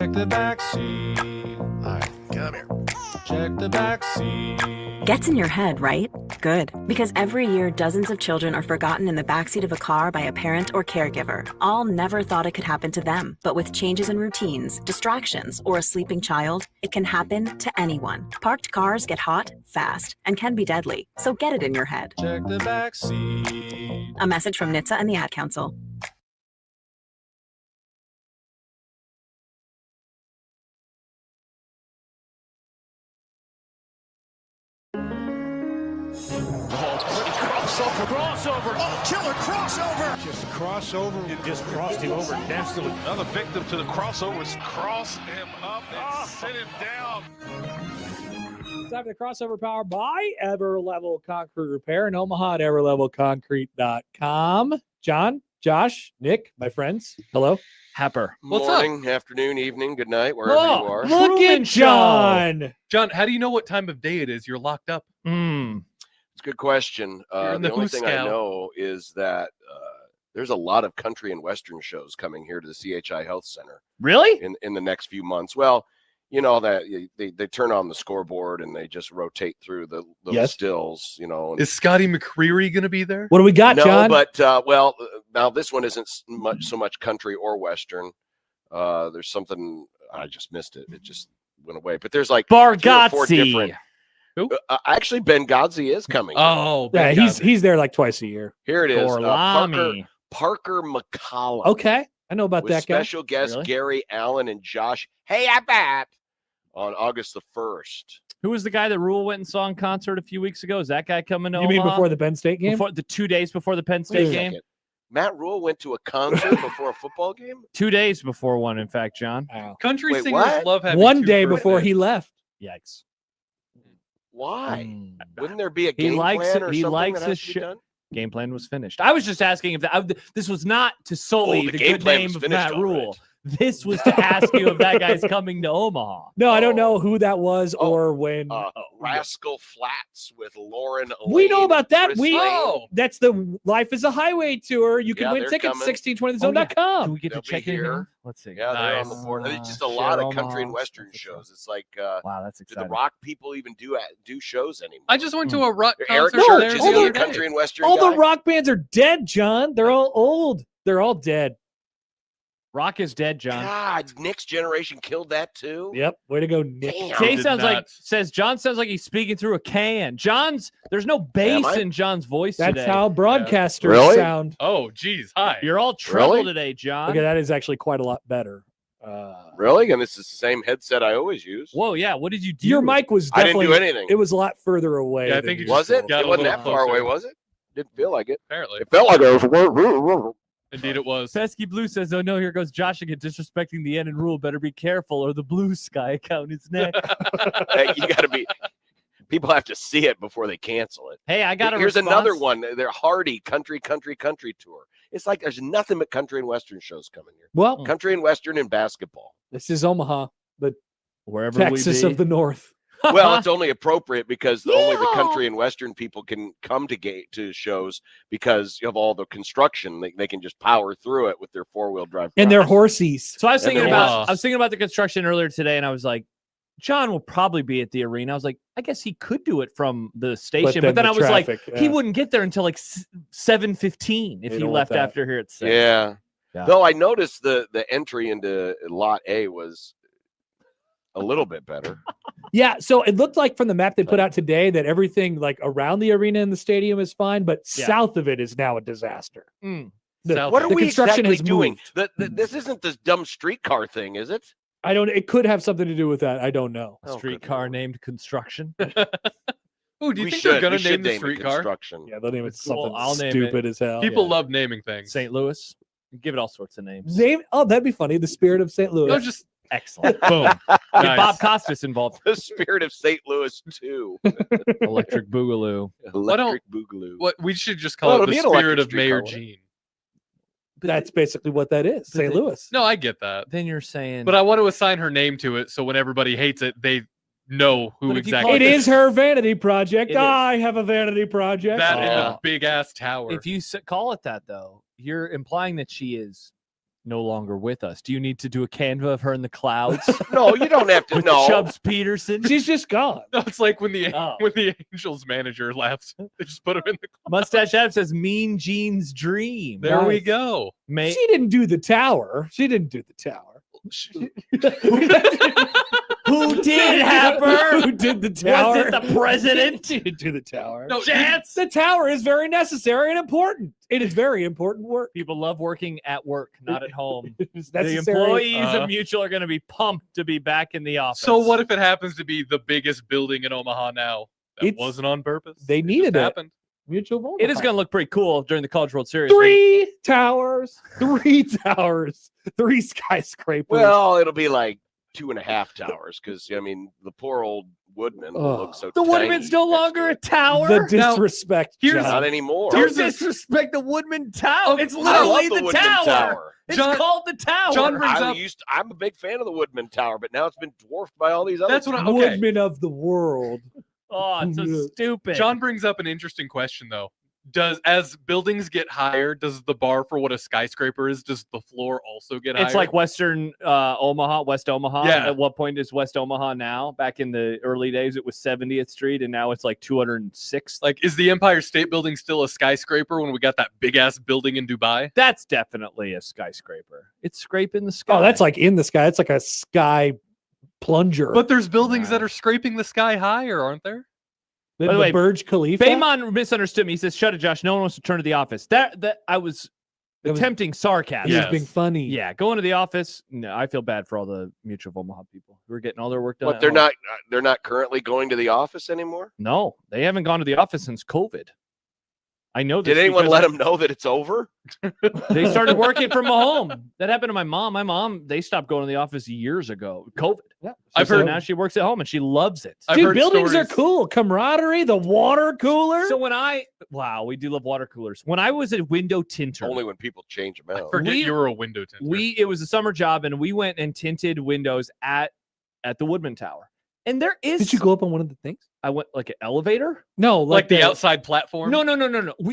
Check the back seat. All right, come here. Check the back seat. Gets in your head, right? Good. Because every year, dozens of children are forgotten in the backseat of a car by a parent or caregiver. All never thought it could happen to them. But with changes in routines, distractions, or a sleeping child, it can happen to anyone. Parked cars get hot, fast, and can be deadly. So get it in your head. Check the back seat. A message from NHTSA and the Ad Council. Crossover. Oh, killer crossover. Just crossover. It just crossed him over nastily. Another victim to the crossovers. Cross him up and sit him down. Time for the crossover powered by Everlevel Concrete Repair in Omaha at everlevelconcrete.com. John, Josh, Nick, my friends. Hello. Happer. What's Morning, afternoon, evening, good night, wherever you are. Look at John. John, how do you know what time of day it is? You're locked up. It's a good question. You're in The the only Who thing I Scout. know is that there's a lot of country and western shows coming here to the CHI Health Center Really? in the next few months. Well, you know that they turn on the scoreboard and they just rotate through the little Yes. stills, you know. And, Is Scotty McCreery going to be there? What do we got, no, John? but now this one isn't so much country or western. There's something I just missed it. It just went away. But there's like 3 or 4 different. Who? Actually, Ben Godsey is coming. Oh, yeah, Ben he's there like twice a year. Here it is. Gorlami. Parker McCollum. Okay. I know about With that guy. special guests Really? Gary Allen and Josh Hayabat on August the 1st. Who was the guy that Rule went and saw in concert a few weeks ago? Is that guy coming to You mean Omaha? before the Penn State game? Before the 2 days before the Penn Wait State a game? second. Matt Rule went to a concert before a football game? 2 days before one, in fact, John. Wow. Country Wait, singers what? love having One 2 day before birthdays. he left. Yikes. Why? Wouldn't there be a He game likes plan it- or he something likes that has his to be shit. done? Game plan was finished. I was just asking if this was not to sully the the game good plan name was of finished, Matt all Rule. right. This was to ask you if that guy's coming to Omaha. No, I don't know who that was or when. Rascal Flats with Lauren. We know Elaine, about that. Chris We Lane. That's the Life is a Highway tour. You can Yeah, win they're tickets coming. 1620thezone.com. Do we get They'll to be check in here. here? Let's see. Yeah, they're on the Nice. board. It's just a lot Share of country and Omaha. western shows. It's like, Wow, that's do the exciting. rock people even do shows anymore? I just went to a rock Eric concert No, there Church is the all the other other day. country and western All guy. the rock bands are dead, John. They're all old. They're all dead. Rock is dead, John. God, Nick's generation killed that too. Yep. Way to go, Nick. Damn. Jay did sounds like not. John sounds like he's speaking through a can. There's no bass I? in John's voice That's today. how broadcasters Really? sound. Oh, geez. Hi. You're all treble Really? today, John. Okay, that is actually quite a lot better. Really? And this is the same headset I always use. Whoa, yeah. What did you do? Your mic was I didn't definitely. do anything. It was a lot further away. Yeah, I than think you usual. Was it? Got It a wasn't little that far away, closer. was it? Didn't feel like it. Apparently. It felt like it was. Indeed it was. Pesky Blue says, "Oh no, here goes Josh again, disrespecting the N and Rule. Better be careful, or the Blue Sky account is next." Hey, you got to be. People have to see it before they cancel it. Hey, I got a Here's response. another one. They're Hardy Country tour. It's like there's nothing but country and western shows coming here. Well, Country and western and basketball. this is Omaha, the Wherever Texas we be. of the North. Well, it's only appropriate because only the Yeehaw! country and western people can come to shows because of all the construction. They can just power through it with their 4-wheel drive. And their cars. horsies. So I was And thinking there about was. I was thinking about the construction earlier today, and I was like, John will probably be at the arena. I was like, I guess he could do it from the station, but then the I was like, traffic, he yeah. wouldn't get there until like 7:15 if They he don't want left that. after here at 6. Yeah. Yeah. Though I noticed the entry into Lot A was a little bit better. Yeah, so it looked like from the map they put out today that everything like around the arena and the stadium is fine, but Yeah. south of it is now a disaster. The- What are the we construction exactly has doing? moved. This isn't this dumb streetcar thing, is it? I don't. It could have something to do with that. I don't know. Oh, good Streetcar Lord. named construction. Ooh, do you We think should. they're going We to should name the name it streetcar? construction. Yeah, they'll name it It's cool. something I'll name stupid as hell. People Yeah. love naming things. St. Louis. Give it all sorts of names. Oh, that'd be funny. The spirit of St. Louis. No, just Excellent. boom. Get Nice. Bob Costas involved. The spirit of St. Louis too. Electric Boogaloo. Electric Boogaloo. What we should just call Well, it it'll the be an spirit electric of Mayor streetcar, won't Gene. That's basically what that is. But St. they- Louis. No, I get that. Then you're saying, But I want to assign her name to it so when everybody hates it, they know who But if you exactly call It is her vanity project. It is. I have a vanity project. that in Oh. the big ass tower. if you call it that, though, you're implying that she is no longer with us. Do you need to do a Canva of her in the clouds? No, you don't have to. With No, Chubbs Peterson. She's just gone. No, it's like when the Oh. Angels manager laughs, they just put him in the. Mustache Adam says Mean Gene's Dream. There we Nice. go. She didn't do the tower. She didn't do the tower. Who did, Happer? Who did the tower? Was it the president? She didn't do the tower. No, Chance. The tower is very necessary and important. It is very important work. People love working at work, not at home. It's The necessary. employees of Mutual are going to be pumped to be back in the office. So what if it happens to be the biggest building in Omaha now? That It's- wasn't on purpose. They It needed just it. happened. Mutual Omaha. It is going to look pretty cool during the College World Series. 3 towers, 3 towers, 3 skyscrapers. well, it'll be like 2.5 towers because I mean the poor old Woodman will look so. The tiny Woodman's no next to longer a it. tower. the disrespect. here's- John. Not anymore. Don't disrespect the Woodman Tower. It's I love literally the the Woodman tower. It's John- called the tower. John brings up- I'm a big fan of the Woodman Tower, but now it's been dwarfed by all these other. That's what I- okay. Woodman of the world. Oh, it's so stupid. John brings up an interesting question though. As buildings get higher, does the bar for what a skyscraper is, does the floor also get higher? It's like Western Omaha, West Omaha. Yeah. At what point is West Omaha now? Back in the early days, it was 70th Street, and now it's like 206th. Like, is the Empire State Building still a skyscraper when we got that big ass building in Dubai? That's definitely a skyscraper. It's scraping the sky. Oh, that's like in the sky. It's like a sky plunger. But there's buildings that are scraping the sky higher, aren't there? the, by the way, Burj Khalifa. Baymon misunderstood me. He says, "Shut it, Josh. No one wants to turn to the office." That I was attempting sarcasm. He was Yes. being funny. Yeah, going to the office. No, I feel bad for all the Mutual of Omaha people who are getting all their work done. But at they're home. not currently going to the office anymore. No, they haven't gone to the office since COVID. I know this. Did anyone because let them know that it's over? They started working from home. That happened to my mom. My mom, they stopped going to the office years ago. COVID. Yeah. I've So heard- now she works at home and she loves it. I've Dude, heard buildings stories- are cool. Camaraderie, the water cooler. So wow, we do love water coolers. When I was a window tinter, Only when people change them out. Forget We- you were a window tinter. it was a summer job and we went and tinted windows at the Woodman Tower. And there is Did you go up on one of the things? I went like an elevator. No, like the outside platform? No.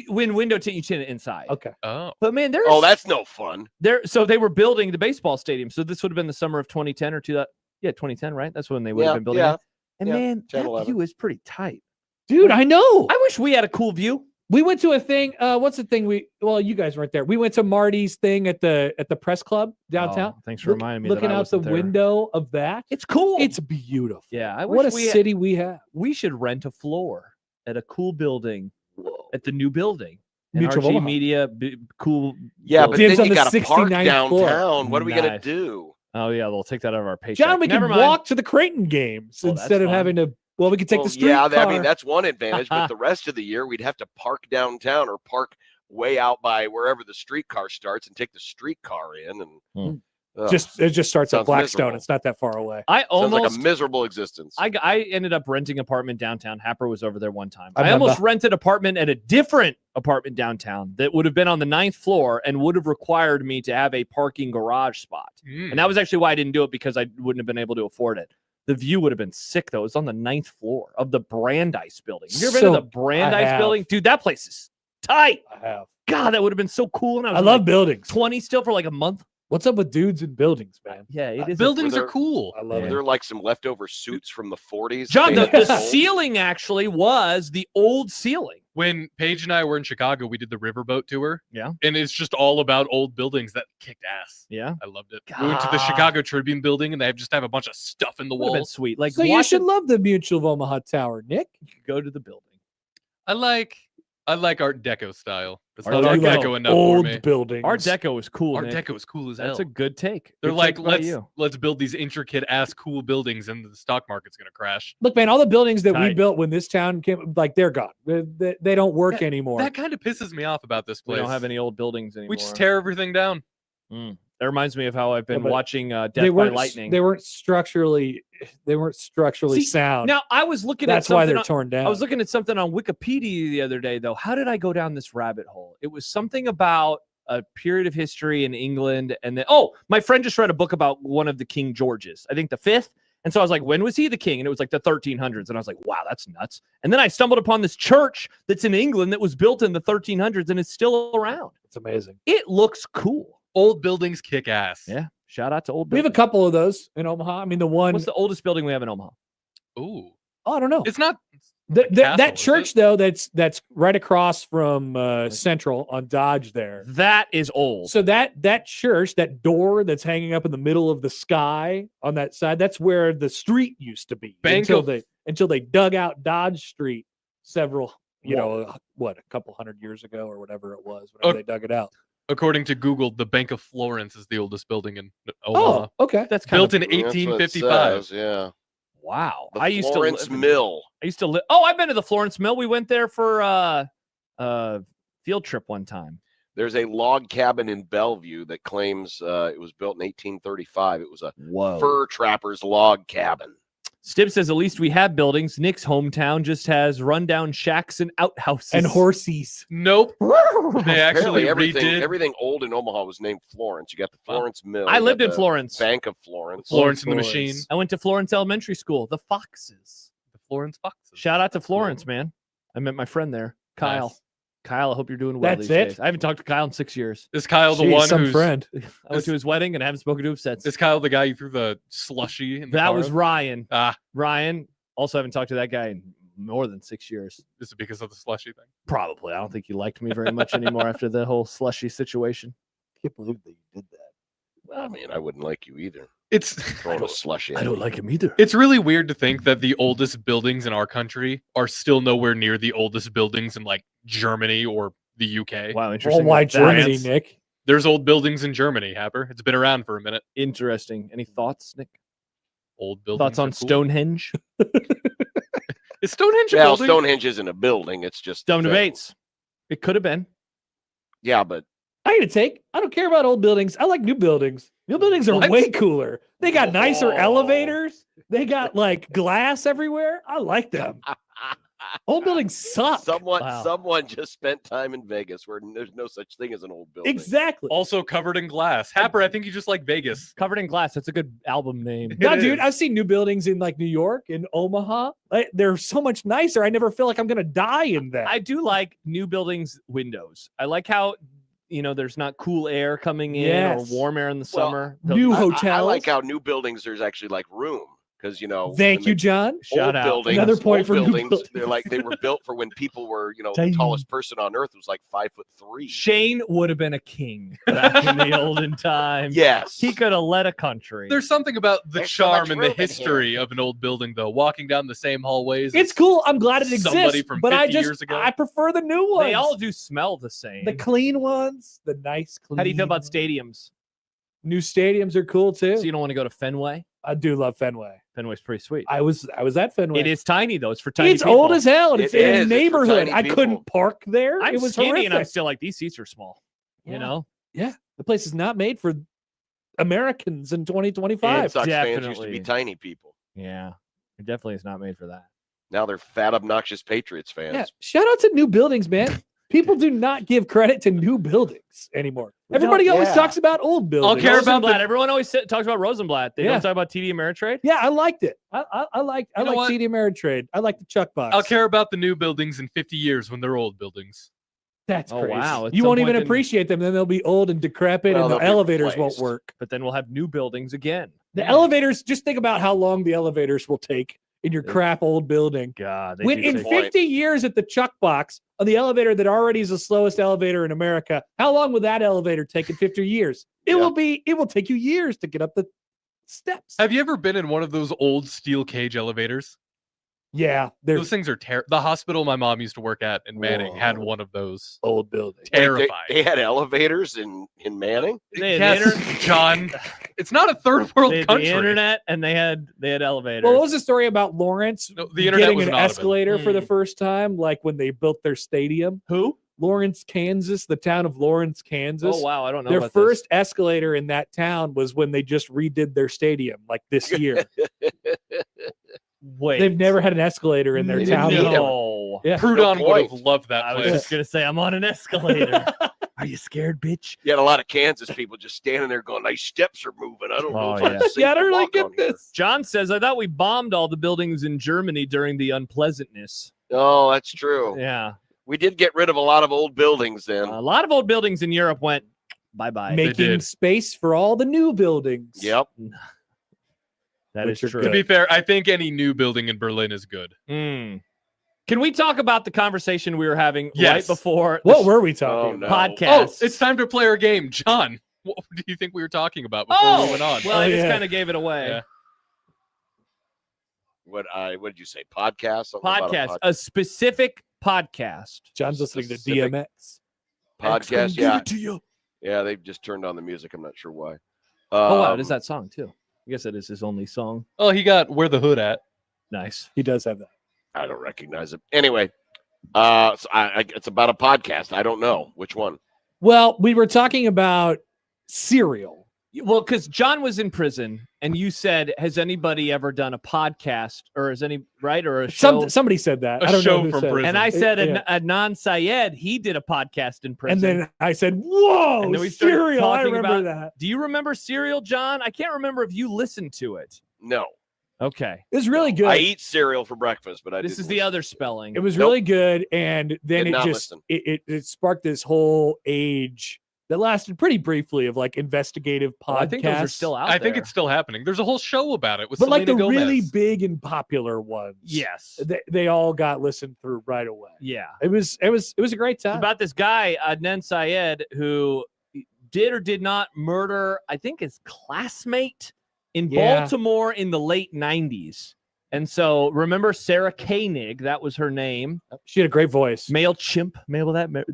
When window tint, you tint it inside. Okay. Oh. But man, there's Oh, that's no fun. so they were building the baseball stadium. So this would have been the summer of 2010 or 2010, right? That's when they would have been building it. And yeah, man, 10, that 11. view is pretty tight. Dude, I know. I wish we had a cool view. We went to a thing. What's the thing you guys weren't there. We went to Marty's thing at the press club downtown. Oh, thanks for reminding me. Looking that I out the wasn't there. window of that. It's cool. It's beautiful. Yeah, I wish What a we had- city we have. we should rent a floor at a cool building at the new building. Mutual NRG Omaha. Media, cool. Yeah, but Dibs then on you the got to park 69th floor. downtown. What are we gonna Nice. do? Oh yeah, they'll take that out of our paycheck. John, we Never can mind. walk to the Creighton games Oh, that's instead of fun. having to. Well, we could take Well, the street yeah, car. I mean that's one advantage. But the rest of the year, we'd have to park downtown or park way out by wherever the streetcar starts and take the streetcar in. And it just starts at Sounds Blackstone. miserable. It's not that far away. I sounds almost like a miserable existence. I ended up renting an apartment downtown. Happer was over there one time. I I almost remember. rented an apartment at a different apartment downtown that would have been on the 9th floor and would have required me to have a parking garage spot. Mm. And that was actually why I didn't do it, because I wouldn't have been able to afford it. The view would have been sick, though. It was on the 9th floor of the Brandeis building. Have you ever been So, to the Brandeis have. building? Dude, that place is tight. I have. God, that would have been so cool. And I was love like buildings. 20 still for like a month. What's up with dudes in buildings, man? Yeah, it is. Buildings Were are there- cool. I love Were it. there like some leftover suits from the 40s? John, the painted gold? ceiling actually was the old ceiling. When Paige and I were in Chicago, we did the riverboat tour. Yeah. And it's just all about old buildings that kicked ass. Yeah. I loved it. We went to the God. Chicago Tribune building and they just have a bunch of stuff in the Would have been walls. sweet. Like, So you watch should it- love the Mutual of Omaha Tower, Nick. go to the building. I like Art Deco style. It's Art not Art Deco. Deco enough old for me. buildings. Art Deco is cool. Art Nick. Deco is cool as hell. That's a good take. They're Good like, take by let's build these intricate ass cool buildings and the stock market's gonna crash. Look, man, all the buildings that we Tight. built when this town came, like they're gone. They don't work anymore. That kind of pisses me off about this We place. don't have any old buildings anymore. We just tear everything down. That reminds me of how I've been but watching Death they by weren't. Lightning. They weren't structurally See, sound. Now I was looking That's at why something they're on- torn down. I was looking at something on Wikipedia the other day, though. How did I go down this rabbit hole? It was something about a period of history in England, and then my friend just read a book about one of the King Georges. I think the 5th. And so I was like, when was he the king? And it was like the 1300s. And I was like, wow, that's nuts. And then I stumbled upon this church that's in England that was built in the 1300s and is still around. It's amazing. It looks cool. Old buildings kick ass. Yeah. Shout out to old We have a buildings. couple of those in Omaha. I mean, the one. What's the oldest building we have in Omaha? Ooh. Oh, I don't know. It's not That castle, is church it? though, that's right across from Central on Dodge there. That is old. So that church, that door that's hanging up in the middle of the sky on that side, that's where the street used to be until they dug out Dodge Street several, a couple hundred years ago or whatever it was, whenever they dug it out. According to Google, the Bank of Florence is the oldest building in Omaha. Oh, okay. That's Built in That's what it 1855. says, yeah. Wow. The I used Florence to live Mill. I used to live. Oh, I've been to the Florence Mill. We went there for field trip one time. There's a log cabin in Bellevue that claims it was built in 1835. It was a fur trapper's log cabin. Stib says at least we have buildings. Nick's hometown just has rundown shacks and outhouses And horsies. Nope. They actually Apparently redid everything old in Omaha was named Florence. You got the Florence Mill. I you lived got in the Florence. Bank of Florence. Florence and the Machine. I went to Florence Elementary School. The Foxes. The Florence Foxes. Shout out to That's Florence, cool. man. I met my friend there, Kyle. Nice. Kyle, I hope you're doing well That's these it? days. I haven't talked to Kyle in 6 years. Is Kyle the Jeez, one some who's friend. I went to his wedding and I haven't spoken to him since. Is Kyle the guy you threw the slushy in the That car was with? Ryan. Ah, Ryan. Also haven't talked to that guy in more than 6 years. is it because of the slushy thing? Probably. I don't think he liked me very much anymore after the whole slushy situation. Can't believe that you did that. I mean, I wouldn't like you either. It's Throwing a slushie. I don't like him either. it's really weird to think that the oldest buildings in our country are still nowhere near the oldest buildings in like Germany or the UK. Wow, Oh, interesting. why That's Germany, Nick? There's old buildings in Germany, Happer. It's been around for a minute. Interesting. Any thoughts, Nick? Old buildings. Thoughts on are cool. Stonehenge? Is Stonehenge a Well, building? Stonehenge isn't a building. It's just Dumb a thing. debates. It could have been. Yeah, but I need a take. I don't care about old buildings. I like new buildings. New buildings are What? way cooler. They got nicer Oh. elevators. They got like glass everywhere. I like them. Old buildings suck. someone just spent time in Vegas where there's no such thing as an old building. Exactly. Also covered in glass. Happer, I think you just like Vegas. Covered in glass. That's a good album name. No, It dude, is. I've seen new buildings in like New York and Omaha. They're so much nicer. I never feel like I'm gonna die in that. I do like new buildings windows. I like how there's not cool air coming in Yes. or warm air in the Well, summer. New I hotels. like how new buildings there's actually like room because Thank you, John. Shout old out. buildings, Another point old for new buildings. buildings. They're like they were built for when people were the Tiny. tallest person on earth was like 5'3". Shane would have been a king back in the olden times. Yes, He could have led a country. There's something about the There's so much charm and the room in here. history of an old building, though. Walking down the same hallways. It's cool. I'm glad it Somebody exists. from But 50 years ago. I prefer the new ones. They all do smell the same. the clean ones, the nice clean. How do you feel about ones. stadiums? New stadiums are cool too. So you don't want to go to Fenway? I do love Fenway. Fenway's pretty sweet. I was at Fenway. It is tiny though. It's for tiny It's people. old as hell. And it's It in is. a It's for neighborhood. tiny I couldn't people. park there. I'm it was skinny horrific. and I'm still like, these seats are small. Yeah. You know? Yeah, the place is not made for Americans in 2025. Red Sox fans used to definitely. be tiny people. Yeah. It definitely is not made for that. Now they're fat, obnoxious Patriots fans. Yeah, shout out to new buildings, man. People do not give credit to new buildings anymore. Everybody always yeah. talks about old buildings. care about Rosenblatt. Everyone always talks about Rosenblatt. They Yeah. don't talk about TD Ameritrade. Yeah, I liked it. I like You know what? TD Ameritrade. I like the Chuck box. I'll care about the new buildings in 50 years when they're old buildings. That's Oh, crazy. wow. At You some won't even point then- appreciate them. Then they'll be old and decrepit, Well, and the they'll be elevators won't replaced. work. But then we'll have new buildings again. The elevators. Just think about how long the elevators will take in your Yeah. crap old building. God, they When do in take- 50 years at the Chuck box on the elevator that already is the slowest elevator in America, how long will that elevator take in 50 years? It will take you years to get up the steps. Have you ever been in one of those old steel cage elevators? Yeah, they're Those things are terrible. The hospital my mom used to work at in Manning had Whoa. one of those. old buildings. Wait, Terrifying. They had elevators in Manning. They had Yes, the internet- John. It's not a third world They had country. the internet and they had elevators. Well, what was the story about Lawrence No, the internet getting was an not of it. escalator for the Mm. first time, like when they built their stadium? Who? Lawrence, Kansas, the town of Lawrence, Kansas. Oh wow, I don't know. Their about first escalator in that town was when they just redid their stadium, like this year. This. Wait, They've never had an escalator in their They didn't town. need them. No. Yeah. Proudhon No would have point. loved that I was place. just gonna say I'm on an escalator. Are you scared, bitch? You had a lot of Kansas people just standing there going, "These steps are moving. I don't know Oh, if I'm yeah. safe Yeah, to they're like, walk on get here." this. John says I thought we bombed all the buildings in Germany during the unpleasantness. Oh, that's true. Yeah, We did get rid of a lot of old buildings then. a lot of old buildings in Europe went Bye-bye. making space for all the new buildings. Yep. That is Which are true. To be fair, I think any new building in Berlin is good. Mm. Can we talk about the conversation we were having Yes. right before What were we talking Oh, no. about? podcast? Oh, it's time to play our game. John, what do you think we were talking about before we went on? Well, I just yeah. kind of gave it away. Yeah. What did you say? Podcast? Something about Podcast, a specific podcast. John's listening to Specific- DMX. podcast. Give Yeah. it to you. Yeah, they've just turned on the music. I'm not sure why. Oh, wow. It is that song, too. I guess it is his only song. Oh, he got Where the Hood At. Nice. He does have that. I don't recognize it. Anyway, it's about a podcast. I don't know which one. Well, we were talking about cereal. Well, because John was in prison, and you said, "Has anybody ever done a podcast, or is any right or a show?" Somebody said that. A I don't show know who from said it. prison. And I said, Yeah. Adnan Syed, he did a podcast in prison. And then I said, "Whoa, And then we started cereal!" I talking remember about- that. Do you remember Serial, John? I can't remember if you listened to it. No, Okay, It was really good. I eat cereal for breakfast, but this is the other spelling. It was Nope. really good, and then Did it not just listen. it sparked this whole age that lasted pretty briefly of like investigative podcasts. Well, I think those are still out I think there. it's still happening. There's a whole show about it with but like the Selena Gomez. really big and popular ones. Yes. they all got listened through right away. Yeah. It was a great It's time. about this guy, Adnan Syed, who did or did not murder, I think, his classmate in Yeah. Baltimore in the late 90s. And so remember Sarah Koenig, that was her name. She had a great voice. MailChimp.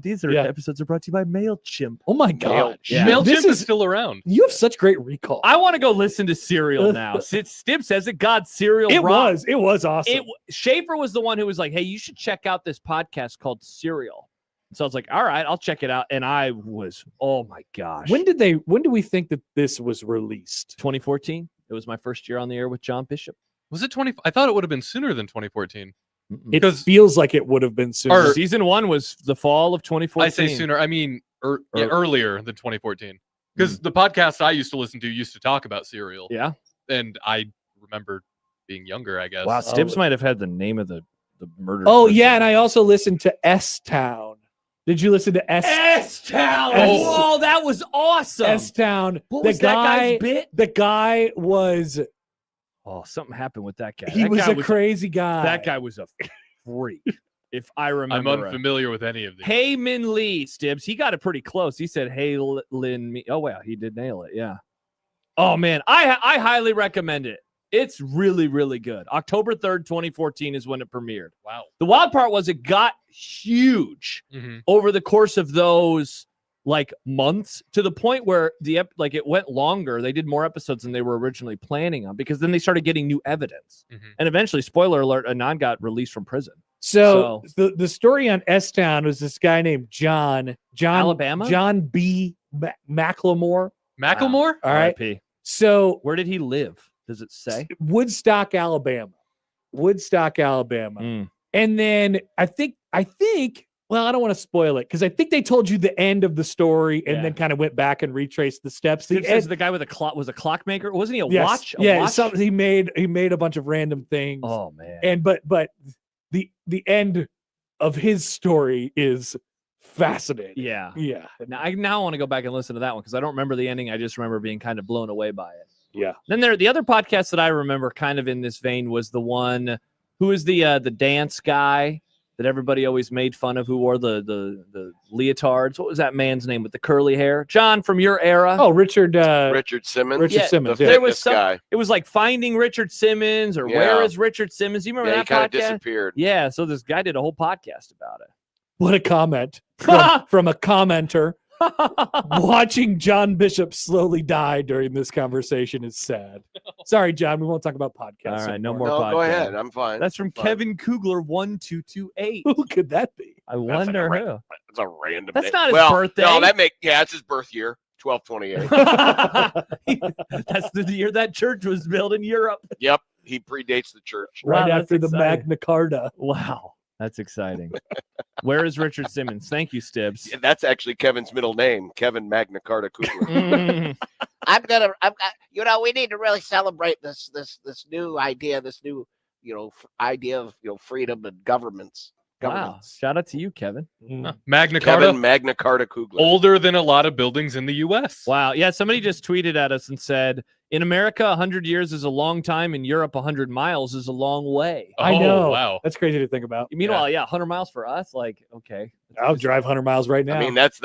These Yeah. episodes are brought to you by MailChimp. Oh my god. Yeah. MailChimp This is still around. You have such great recall. I want to go listen to Serial now. Stib says it. God, Serial it rocks. was awesome. Schaefer was the one who was like, "Hey, you should check out this podcast called Serial." So I was like, "All right, I'll check it out." And I was, oh my gosh. when do we think that this was released? 2014? It was my first year on the air with John Bishop. Was it 20? I thought it would have been sooner than 2014. It Because- feels like it would have been sooner. Season 1 was the fall of 2014. I say sooner. I mean earlier than 2014. Because the podcast I used to listen to used to talk about cereal. Yeah. And I remember being younger, I guess. Wow, Stibbs might have had the name of the murder. Oh person. yeah, and I also listened to S Town. Did you listen to S-Town. S- Oh, that was awesome. S-Town? What The was that guy, guy's bit? the guy was Oh, something happened with that guy. he That was guy a crazy guy. That guy was a freak. If I I'm remember right. unfamiliar with any of these. Hey Min Lee, Stibbs. He got it pretty close. He said, "Hey Lin Me." Oh wow, he did nail it. Yeah. Oh man, I highly recommend it. It's really, really good. October 3rd, 2014 is when it premiered. Wow. The wild part was it got huge Mhm. over the course of those like months to the point where it went longer. They did more episodes than they were originally planning on because then they started getting new evidence. Mhm. And eventually, spoiler alert, Anand got released from prison. So the story on S Town was this guy named John Alabama? John B. Macklemore. Macklemore? All right. RIP. So Where did he live? Does it say? Woodstock, Alabama. Mm. And then I think, well, I don't want to spoil it because I think they told you the end of the story and Yeah. then kind of went back and retraced the steps. It says the guy with a clock was a clockmaker. Wasn't he a watch? A yeah, watch? he made a bunch of random things. Oh man. And but the end of his story is fascinating. Yeah. Yeah. Now I want to go back and listen to that one because I don't remember the ending. I just remember being kind of blown away by it. Yeah. Then the other podcast that I remember kind of in this vein was the one who is the dance guy that everybody always made fun of who wore the leotards. What was that man's name with the curly hair? John, from your era. Oh, Richard Simmons. Richard Yeah, Simmons. The Yeah. there was fitness guy. It was like Finding Richard Simmons or Yeah. Where is Richard Simmons? Do you remember Yeah, he that kind of podcast? disappeared. Yeah, so this guy did a whole podcast about it. What a comment from a commenter. Watching John Bishop slowly die during this conversation is sad. Sorry, John. We won't talk about podcasts. All right, no anymore. more No, go podcast. ahead. I'm fine. That's from Fine. Kevin Kugler 1228. Who could that be? I That's like wonder a who. It's a random. That's name. not his well, birthday. No, it's his birth year, 1228. That's the year that church was built in Europe. Yep, he predates the church. Right Wow, after that's the exciting. Magna Carta. Wow, that's exciting. Where is Richard Simmons? Thank you, Stibbs. Yeah, that's actually Kevin's middle name, Kevin Magna Carta Kugler. Mm. We need to really celebrate this new idea, idea of freedom and governments. Wow. governments. Shout out to you, Kevin. Magna Carta, Kevin Magna Carta Kugler. older than a lot of buildings in the U.S. Wow. Yeah, somebody just tweeted at us and said, in America, 100 years is a long time. In Europe, 100 miles is a long way. Oh, I know. Wow. That's crazy to think about. Meanwhile, 100 miles for us, like, okay. I'll drive 100 miles right now. I mean, that's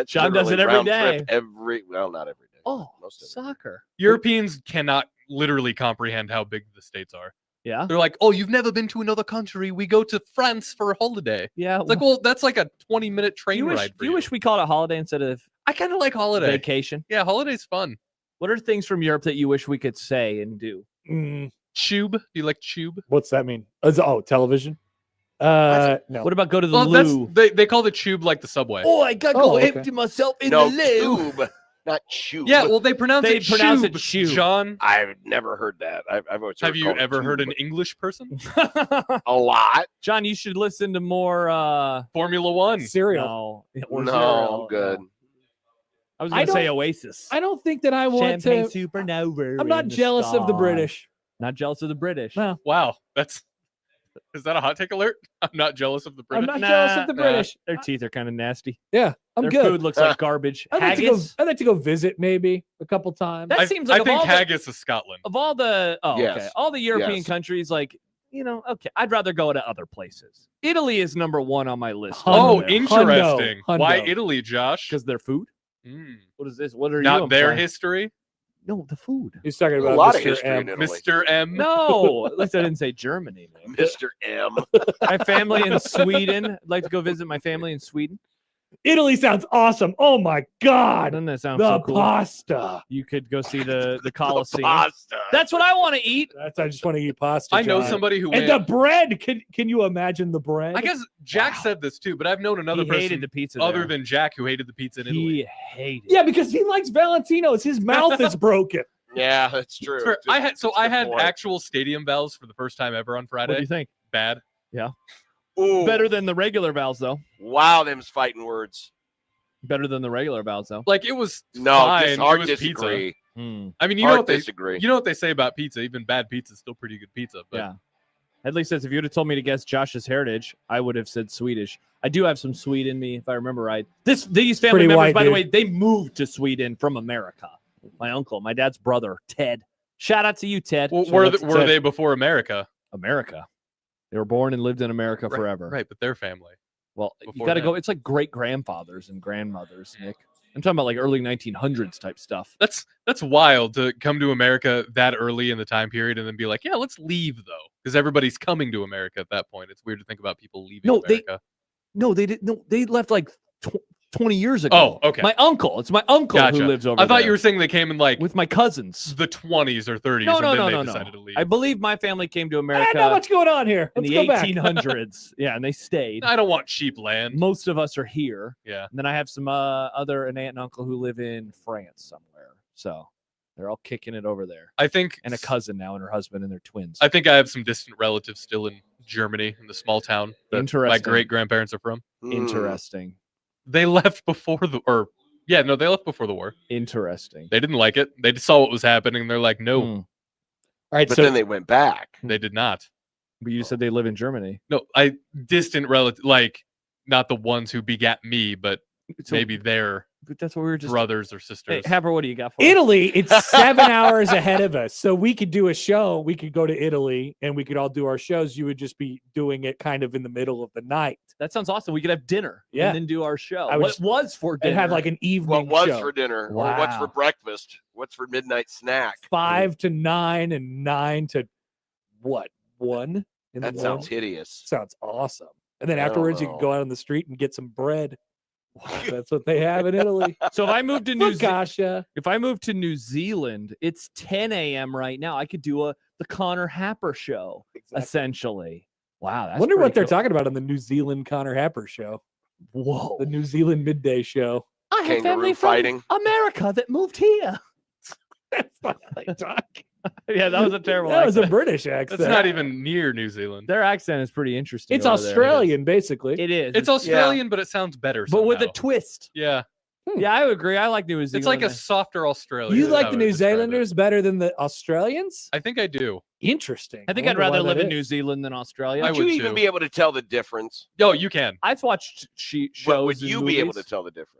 John does it every round day. trip well, not every day. Oh, Most of it. soccer. Europeans cannot literally comprehend how big the states are. Yeah. They're like, oh, you've never been to another country. We go to France for a holiday. Yeah. It's like, well, that's like a 20-minute train ride for you wish we called it holiday instead of I kind of like holiday. vacation? Yeah, holiday's fun. What are things from Europe that you wish we could say and do? Tube. Do you like tube? What's that mean? Oh, television? No. What about go to the Well, loo? they call the tube like the subway. Oh, I got to Oh, go okay. empty myself in No, the loo. tube, not tube. Yeah, well, they pronounce They it pronounce tube, it tube. John. I've never heard that. I've always Have you called it ever heard an tube. English person? A lot? John, you should listen to more Formula One. Cereal. or No, Zero. I'm good. I was I going to say don't- Oasis. I don't think that I want Champagne to. supernova. I'm not in the jealous of the sky. British. Not jealous of the British. No. Wow, is that a hot take alert? I'm not jealous of the I'm British. not jealous of the Nah, British. Their teeth are kind of nasty. Yeah, I'm Their good. food looks like garbage. I'd Haggis. like to go visit maybe a couple times. That seems like I of think all the- haggis is Scotland. Of all the okay, Yes. all the European Yes. countries, like okay, I'd rather go to other places. Italy is number one on my list. Oh, Hundo. interesting. Hundo. Why Italy, Josh? because their food. Mm. What is this? What are you? Not their implying? history. No, the food. He's talking A about lot of Mr. history M. in Italy. Mr. M. No, at least I didn't say Germany. Man. Mr. M. My family in Sweden. I'd like to go visit my family in Sweden. Italy sounds awesome. Oh my God. Doesn't that sound The so cool? pasta. You could go see the Colosseum. Pasta. That's what I want to eat. I just want to eat pasta. I know John. somebody who And went. the bread. Can you imagine the bread? I guess Jack Wow. said this too, but I've known another He person hated the pizza other there. than Jack who hated the pizza in Italy. He hated. Yeah, because he likes Valentino's. His mouth is broken. Yeah, that's true. Fair. I had That's a good had point. actual stadium bells for the first time ever on What Friday. do you think? Bad. Ooh, Better than the regular vowels, though. Wow, them's fighting words. Better than the regular vowels, though. Like it was No, fine. just hard it was disagree. pizza. Hmm. I mean, you know Hard what they disagree. you know what they say about pizza. Even bad pizza is still pretty good pizza. But Yeah. Headley says, if you would have told me to guess Josh's heritage, I would have said Swedish. I do have some Swede in me, if I remember right. These family Pretty members, white, by the dude. way, they moved to Sweden from America. My uncle, my dad's brother, Ted. Shout out to you, Ted. Well, Shout were out to were Ted. they before America? America? They were born and lived in America forever. Right, but their family. Well, you Before got to that. go. It's like great grandfathers and grandmothers, Nick. I'm talking about like early 1900s type stuff. That's wild to come to America that early in the time period and then be like, yeah, let's leave though, because everybody's coming to America at that point. It's weird to think about people leaving No, America. No, they didn't. No, they left like 20 years ago. Oh, okay. My uncle. It's my uncle Gotcha. who lives over I thought there you were saying they came in like with my cousins. the 20s or 30s, No, and no, then no, they no, decided no. to leave. I believe my family came to I America know what's going on here. in Let's the go back. 1800s. Yeah, and they stayed. I don't want cheap land. Most of us are here. Yeah. And then I have some other an aunt and uncle who live in France somewhere. So they're all kicking it over there. I think And a cousin now and her husband and their twins. I think I have some distant relatives still in Germany, in the small town that my Interesting. great grandparents are from. Interesting. They left before the they left before the war. Interesting. They didn't like it. They just saw what was happening and they're like, no, Hmm. All right, But so then they went back. they did not. But you said they live in Germany. No, distant relative, like not the ones who begat me, but So- maybe their But that's what we were just. brothers or Hey, sisters. Happer, what do you got for us? Italy, it's 7 hours ahead of us. So we could do a show. We could go to Italy and we could all do our shows. You would just be doing it kind of in the middle of the night. That sounds awesome. We could have dinner Yeah. and then do our show. I would What just- was for dinner? And have like an evening What was show. for dinner? Or what's for Wow. breakfast? What's for midnight snack? 5 to 9 and 9 to what? 1 in That the sounds morning? hideous. Sounds awesome. And then I don't afterwards, you can know. go out on the street and get some bread. That's what they have in Italy. So if I moved to New Zealand, Focaccia. if I moved to New Zealand, it's 10 a.m. right now. I could do the Connor Happer show, essentially. Wow. That's Wonder what pretty they're cool. talking about on the New Zealand Connor Happer show. Whoa. The New Zealand midday show. I have Kangaroo family from fighting. America that moved here. That's not how they talk. Yeah, that was a terrible That was a accent. British accent. That's not even near New Zealand. Their accent is pretty interesting. It's over there. Australian, basically. It is. It's Australian, but it sounds better. but with a somehow. twist. Yeah. Yeah, I would agree. I like New Zealand. It's like a softer Australia. You is like how the I New would describe it. Zealanders better than the Australians? I think I do. Interesting. I think I'd wonder rather why live that in is. New Zealand than Australia. I Would would you even too. be able to tell the difference? Yo, you can. I've watched shows. But would and you be able to movies. tell the difference?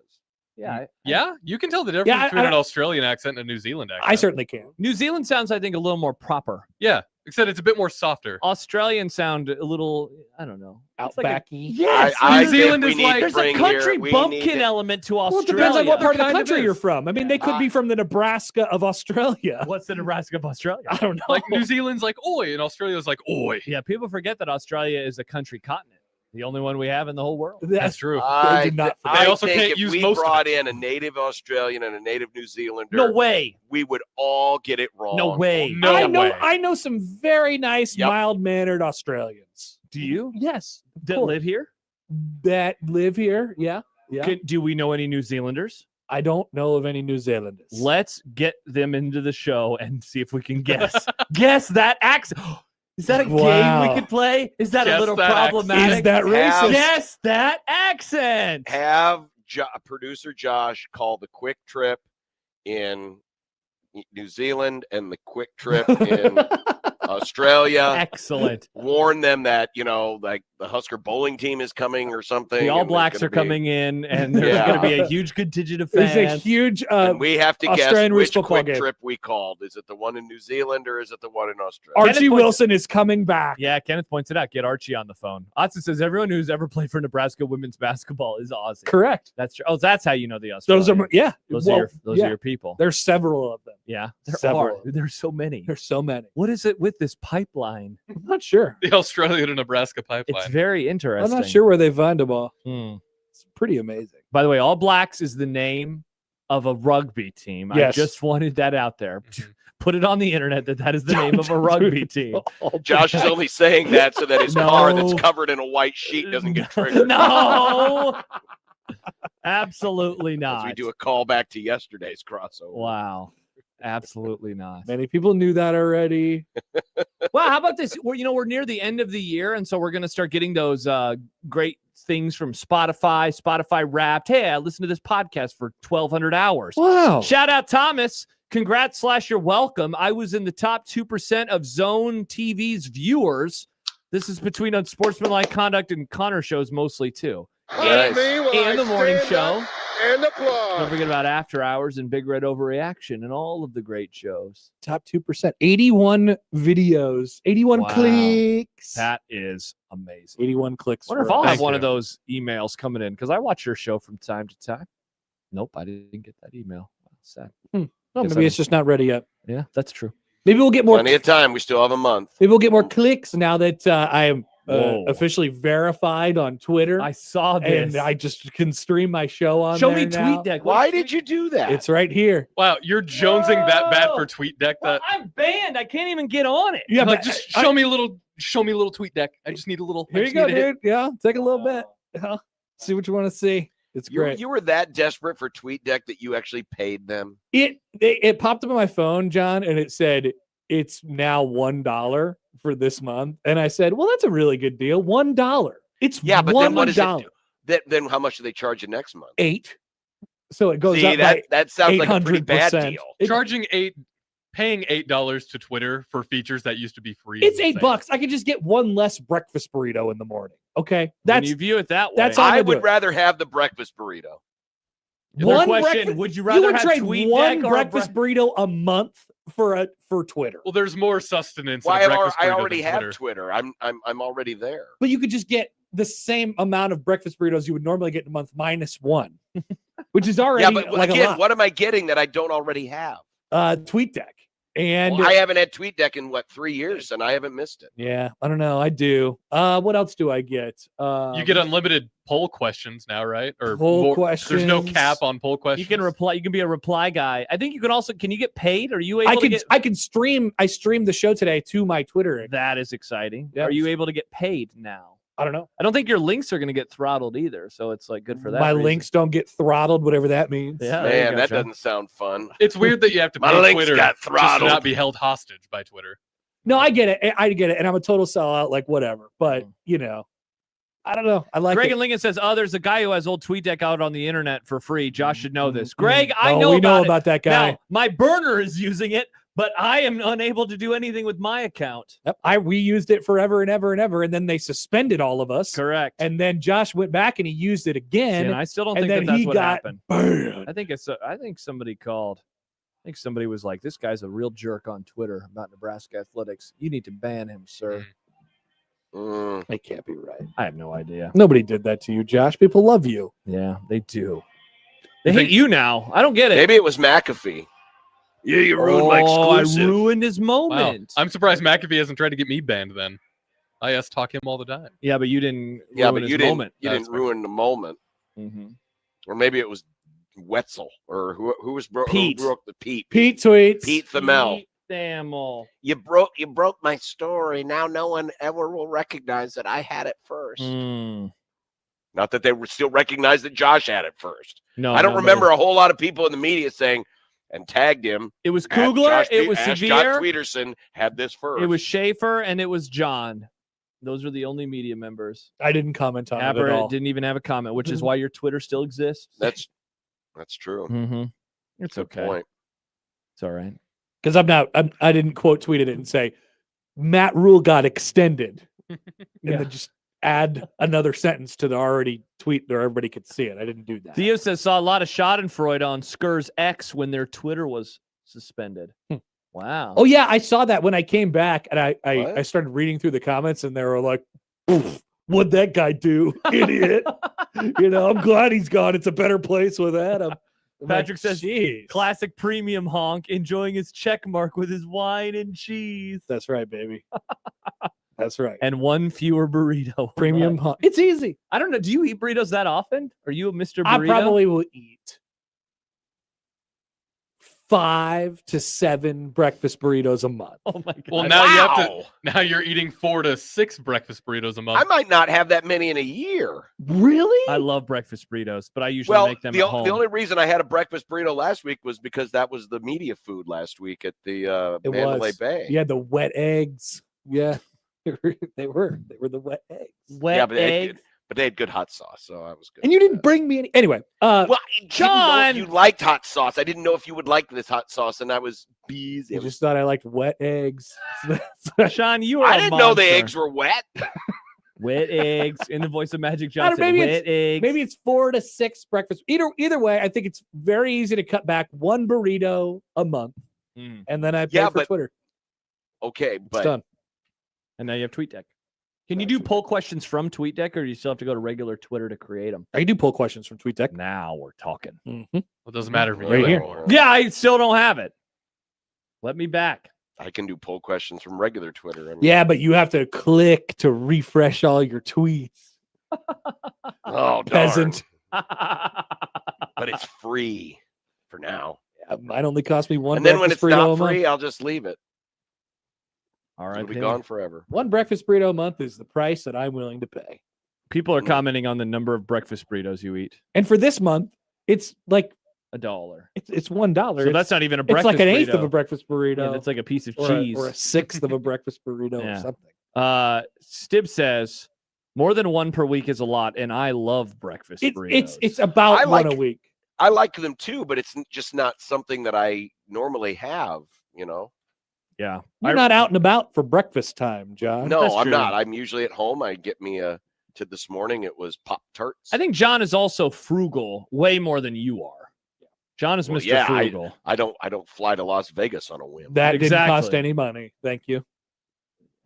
Yeah. Yeah, you can tell the difference Yeah, between I- an Australian accent and a New Zealand accent. I certainly can. New Zealand sounds, I think, a little more proper. Yeah, except it's a bit more softer. Australian sound a little, I don't know. It's like a- Outbacky. Yes. I New Zealand think we is need like- to There's a bring country here, we need bumpkin to- element to Well, it Australia. depends on what part of the Kind of country you're is. from. I mean, they could be from the Nebraska of Australia. What's the Nebraska of Australia? I don't know. Like New Zealand's like oi, and Australia's like oi. Yeah, people forget that Australia is a country continent, the only one we have in the whole world. That's true. I did not forget. They I also think can't if use we most of brought it. in a native Australian and a native New Zealander, No way. we would all get it wrong. No way. No way. I know some very nice, Yep. mild-mannered Australians. Do you? Yes, of That course. live here? That live here. Yeah, yeah. Do we know any New Zealanders? I don't know of any New Zealanders. Let's get them into the show and see if we can guess. Guess that accent. Is that a game Wow. we could play? Is that a Guess little that accent. problematic? Is that racist? Guess that accent. Have producer Josh call the quick trip in New Zealand and the quick trip in Australia. Excellent. Warn them that, like the Husker bowling team is coming or something. The All and there's Blacks gonna are coming in, and there's Yeah. going to be a huge contingent of There's fans. a huge and we have to guess Australian which football quick game. trip we called. Is it the one in New Zealand or is it the one in Australia? Archie Kenneth points- Wilson is coming back. Yeah, Kenneth points it out. Get Archie on the phone. Otson says everyone who's ever played for Nebraska women's basketball is Aussie. Correct. That's true. Oh, that's how you know the Those Australians. are yeah. Those Well, are yeah. your people. There's several of them. Yeah, there several. are. There's so many. There's so many. What is it with this pipeline? I'm not sure. The Australia to Nebraska pipeline. It's very interesting. I'm not sure where they find them all. Hmm. It's pretty amazing. By the way, All Blacks is the name of a rugby team. I Yes. just wanted that out there. Mhm. Put it on the internet that is the name of a rugby team. Josh is only saying that so that his No. car that's covered in a white sheet doesn't get triggered. No, absolutely As not. we do a callback to yesterday's crossover. Wow, absolutely not. Many people knew that already. Well, how about this? We're near the end of the year, and so we're going to start getting those great things from Spotify Wrapped. Hey, I listened to this podcast for 1,200 hours. Wow. Shout out Thomas. Congrats / you're welcome. I was in the top 2% of Zone TV's viewers. This is between Unsportsmanlike Conduct and Connor shows mostly too. Nice. And the morning show. And Don't applause. forget about After Hours and Big Red Overreaction and all of the great shows. Top 2%. 81 videos. 81 Wow. clicks. That is amazing. 81 clicks. Wonder if for I'll us. have one of those emails coming in because I watch your show from time to time. Nope, I didn't get that email. Sad. No, Guess maybe I it's just not ready yet. Yeah, that's true. Maybe we'll get more. Plenty of time. We still have a month. Maybe we'll get more clicks now that I am Whoa. officially verified on Twitter, I saw this. and I just can stream my show on. Show there me now. TweetDeck. Why did you do that? It's right here. Wow, you're jonesing that bad for TweetDeck Well, that I'm banned. I can't even get on it. Yeah, like but just show me a little TweetDeck. I just need a little. I here you just go, need a hit. dude. Yeah, take a little bit. Yeah. See what you want to see. It's You, great. you were that desperate for TweetDeck that you actually paid them. It popped up on my phone, John, and it said it's now $1 for this month, and I said, "Well, that's a really good deal. $1. It's Yeah, but then what does it $1. do? Then how much do they charge you next month? 8. So it goes See, up by that sounds like a pretty bad 800%. deal. Paying $8 to Twitter for features that used to be free. It's is insane. $8. I could just get one less breakfast burrito in the morning. Okay, When that's you view it that way. that's all I I'm gonna would do. rather have the breakfast burrito. One one question: breakfast- would you You rather would have trade TweetDeck one or a breakfast burrito a month for Twitter, Well, there's more sustenance. Why in a breakfast I burrito already than have Twitter. Twitter. I'm already there. but you could just get the same amount of breakfast burritos you would normally get in a month minus one, which is already Yeah, but like a again, lot. what am I getting that I don't already have? TweetDeck. And Well, I haven't had TweetDeck in 3 years, and I haven't missed it. yeah, I don't know. I do. What else do I get? You get unlimited poll questions now, right? Or Poll There's no questions. cap on poll questions. You can reply. You can be a reply guy. I think you can also. Can you get paid? Are you able I to could get? I could stream. I streamed the show today to my Twitter account. That is exciting. Yeah. Are you able to get paid now? I don't know. I don't think your links are going to get throttled either. So it's like good for that. My reason. links don't get throttled, whatever that means. Yeah, there you Man, go, that John. doesn't sound fun. It's weird that you have to My pay links Twitter got just to throttled. not be held hostage by Twitter. No, I get it. I get it. And I'm a total sellout, like whatever. But, you know, I don't know. I like Greg it. and Lincoln says, there's a guy who has old TweetDeck out on the internet for free. Josh should know this. Greg, I know we know it. about that guy. Now, my burner is using it, but I am unable to do anything with my account. Yep. We used it forever and ever and ever, and then they suspended all of us. Correct. And then Josh went back and he used it again. And I still don't and think then that's what happened. Banned. I think somebody called. I think somebody was like, "This guy's a real jerk on Twitter about Nebraska athletics. You need to ban him, sir." That can't be right. I have no idea. Nobody did that to you, Josh. People love you. Yeah, they do. They hate you now. I don't get it. Maybe it was McAfee. Yeah, you ruined my exclusive. I ruined his moment. Wow. I'm surprised McAfee hasn't tried to get me banned then. I talk him all the time. Yeah, but you didn't Yeah, ruin but his moment. You didn't ruin the moment. Mm-hmm. Or maybe it was Wetzel or who was Pete. Who broke the Pete tweets. Pete Thamel. Thamel. You broke my story. Now no one ever will recognize that I had it first. Not that they were still recognized that Josh had it first. No, I don't remember a whole lot of people in the media saying and tagged him. It was Kugler. It was Scott Sevier. Tweederson had this first. It was Schaefer, and it was John. Those are the only media members. I didn't comment on it at Aberrant all. didn't even have a comment, which is why your Twitter still exists. That's true. Mm-hmm. It's Good okay. point. It's all right. Because I didn't quote tweeted it and say Matt Rule got extended, and then just add another sentence to the already tweet where everybody could see it. I didn't do that. Theo says saw a lot of Schadenfreude on Skurs X when their Twitter was suspended. Wow. Oh yeah, I saw that when I came back, and I started reading through the comments, and they were like, "What'd that guy do, idiot?" I'm glad he's gone. It's a better place with Adam. Patrick says, "Geez, classic premium honk, enjoying his check mark with his wine and cheese." That's right, baby. That's right. And one fewer burrito. Premium honk. It's easy. I don't know. Do you eat burritos that often? Are you a Mr. Burrito? I probably will eat 5 to 7 breakfast burritos a month. Oh my god! Well, now you're eating 4 to 6 breakfast burritos a month. I might not have that many in a year. Really? I love breakfast burritos, but I usually make them at home. The only reason I had a breakfast burrito last week was because that was the media food last week at the Mandalay Bay. Yeah, the wet eggs. Yeah, they were the wet eggs. Wet eggs. But they had good hot sauce, so I was good. And you didn't bring me any. Anyway, well, John, you liked hot sauce. I didn't know if you would like this hot sauce, and I was busy. I just thought I liked wet eggs. Sean, you are. I didn't know the eggs were wet. Wet eggs in the voice of Magic Johnson. Maybe eggs. Maybe it's 4 to 6 breakfast. Either way, I think it's very easy to cut back one burrito a month, and then I pay for Twitter. Okay, but it's done. And now you have TweetDeck. Can you do poll questions from TweetDeck, or do you still have to go to regular Twitter to create them? I can do poll questions from TweetDeck. Now we're talking. Mm-hmm. It doesn't matter for you right here. anymore. Yeah, I still don't have it. Let me back. I can do poll questions from regular Twitter. I mean, Yeah, but you have to click to refresh all your tweets. Oh, peasant. But it's free for now. It might only cost me one. And then when it's burrito not a month. free, I'll just leave it. All right, it'll be gone forever. One breakfast burrito a month is the price that I'm willing to pay. People are commenting on the number of breakfast burritos you eat. And for this month, it's like $1. It's $1. So that's not even a breakfast. It's like an eighth burrito. of a breakfast burrito. Yeah, that's like a piece of or cheese, or a sixth of a breakfast burrito or something. Stib says more than one per week is a lot, and I love breakfast burritos. It's about one a week. I like them too, but it's just not something that I normally have. Yeah, you're not out and about for breakfast time, John. No, I'm not. I'm usually at home. I get me to this morning. It was Pop-Tarts. I think John is also frugal, way more than you are. John is Mr. Frugal. I don't fly to Las Vegas on a whim. That didn't cost any money. Thank you.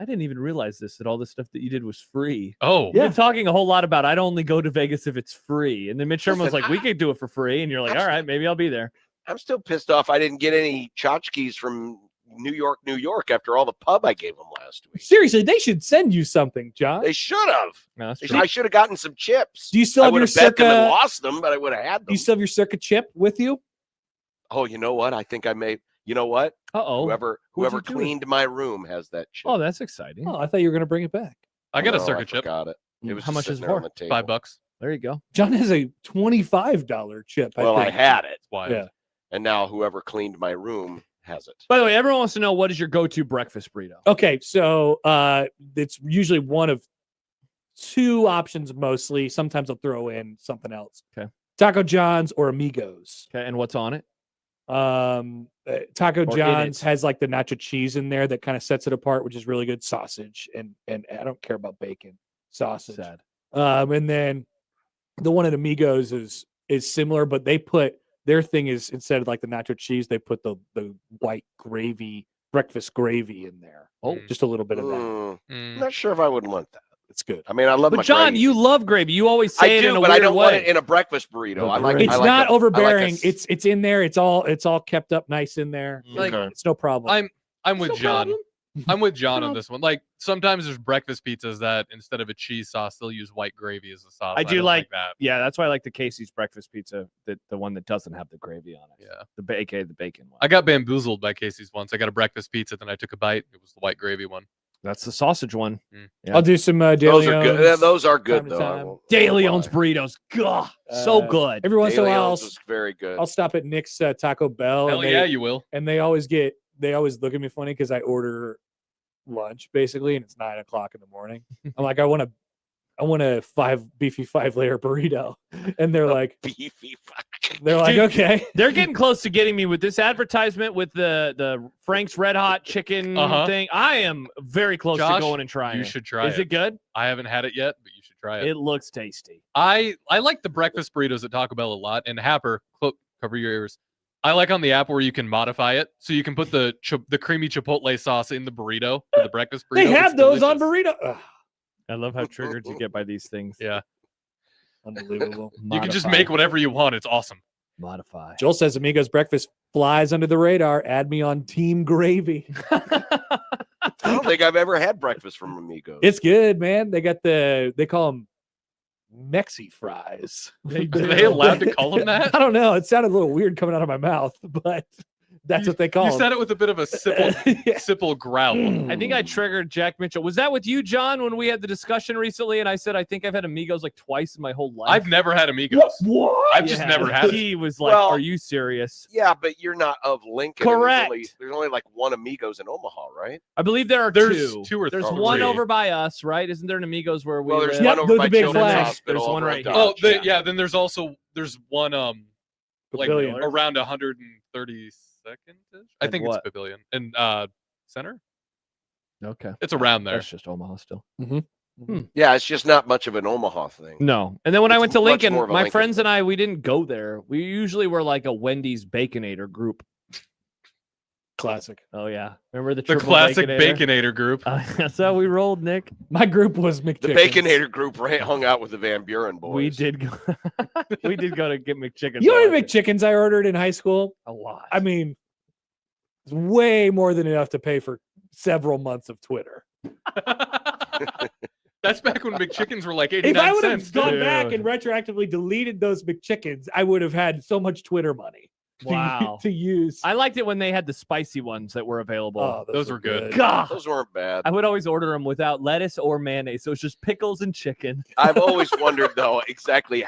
I didn't even realize that all the stuff that you did was free. Oh, We've been talking a whole lot about I'd only go to Vegas if it's free. And then Mitch Sherman was like, we could do it for free. And you're like, all right, maybe I'll be there. I'm still pissed off I didn't get any tchotchkes from New York after all the pub I gave them last week. Seriously, they should send you something, John. They should have. No, I should have gotten some chips. Do you still have your bet them and Circa? lost them, but I would have had them. Do you still have your Circa chip with you? Oh, you know what? I think I may. You know what? Uh-oh. Whoever cleaned my room has that chip. Oh, that's exciting. Oh, I thought you were going to bring it back. I got a Circa chip. Got it. It was How much just is it sitting there on for? the table. $5. There you go. John has a $25 chip. I had it. Why? Yeah. And now whoever cleaned my room has it. By the way, everyone wants to know, what is your go-to breakfast burrito? Okay, so it's usually one of two options mostly. Sometimes I'll throw in something else. Okay. Taco John's or Amigos. Okay, and what's on it? Taco Or John's has like the nacho cheese in there that kind of sets it apart, which is really good. Sausage and I don't care about bacon. Sausage. Sad. And then the one at Amigos is similar, but they put their thing is instead of like the nacho cheese, they put the white gravy, breakfast gravy in there. Oh, just a little bit of that. I'm not sure if I would want that. It's good. I mean, I love my But John, gravy. you love gravy. You always say I it do, in a but weird I don't way. want it in a breakfast burrito. I like. It's I like not a- I like a overbearing. s- It's in there. It's all kept up nice in there. Like, It's no problem. I'm with No John. problem. I'm with John on this one. Like sometimes there's breakfast pizzas that instead of a cheese sauce, they'll use white gravy as a sauce. I do don't like that. Yeah, that's why I like the Casey's breakfast pizza, the one that doesn't have the gravy on it. Yeah. AKA the bacon one. I got bamboozled by Casey's once. I got a breakfast pizza, then I took a bite. It was the white gravy one. That's the sausage one. Yeah. I'll do some De Those are good. Leon's Those are good time to though. I time. won't- De I won't Leon's lie. burritos. Gah, so good. Every once in a De while, Leon's is very good. I'll stop at Nick's Taco Bell. Hell and yeah, you will. And they always look at me funny because I order lunch basically, and it's 9 o'clock in the morning. I'm like, I want a beefy 5-layer burrito, and they're like, beefy. Dude, okay. They're getting close to getting me with this advertisement with the Frank's Red Hot chicken thing. I am very close to Josh, going and trying you it. should try Is it good? I haven't had it yet, but you should try it. It looks tasty. I like the breakfast burritos at Taco Bell a lot. And Happer, cover your ears. I like on the app where you can modify it, so you can put the creamy chipotle sauce in the burrito for the breakfast burrito. They have It's those on delicious. burrito. Ugh, I love how triggered you get by these things. Yeah, unbelievable. you can just make whatever you want. It's awesome. Modify. Joel says Amigos breakfast flies under the radar. Add me on Team Gravy. I don't think I've ever had breakfast from Amigos. It's good, man. They got they call them Mexi fries. Are they allowed to call them that? I don't know. It sounded a little weird coming out of my mouth, but that's what they call You them. said it with a bit of a sipple growl. I think I triggered Jack Mitchell. Was that with you, John, when we had the discussion recently? And I said I think I've had Amigos like twice in my whole life. I've never had Amigos. What? I've just never had it. He was like, Well, "Are you serious?" Yeah, but you're not of Lincoln. and Correct. There's only like one Amigos in Omaha, right? I believe there's two or There's three. one over by us, right? Isn't there an Amigos where we Well, there's live? Yep, one over the by big Children's flag. Hospital. There's one over right at here. Dodge. Yeah. Then there's one like Pavilion. around 132nd. I think what? it's Pavilion and Center. Okay, It's around there. that's just Omaha still. Yeah, it's just not much of an Omaha thing. No, and then when I It's went to much Lincoln, more of a my Lincoln friends thing. and I, we didn't go there. We usually were like a Wendy's Baconator group. Classic. Oh yeah, remember the The triple classic Baconator? Baconator group. That's how we rolled, Nick. My group was The McChickens. Baconator group hung out with the Van Buren boys. We did go. We did go to get McChickens. You know how a many lot. McChickens I ordered in high school? A lot. I mean, it's way more than enough to pay for several months of Twitter. That's back when McChickens were like If 89 I would cents. have gone back dude. and retroactively deleted those McChickens, I would have had so much Twitter money Wow. to use. I liked it when they had the spicy ones that were available. Oh, Those were good. God, Those weren't bad. I would always order them without lettuce or mayonnaise, so it's just pickles and chicken. I've always wondered though exactly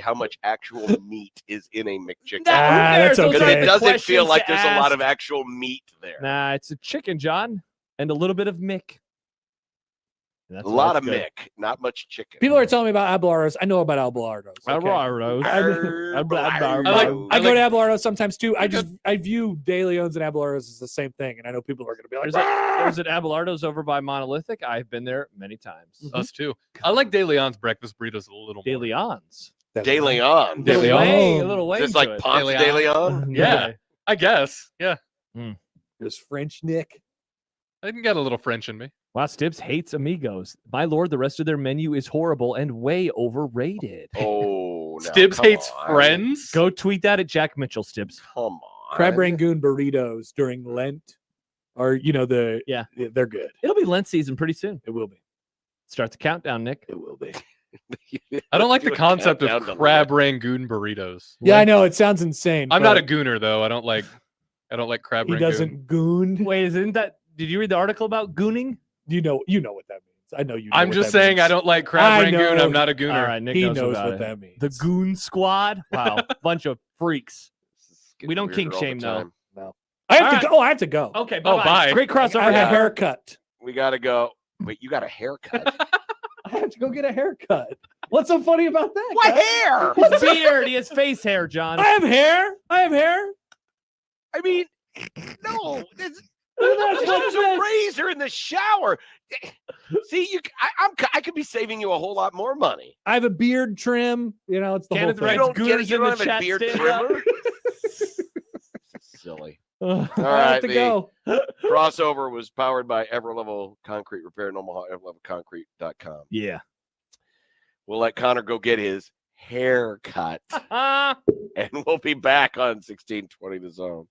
how much actual meat is in a McChicken. Nah, who that's cares? Those okay. Because are it the doesn't feel questions like to there's a lot ask. of actual meat there. Nah, it's a chicken, John, and a little bit of Mick. That's A lot why of it's Mick, not much chicken. People are telling me about Abelardo's. I know about Abelardo's. good. okay? Arrows. I go to Abelardo's sometimes too. I view De Leon's and Abelardo's as the same thing, and I know people are going to be like, There's an Abelardo's over by Monolithic. I've been there many times. Us too. I like De Leon's breakfast burritos a little De more. Leon's. De Leon. De Leon. A little way. It's into like it. Ponce De de Leon. Leon. Yeah, I guess. Yeah, There's French Nick. I think got a little French in me. Wow, Stibbs hates Amigos. My lord, the rest of their menu is horrible and way overrated. Oh, now, Stibbs come hates on. friends. Go tweet that at Jack Mitchell, Stibbs. Come on. Crab Rangoon burritos during Lent are, Yeah. they're good. It'll be Lent season pretty soon. It will be. Start the countdown, Nick. It will be. I don't like the Do a concept of countdown to crab Lent. rangoon burritos. Yeah, I know. It sounds insane. I'm not a but gooner though. I don't like crab He rangoon. doesn't goon. Wait, isn't that? Did you read the article about gooning? You know what that means. I know you know I'm what just that saying means. I don't like crab I rangoon. know. I'm not a gooner. All right, Nick He knows, knows about what it. that means. The Goon Squad. Wow, bunch of freaks. This is getting We don't weirder kink all the shame, though. time. I have All to right. go. I have to go. Okay, Oh, bye. Great crossover. I have a Yeah. haircut. We gotta go. Wait, you got a haircut? I have to go get a haircut. What's so funny about that? What guys? hair? His beard. He has face hair, John. I have hair. I have hair. I mean, no. There's That's a razor in the shower. See, I could be saving you a whole lot more money. I have a beard trim. You know, it's the Kenneth whole thing. You don't get it. Goose You in don't the have a chat beard stand trimmer. Silly. All right, to the- go. Crossover was powered by Everlevel Concrete Repair in Omaha, everlevelconcrete.com. Yeah. We'll let Connor go get his hair cut, and we'll be back on 1620 The Zone.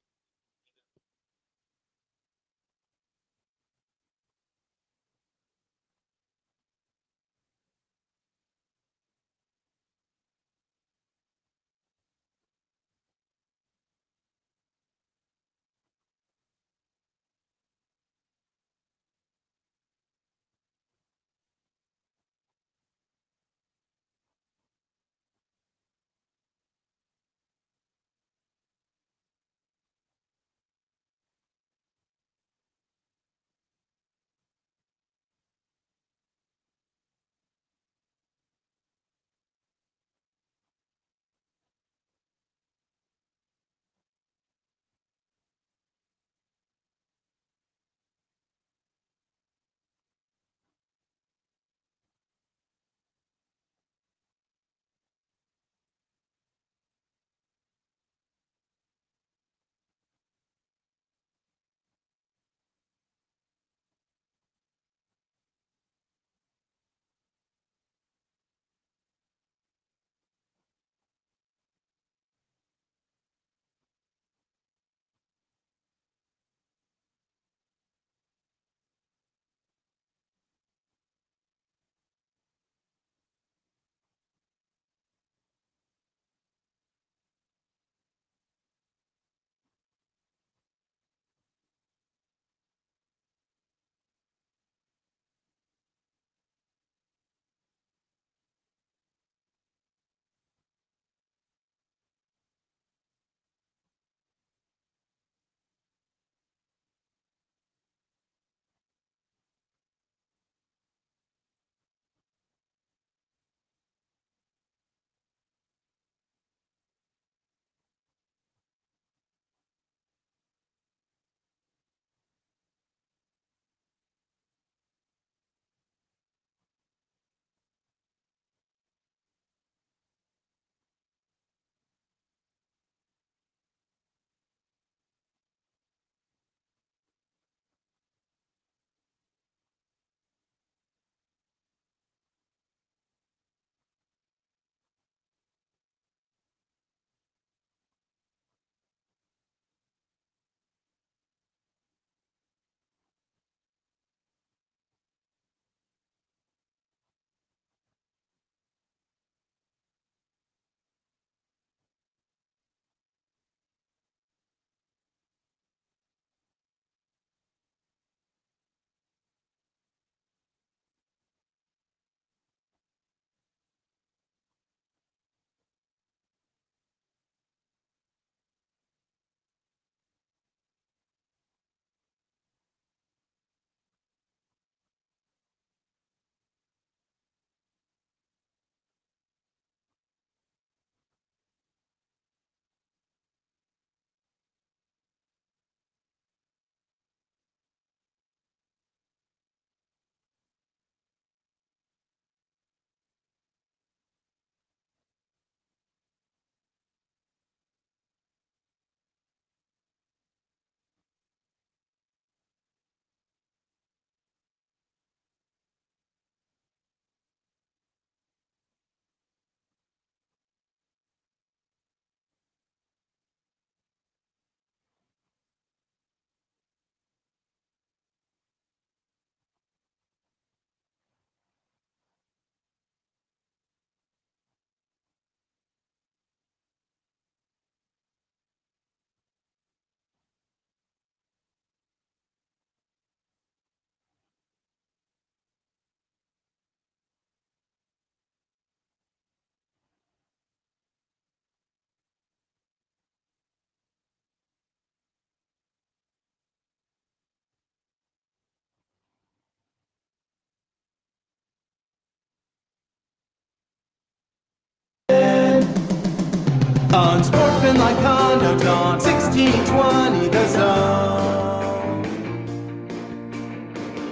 Unsportsmanlike conduct on 1620 The Zone.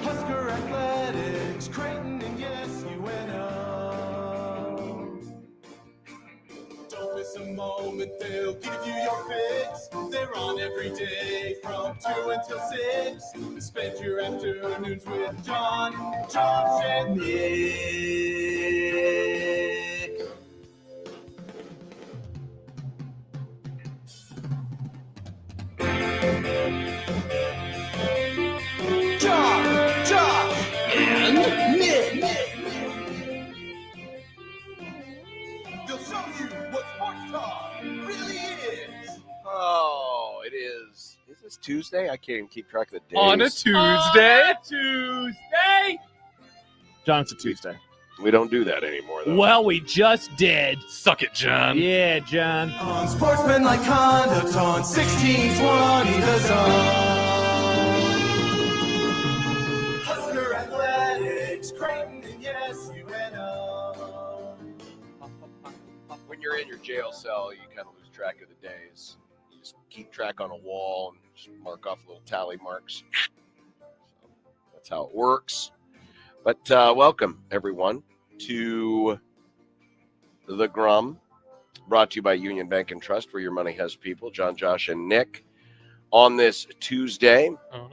Husker Athletics, Creighton, and yes, UNO. Don't miss a moment, they'll give you your fix. They're on every day from 2 until 6. Spend your afternoons with John, Josh, and Nick. John, Josh, and Nick. They'll show you what sports talk really is. Oh, it is. Is this Tuesday? I can't even keep track of the days. On a Tuesday. John, it's a Tuesday. We don't do that anymore, though. Well, we just did. Suck it, John. Yeah, John. Unsportsmanlike conduct on 1620 The Zone. Husker Athletics, Creighton, and yes, UNO. When you're in your jail cell, you kind of lose track of the days. You just keep track on a wall and just mark off little tally marks. So that's how it works. But welcome, everyone, to The Grum, brought to you by Union Bank and Trust, where your money has people. John, Josh, and Nick. On this Tuesday,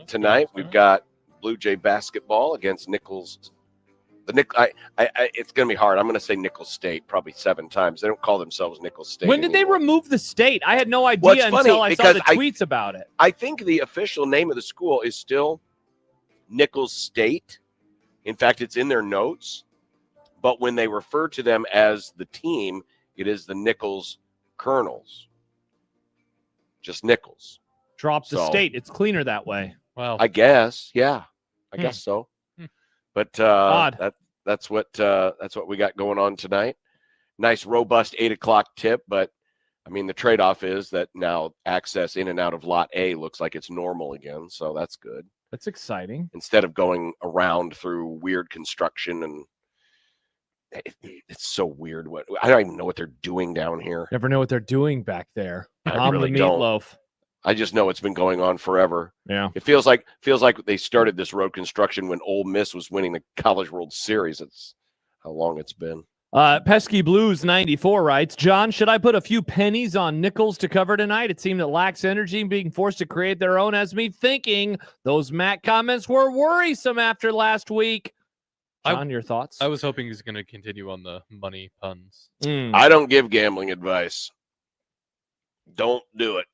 tonight, we've got Bluejay basketball against Nichols. It's going to be hard. I'm going to say Nichols State probably 7 times. They don't call themselves Nichols State When did anymore. they remove the state? I had no idea until I saw the tweets about it. I think the official name of the school is still Nichols State. In fact, it's in their notes. But when they refer to them as the team, it is the Nichols Colonels. Just Nichols. Drop the state. It's cleaner that way. Wow. I guess. Yeah. I guess so. But Odd. that's what we got going on tonight. Nice, robust 8 o'clock tip. But, I mean, the trade-off is that now access in and out of Lot A looks like it's normal again. So that's good. That's exciting. Instead of going around through weird construction, and it's so weird. I don't even know what they're doing down here. Never know what they're doing back there. I really the don't. meatloaf. I just know it's been going on forever. Yeah. It feels like they started this road construction when Ole Miss was winning the College World Series. It's how long it's been. Pesky Blues 94 writes, John, should I put a few pennies on Nichols to cover tonight? It seemed that lacks energy and being forced to create their own has me thinking those Matt comments were worrisome after last week. John, your thoughts? I was hoping he's going to continue on the money puns. I don't give gambling advice. Don't do it.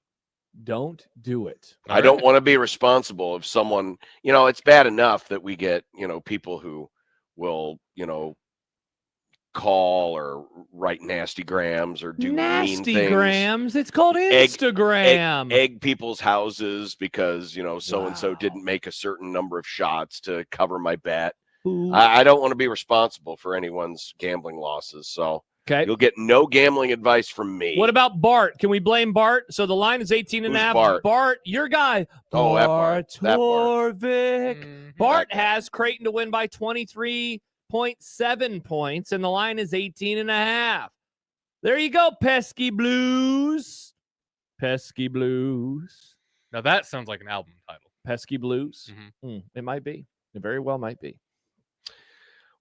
Don't do it. I don't want to be responsible if someone, it's bad enough that we get, people who will, call or write nasty grams or do mean things. Grams. It's called Instagram. Egg people's houses because, so-and-so didn't make a certain number of shots to cover my bet. I don't want to be responsible for anyone's gambling losses. So you'll get no gambling advice from me. What about Bart? Can we blame Bart? So the line is 18.5. Bart, your guy. Bart Torvik. Bart has Creighton to win by 23.7 points, and the line is 18.5. There you go, Pesky Blues. Pesky Blues. Now that sounds like an album title. Pesky Blues. It might be. It very well might be.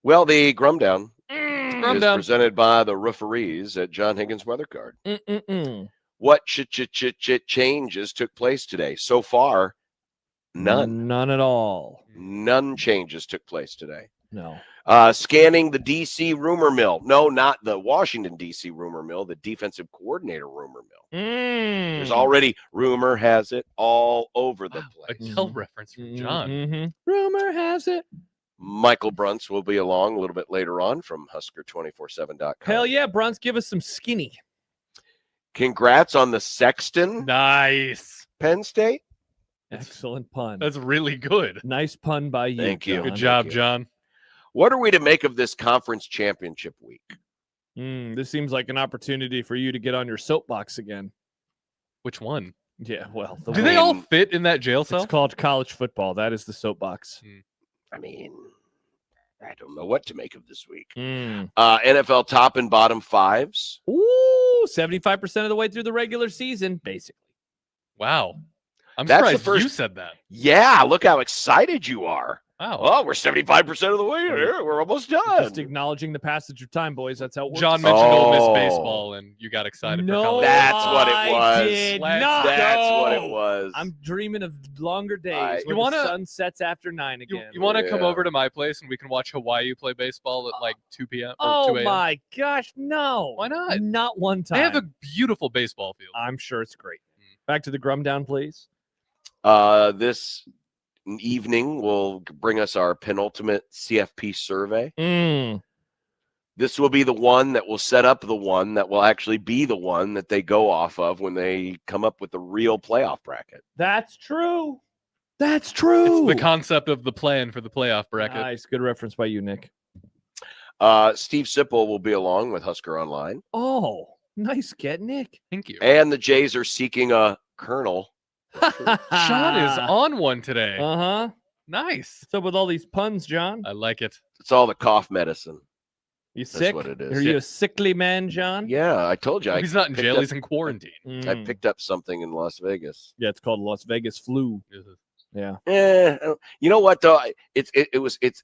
Well, the Grumdown is presented by the referees at John Higgins Weather Card. What changes took place today? So far, none. None at all. None changes took place today. No. Scanning the D.C. rumor mill. No, not the Washington, D.C. rumor mill, the defensive coordinator rumor mill. There's already rumor has it all over the place. A Kel reference from John. Rumor has it. Michael Brunts will be along a little bit later on from Husker247.com. Hell yeah, Brunts, give us some skinny. Congrats on the Sexton. Nice. Penn State. Excellent pun. That's really good. Nice pun by you. Thank you. John. Good job, John. What are we to make of this conference championship week? This seems like an opportunity for you to get on your soapbox again. Which one? Yeah, well. Do they all fit in that jail cell? It's called college football. That is the soapbox. I mean, I don't know what to make of this week. NFL top and bottom fives. Ooh, Woo! 75% of the way through the regular season, basically. Wow. I'm That's the surprised you first- said that. Yeah, look how excited you are. Wow. Oh, we're 75% of the way there. We're almost done. Just acknowledging the passage of time, boys. That's how it works. John mentioned Ole Miss Oh. baseball, and you got excited for No, college. That's what it I was. did Let's not. That's what it No. was. I'm dreaming of longer days I- where You wanna- the sun sets after 9 again. You want to come Yeah. over to my place and we can watch Hawaii play baseball at like 2 p.m. or Oh 2 a.m.? my gosh, no. Why not? Not one time. They have a beautiful baseball field. I'm sure it's great. Back to the Grum Down, please. This evening will bring us our penultimate CFP survey. This will be the one that will set up the one that will actually be the one that they go off of when they come up with the real playoff bracket. That's true. That's true. It's the concept of the plan for the playoff bracket. Nice. Good reference by you, Nick. Steve Sipple will be along with Husker Online. Oh, nice get, Nick. Thank you. And the Jays are seeking a colonel. Sean is on one today. Uh-huh. Nice. What's up with all these puns, John? I like it. It's all the cough medicine. You That's sick? what it is. Are you a sickly man, John? Yeah, I told you. He's not in jail. He's in quarantine. I picked up something in Las Vegas. Yeah, it's called Las Vegas flu. Yeah. You know what though? This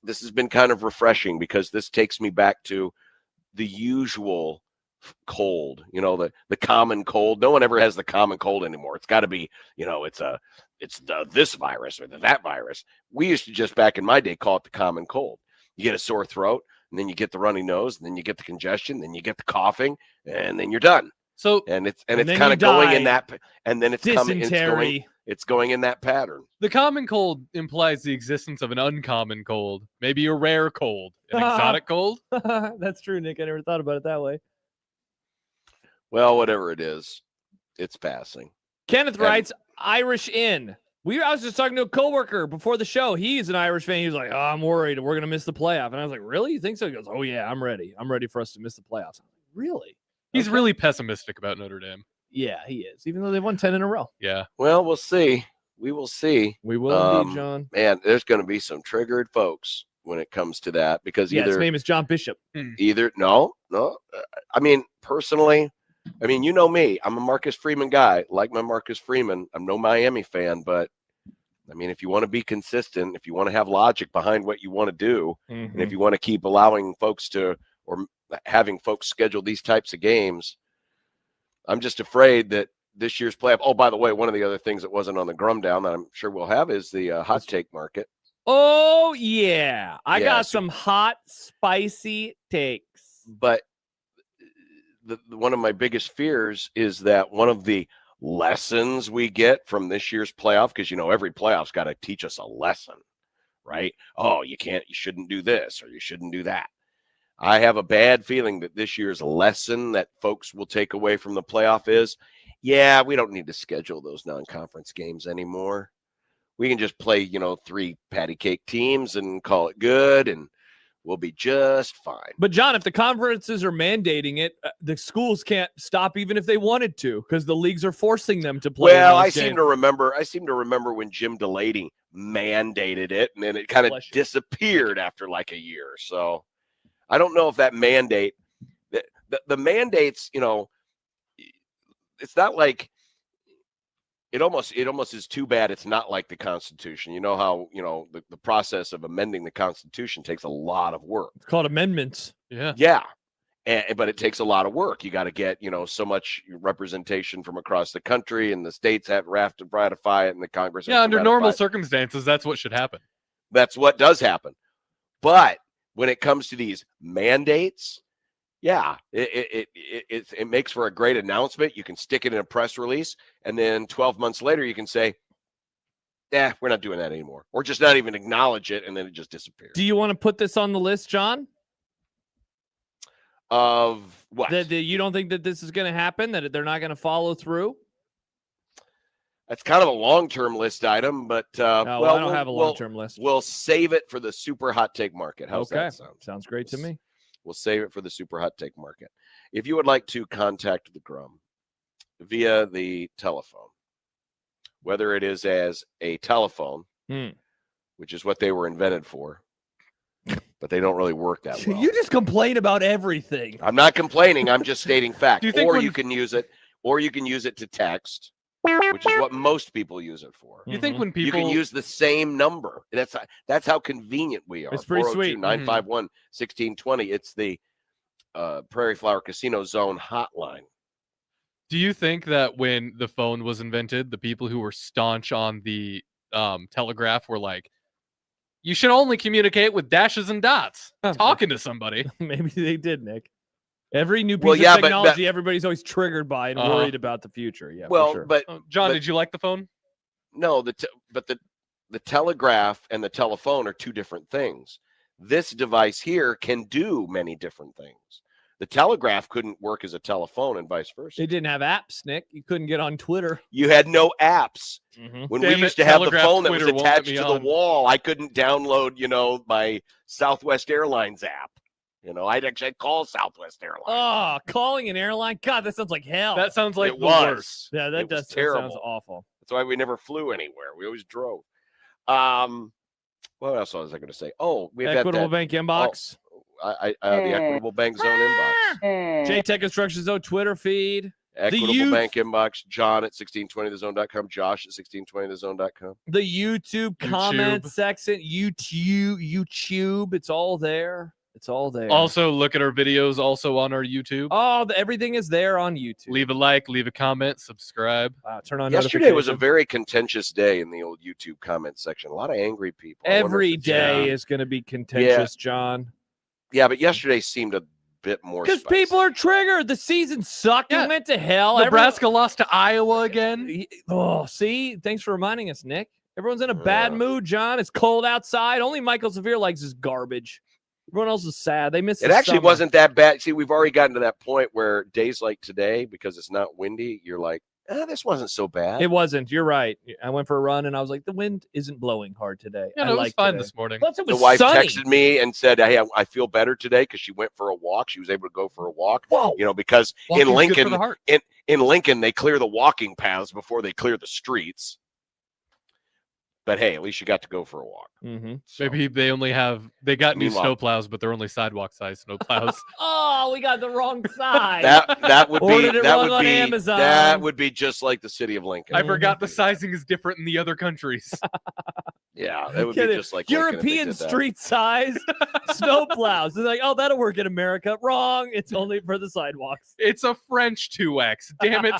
has been kind of refreshing because this takes me back to the usual cold. You know, the common cold. No one ever has the common cold anymore. It's got to be, it's this virus or that virus. We used to just back in my day call it the common cold. You get a sore throat, and then you get the runny nose, and then you get the congestion, then you get the coughing, and then you're done. So and it's then kind you of going in die. that, and then it's coming. It's going in that pattern. the common cold implies the existence of an uncommon cold, maybe a rare cold, an exotic cold. That's true, Nick. I never thought about it that way. Well, whatever it is, it's passing. Kenneth writes, Irish in. I was just talking to a coworker before the show. He's an Irish fan. He was like, "Oh, I'm worried we're gonna miss the playoff." And I was like, "Really? You think so?" He goes, "Oh yeah, I'm ready. I'm ready for us to miss the playoffs." I'm like, really? He's really pessimistic about Notre Dame. Yeah, he is. Even though they've won 10 in a row. Yeah. Well, we'll see. We will see. We will indeed, John. Man, there's going to be some triggered folks when it comes to that because His name is John Bishop. No. I mean, personally, you know me. I'm a Marcus Freeman guy. Like my Marcus Freeman. I'm no Miami fan, but I mean, if you want to be consistent, if you want to have logic behind what you want to do, and if you want to keep allowing folks to or having folks schedule these types of games, I'm just afraid that this year's playoff. Oh, by the way, one of the other things that wasn't on the Grum Down that I'm sure we'll have is the hot take market. Oh, yeah. I got Yes. some hot, spicy takes. But one of my biggest fears is that one of the lessons we get from this year's playoff, because every playoff's got to teach us a lesson, right? Oh, you shouldn't do this or you shouldn't do that. I have a bad feeling that this year's lesson that folks will take away from the playoff is, yeah, we don't need to schedule those non-conference games anymore. We can just play, 3 patty cake teams and call it good, and we'll be just fine. But, John, if the conferences are mandating it, the schools can't stop even if they wanted to because the leagues are forcing them to play. Well, those I seem to remember when Jim Delaney mandated it, and then it kind of disappeared after like a year. So I don't know if that mandate, the mandates, it's not like it almost is too bad. It's not like the Constitution. You know how, the process of amending the Constitution takes a lot of work. It's called amendments. Yeah. Yeah. But it takes a lot of work. You got to get, so much representation from across the country, and the states have to ratify it, and the Congress. Yeah. Under normal circumstances, that's what should happen. That's what does happen. But when it comes to these mandates, yeah, it makes for a great announcement. You can stick it in a press release, and then 12 months later, you can say, we're not doing that anymore, or just not even acknowledge it, and then it just disappears. Do you want to put this on the list, John? Of what? That you don't think that this is going to happen, that they're not going to follow through? That's kind of a long-term list item, but I don't have a long-term list. We'll save it for the super hot take market. How's that sound? Sounds great to me. We'll save it for the super hot take market. If you would like to contact the Grum via the telephone, whether it is as a telephone, which is what they were invented for, but they don't really work that well. You just complain about everything. I'm not complaining. I'm just stating fact. Do you think You can use it, or you can use it to text, which is what most people use it for. You think when people You can use the same number. That's how convenient we are. It's pretty sweet. 402-951-1620. It's the Prairie Flower Casino Zone hotline. Do you think that when the phone was invented, the people who were staunch on the telegraph were like, you should only communicate with dashes and dots, talking to somebody? Maybe they did, Nick. Every new piece of technology, everybody's always triggered by and worried about the future. Yeah, well, for sure. but John, did you like the phone? No, but the telegraph and the telephone are two different things. This device here can do many different things. The telegraph couldn't work as a telephone and vice versa. It didn't have apps, Nick. You couldn't get on Twitter. You had no apps. When we used to have the phone that was Twitter won't attached let me to on. the wall, I couldn't download, my Southwest Airlines app. I'd actually call Southwest Airlines. Oh, calling an airline? God, that sounds like hell. That sounds like It the was. worst. Yeah, that was does terrible. That sounds awful. That's why we never flew anywhere. We always drove. What else was I going to say? Oh, we've Equitable Bank inbox. The Equitable Bank Zone inbox. J-Tech Instruction Zone Twitter feed. Equitable Bank inbox. John at 1620thezone.com. Josh at 1620thezone.com. The YouTube comment section. YouTube. It's all there. It's all there. Also, look at our videos also on our YouTube. Oh, everything is there on YouTube. Leave a like, leave a comment, subscribe. Turn on Yesterday was a very contentious day in the old YouTube comment section. A lot of angry people. Every day is going to be contentious, John. Yeah, but yesterday seemed a bit more because people are triggered. The season sucked. It went to hell. Nebraska lost to Iowa again. Oh, see? Thanks for reminding us, Nick. Everyone's in a bad mood, John. It's cold outside. Only Michael Severe likes his garbage. Everyone else is sad. They missed it. Actually wasn't that bad. See, we've already gotten to that point where days like today, because it's not windy, you're like, this wasn't so bad. It wasn't. You're right. I went for a run, and I was like, the wind isn't blowing hard today. Yeah, it was fine this morning. Plus, it was the wife sunny. texted me and said, hey, I feel better today because she went for a walk. She was able to go for a walk. Whoa. Because Walking's in Lincoln, good for the heart. in Lincoln, they clear the walking paths before they clear the streets. But hey, at least you got to go for a walk. Mm-hmm. So, maybe they got new snowplows, but they're only sidewalk size snowplows. Oh, we got the wrong side. that would be on Amazon. That would be just like the city of Lincoln. I forgot the sizing is different in the other countries. Yeah, it would be just like European street size snowplows. They're like, oh, that'll work in America. Wrong. It's only for the sidewalks. It's a French 2X. Damn it.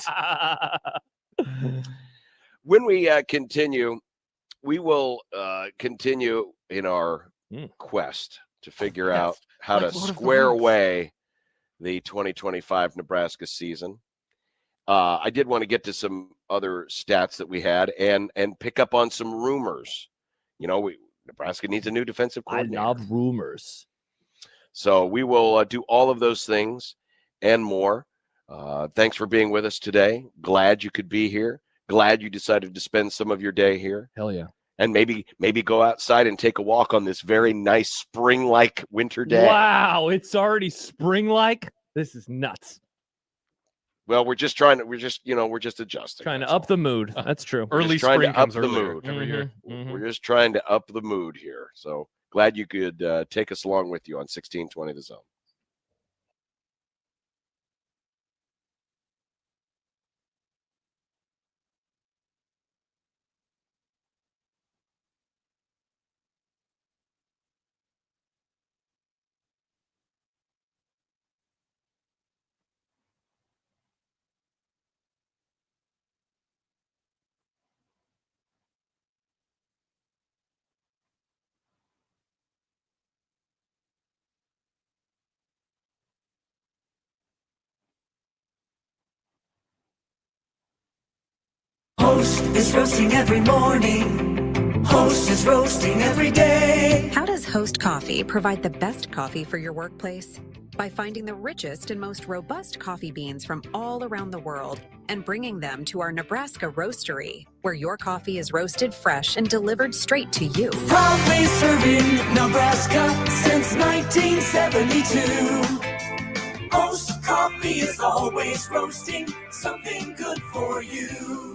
When we continue, we will continue in our quest to figure out how to square away the 2025 Nebraska season. I did want to get to some other stats that we had and pick up on some rumors. Nebraska needs a new defensive coordinator. I love rumors. So we will do all of those things and more. Thanks for being with us today. Glad you could be here. Glad you decided to spend some of your day here. Hell yeah. And maybe go outside and take a walk on this very nice spring-like winter day. Wow, it's already spring-like. This is nuts. Well, we're just adjusting. Trying to up the mood. That's true. Early spring comes earlier every year. We're just trying to up the mood here. So glad you could take us along with you on 1620 The Zone. Host is roasting every morning. Host is roasting every day. How does Host Coffee provide the best coffee for your workplace? By finding the richest and most robust coffee beans from all around the world and bringing them to our Nebraska roastery, where your coffee is roasted fresh and delivered straight to you. Proudly serving Nebraska since 1972. Host Coffee is always roasting something good for you.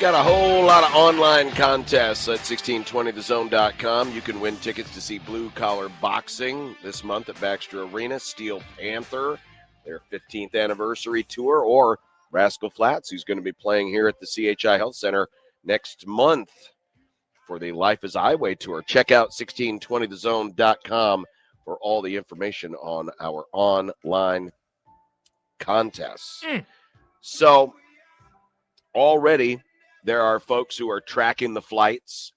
Got a whole lot of online contests at 1620thezone.com. You can win tickets to see Blue Collar Boxing this month at Baxter Arena, Steel Panther, their 15th anniversary tour, or Rascal Flatts, who's going to be playing here at the CHI Health Center next month for the Life is Highway tour. Check out 1620thezone.com for all the information on our online contests. So already there are folks who are tracking the flights.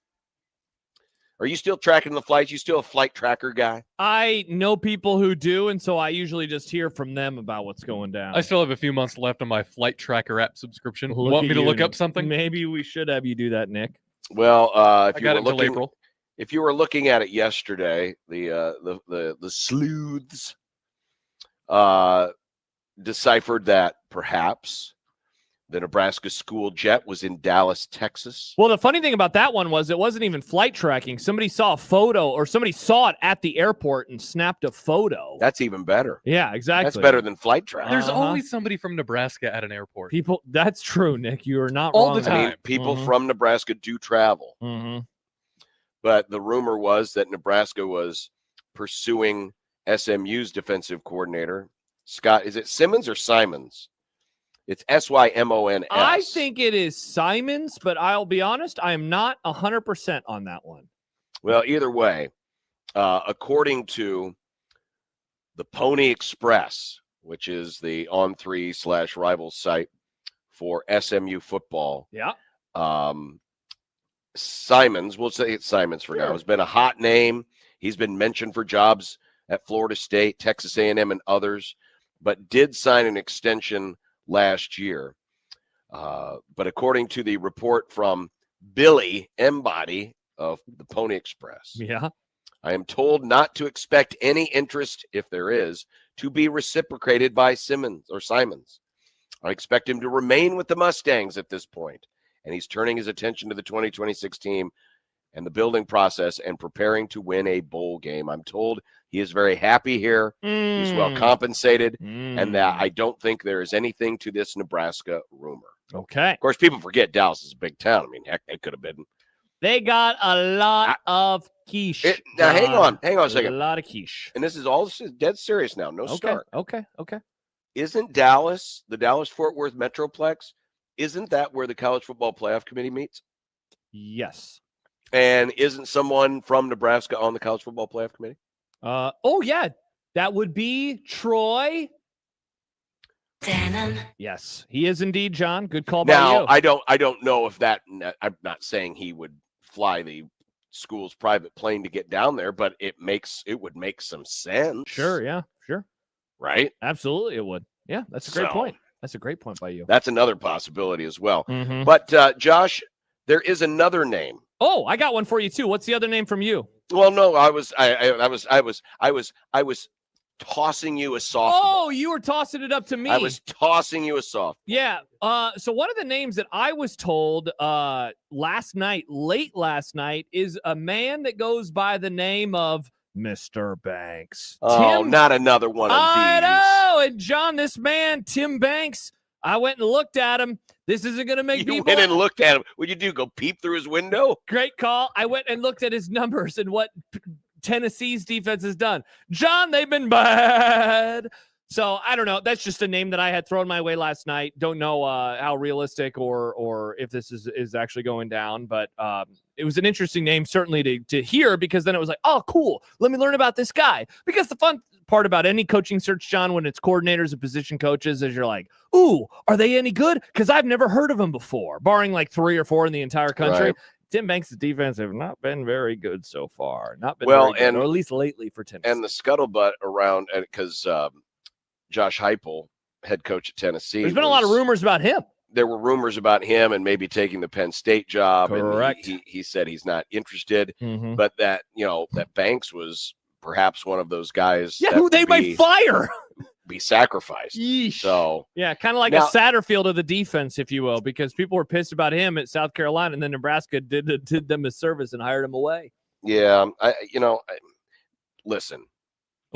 Are you still tracking the flights? You still a flight tracker guy? I know people who do, and so I usually just hear from them about what's going down. I still have a few months left on my flight tracker app subscription. Look Want at me to you, look Nick. up something? Maybe we should have you do that, Nick. Well, I got it until April. If you were looking at it yesterday, the sleuths deciphered that perhaps the Nebraska school jet was in Dallas, Texas. Well, the funny thing about that one was it wasn't even flight tracking. Somebody saw a photo, or somebody saw it at the airport and snapped a photo. That's even better. Yeah, exactly. That's better than flight tracking. There's always somebody from Nebraska at an airport. People. That's true, Nick. You are not All wrong. the time. I mean, people from Nebraska do travel. But the rumor was that Nebraska was pursuing SMU's defensive coordinator, Scott. Is it Simmons or Simons? It's Symons. I think it is Simons, but I'll be honest, I am not 100% on that one. Well, either way, according to the Pony Express, which is the On3/Rivals site for SMU football. Yeah. Simons, we'll say it's Simons for now, has been a hot name. He's been mentioned for jobs at Florida State, Texas A&M, and others, but did sign an extension last year. But according to the report from Billy Embody of the Pony Express, I am told not to expect any interest, if there is, to be reciprocated by Simons. I expect him to remain with the Mustangs at this point, and he's turning his attention to the 2026 team and the building process and preparing to win a bowl game. I'm told he is very happy here. He's well compensated, and that I don't think there is anything to this Nebraska rumor. Okay. Of course, people forget Dallas is a big town. I mean, heck, they could have been. They got a lot of quiche. Now, hang on a second. A lot of quiche. And this is dead serious now. No start. Okay. Isn't Dallas, the Dallas-Fort Worth Metroplex, isn't that where the College Football Playoff Committee meets? Yes. And isn't someone from Nebraska on the College Football Playoff Committee? Oh, yeah. That would be Troy Dannon. Yes, he is indeed, John. Good call by you. Now, I don't know if that, I'm not saying he would fly the school's private plane to get down there, but it would make some sense. Sure, yeah, sure. Right? Absolutely, it would. Yeah, that's a great point. That's a great point by you. That's another possibility as well. But Josh, there is another name. Oh, I got one for you too. What's the other name from you? Well, no, I was tossing you a softball. Oh, you were tossing it up to me. I was tossing you a softball. Yeah. So one of the names that I was told late last night, is a man that goes by the name of Mr. Banks. Oh, not another one of these. I know. And John, this man, Tim Banks, I went and looked at him. This isn't going to make you people. went and looked at him. What'd you do? Go peep through his window? Great call. I went and looked at his numbers and what Tennessee's defense has done. John, they've been bad. So I don't know. That's just a name that I had thrown my way last night. Don't know how realistic or if this is actually going down, but it was an interesting name certainly to hear, because then it was like, oh, cool. Let me learn about this guy. Because the fun part about any coaching search, John, when it's coordinators and position coaches, is you're like, ooh, are they any good? Because I've never heard of them before, barring like 3 or 4 in the entire country. Right. Tim Banks' defense have not been very good so far. Not been well, very good, and or at least lately for Tennessee. And the scuttlebutt around, because Josh Heupel, head coach at Tennessee, there's been a lot of rumors about him. There were rumors about him and maybe taking the Penn State job. Correct. And he said he's not interested, Mm-hmm. but that that Banks was perhaps one of those guys. Yeah, that who they might fire. Be sacrificed. Yeesh. So yeah, kind of like now, a Satterfield of the defense, if you will, because people were pissed about him at South Carolina, and then Nebraska did them a service and hired him away. Yeah, listen.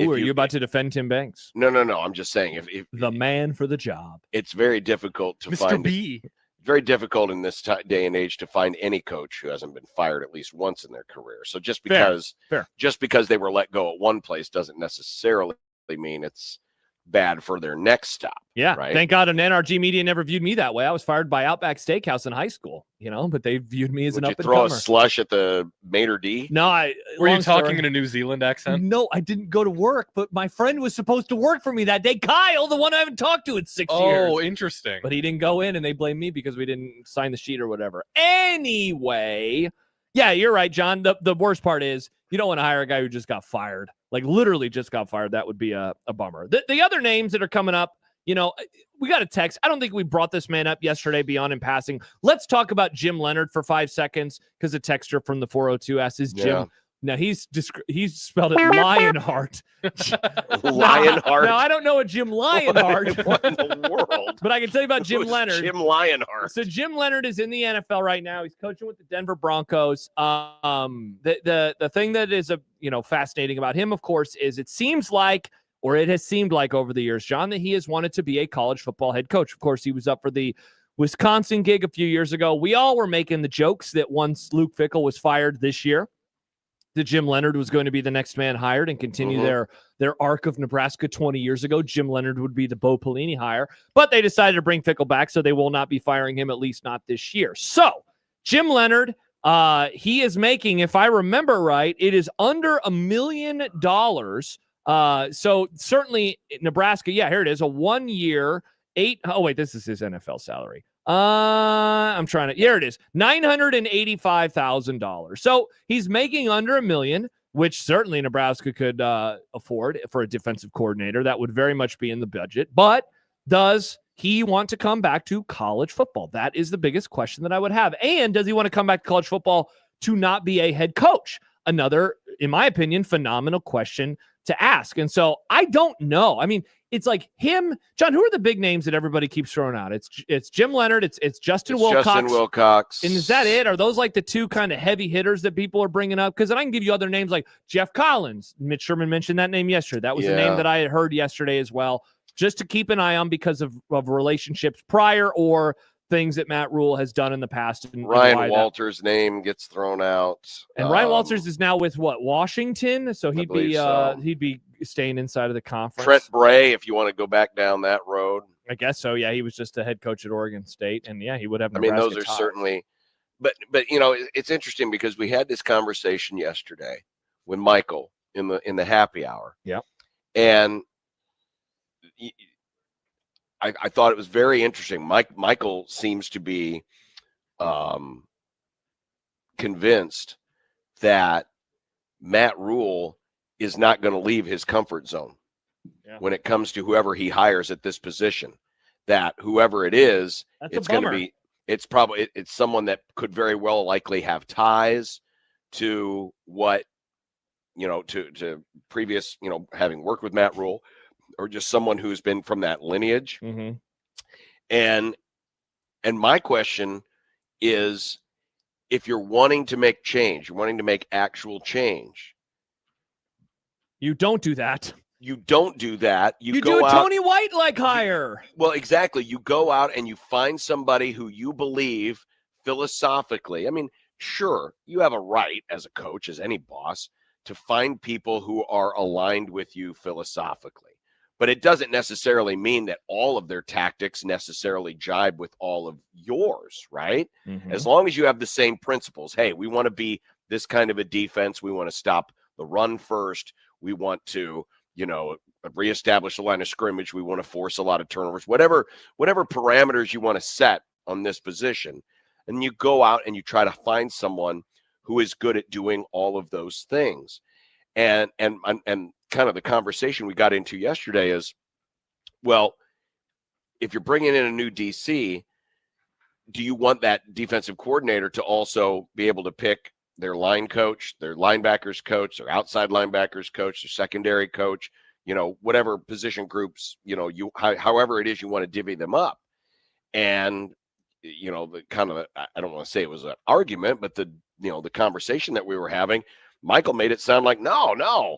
Ooh, are you about to defend Tim Banks? No. I'm just saying, if the man for the job, it's very difficult to Mr. find B. very difficult in this day and age to find any coach who hasn't been fired at least once in their career. So just because they were let go at one place doesn't necessarily mean it's bad for their next stop. Yeah. Right? Thank God an NRG media never viewed me that way. I was fired by Outback Steakhouse in high school, but they viewed me as an up-and-comer. Throw a slush at the maitre d'? No, were you talking in a New Zealand accent? No, I didn't go to work, but my friend was supposed to work for me that day. Kyle, the one I haven't talked to in 6 years. Oh, interesting. But he didn't go in, and they blamed me because we didn't sign the sheet or whatever. Anyway, yeah, you're right, John. The worst part is you don't want to hire a guy who just got fired. Like literally just got fired. That would be a bummer. The other names that are coming up, we got a text. I don't think we brought this man up yesterday beyond in passing. Let's talk about Jim Leonard for 5 seconds because a texter from the 402 asks, is Jim... Yeah. Now, he's spelled it Lionheart. Lionheart? Now, I don't know a Jim Lionheart. What in the world? But I can tell you about Jim Leonard. Jim Lionheart. So Jim Leonard is in the NFL right now. He's coaching with the Denver Broncos. The thing that is fascinating about him, of course, is it seems like, or it has seemed like over the years, John, that he has wanted to be a college football head coach. Of course, he was up for the Wisconsin gig a few years ago. We all were making the jokes that once Luke Fickell was fired this year, that Jim Leonard was going to be the next man hired and continue their arc of Nebraska 20 years ago. Jim Leonard would be the Bo Pelini hire, but they decided to bring Fickell back, so they will not be firing him, at least not this year. So Jim Leonard, he is making, if I remember right, it is under $1 million. So certainly Nebraska, here it is, a 1 year, this is his NFL salary. Here it is, $985,000. So he's making under $1 million, which certainly Nebraska could afford for a defensive coordinator. That would very much be in the budget. But does he want to come back to college football? That is the biggest question that I would have. And does he want to come back to college football to not be a head coach? Another, in my opinion, phenomenal question to ask. And so I don't know. I mean, it's like him, John. Who are the big names that everybody keeps throwing out? It's Jim Leonard. It's Justin Wilcox. Justin Wilcox. And is that it? Are those like the two kind of heavy hitters that people are bringing up? Because then I can give you other names like Jeff Collins. Mitch Sherman mentioned that name yesterday. That was a name that I had heard yesterday as well, just to keep an eye on because of relationships prior or things that Matt Rule has done in the past. And Ryan Walters' name gets thrown out. And Ryan Walters is now with Washington, so he'd be staying inside of the conference. Trent Bray, if you want to go back down that road. I guess so. Yeah, he was just a head coach at Oregon State, and he would have. Nebraska those are ties. certainly. But it's interesting because we had this conversation yesterday with Michael in the happy hour. Yeah, and I thought it was very interesting. Michael seems to be convinced that Matt Rule is not going to leave his comfort zone when it comes to whoever he hires at this position. That whoever it is, it's going to be. It's someone that could very well likely have ties to what to previous having worked with Matt Rule. Or just someone who's been from that lineage. Mm-hmm. And my question is, if you're wanting to make change, you're wanting to make actual change. You don't do that. You don't do that. You go do a out, Tony White-like hire. Well, exactly. You go out and you find somebody who you believe philosophically. I mean, sure, you have a right as a coach, as any boss, to find people who are aligned with you philosophically. But it doesn't necessarily mean that all of their tactics necessarily jibe with all of yours, right? Mm-hmm. As long as you have the same principles. Hey, we want to be this kind of a defense. We want to stop the run first. We want to, reestablish the line of scrimmage. We want to force a lot of turnovers, whatever parameters you want to set on this position. And you go out and you try to find someone who is good at doing all of those things. And kind of the conversation we got into yesterday is, well, if you're bringing in a new DC, do you want that defensive coordinator to also be able to pick their line coach, their linebackers coach, their outside linebackers coach, their secondary coach, whatever position groups, however it is you want to divvy them up. And, the kind of, I don't want to say it was an argument, but the conversation that we were having, Michael made it sound like, no,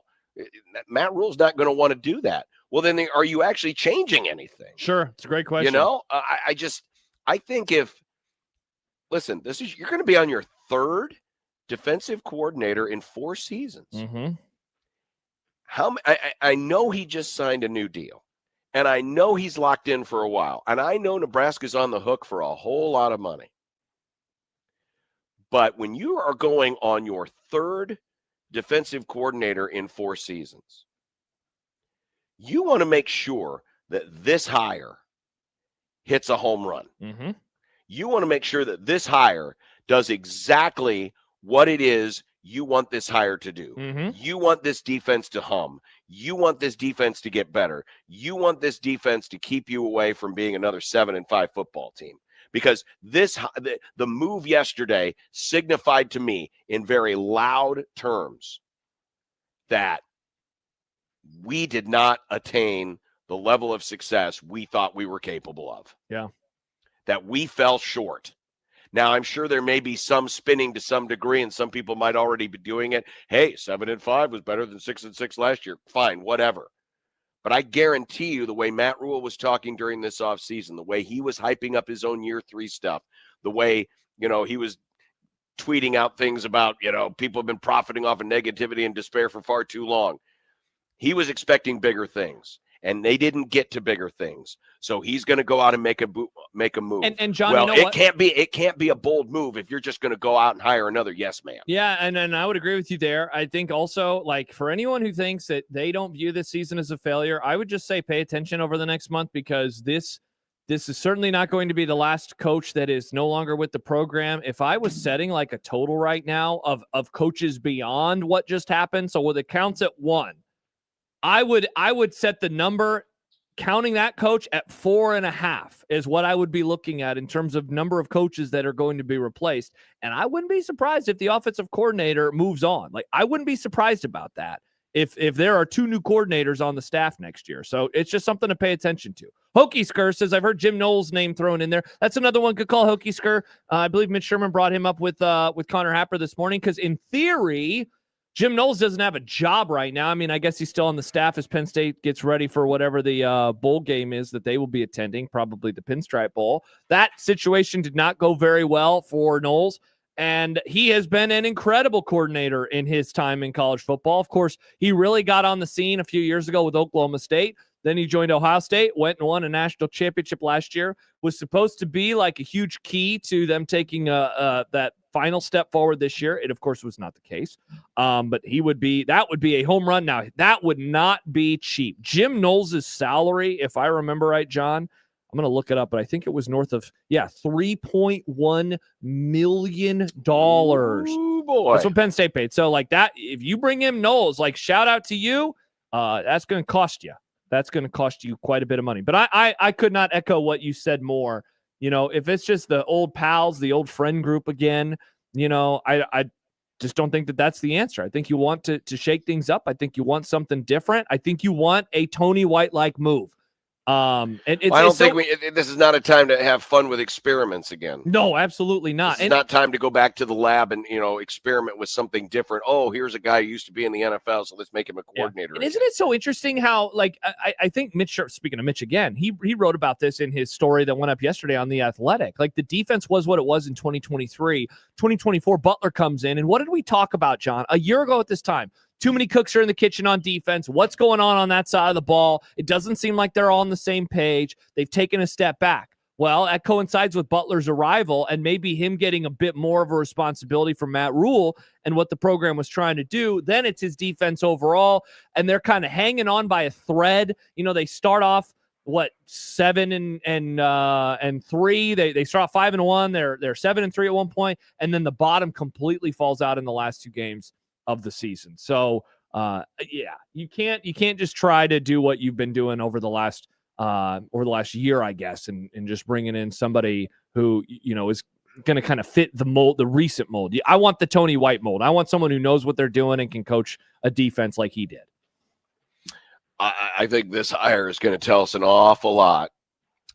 Matt Rule's not going to want to do that. Well, then are you actually changing anything? Sure. It's a great question. I think if listen, you're going to be on your third defensive coordinator in 4 seasons. Mm-hmm. I know he just signed a new deal, and I know he's locked in for a while, and I know Nebraska's on the hook for a whole lot of money. But when you are going on your third defensive coordinator in 4 seasons, you want to make sure that this hire hits a home run. Mm-hmm. You want to make sure that this hire does exactly what it is you want this hire to do. Mm-hmm. You want this defense to hum. You want this defense to get better. You want this defense to keep you away from being another 7-5 football team. Because the move yesterday signified to me in very loud terms that we did not attain the level of success we thought we were capable of. Yeah. That we fell short. Now, I'm sure there may be some spinning to some degree, and some people might already be doing it. Hey, 7-5 was better than 6-6 last year. Fine, whatever. But I guarantee you the way Matt Rule was talking during this offseason, the way he was hyping up his own year 3 stuff, the way, he was tweeting out things about, people have been profiting off of negativity and despair for far too long. He was expecting bigger things, and they didn't get to bigger things. So he's going to go out and make a move. And John, well, you know it can't be a bold move if you're just going to go out and hire another yes man. Yeah, and I would agree with you there. I think also, like, for anyone who thinks that they don't view this season as a failure, I would just say pay attention over the next month, because this is certainly not going to be the last coach that is no longer with the program. If I was setting like a total right now of coaches beyond what just happened, so with it counts at 1, I would set the number, counting that coach, at 4.5 is what I would be looking at in terms of number of coaches that are going to be replaced. And I wouldn't be surprised if the offensive coordinator moves on. Like, I wouldn't be surprised about that if there are 2 new coordinators on the staff next year. So it's just something to pay attention to. Hokey Skir says, I've heard Jim Knowles' name thrown in there. That's another one. Could call Hokey Skir. I believe Mitch Sherman brought him up with Connor Happer this morning, because in theory, Jim Knowles doesn't have a job right now. I mean, I guess he's still on the staff as Penn State gets ready for whatever the bowl game is that they will be attending, probably the Pinstripe Bowl. That situation did not go very well for Knowles, and he has been an incredible coordinator in his time in college football. Of course, he really got on the scene a few years ago with Oklahoma State. Then he joined Ohio State, went and won a national championship last year, was supposed to be like a huge key to them taking that final step forward this year. It, of course, was not the case. But that would be a home run. Now, that would not be cheap. Jim Knowles' salary, if I remember right, John, I'm going to look it up, but I think it was north of, $3.1 million. Ooh, boy. That's what Penn State paid. So, like that, if you bring in Knowles, like, shout out to you, that's going to cost you. That's going to cost you quite a bit of money. But I could not echo what you said more. If it's just the old pals, the old friend group again, I just don't think that that's the answer. I think you want to shake things up. I think you want something different. I think you want a Tony White-like move. I don't think this is not a time to have fun with experiments again. No, absolutely not. It's not time to go back to the lab and experiment with something different. Oh, here's a guy who used to be in the NFL, so let's make him a coordinator. Yeah. And isn't it so interesting how, like, I think Mitch, speaking of Mitch again, he wrote about this in his story that went up yesterday on The Athletic. Like, the defense was what it was in 2023. 2024, Butler comes in, and what did we talk about, John? A year ago at this time, too many cooks are in the kitchen on defense. What's going on that side of the ball? It doesn't seem like they're all on the same page. They've taken a step back. Well, that coincides with Butler's arrival and maybe him getting a bit more of a responsibility from Matt Rule and what the program was trying to do. Then it's his defense overall, and they're kind of hanging on by a thread. They start off 7-3. They start off 5-1. They're 7-3 at one point, and then the bottom completely falls out in the last 2 games of the season. So you can't just try to do what you've been doing over the last year, I guess, and just bringing in somebody who is going to kind of fit the mold, the recent mold. I want the Tony White mold. I want someone who knows what they're doing and can coach a defense like he did. I think this hire is going to tell us an awful lot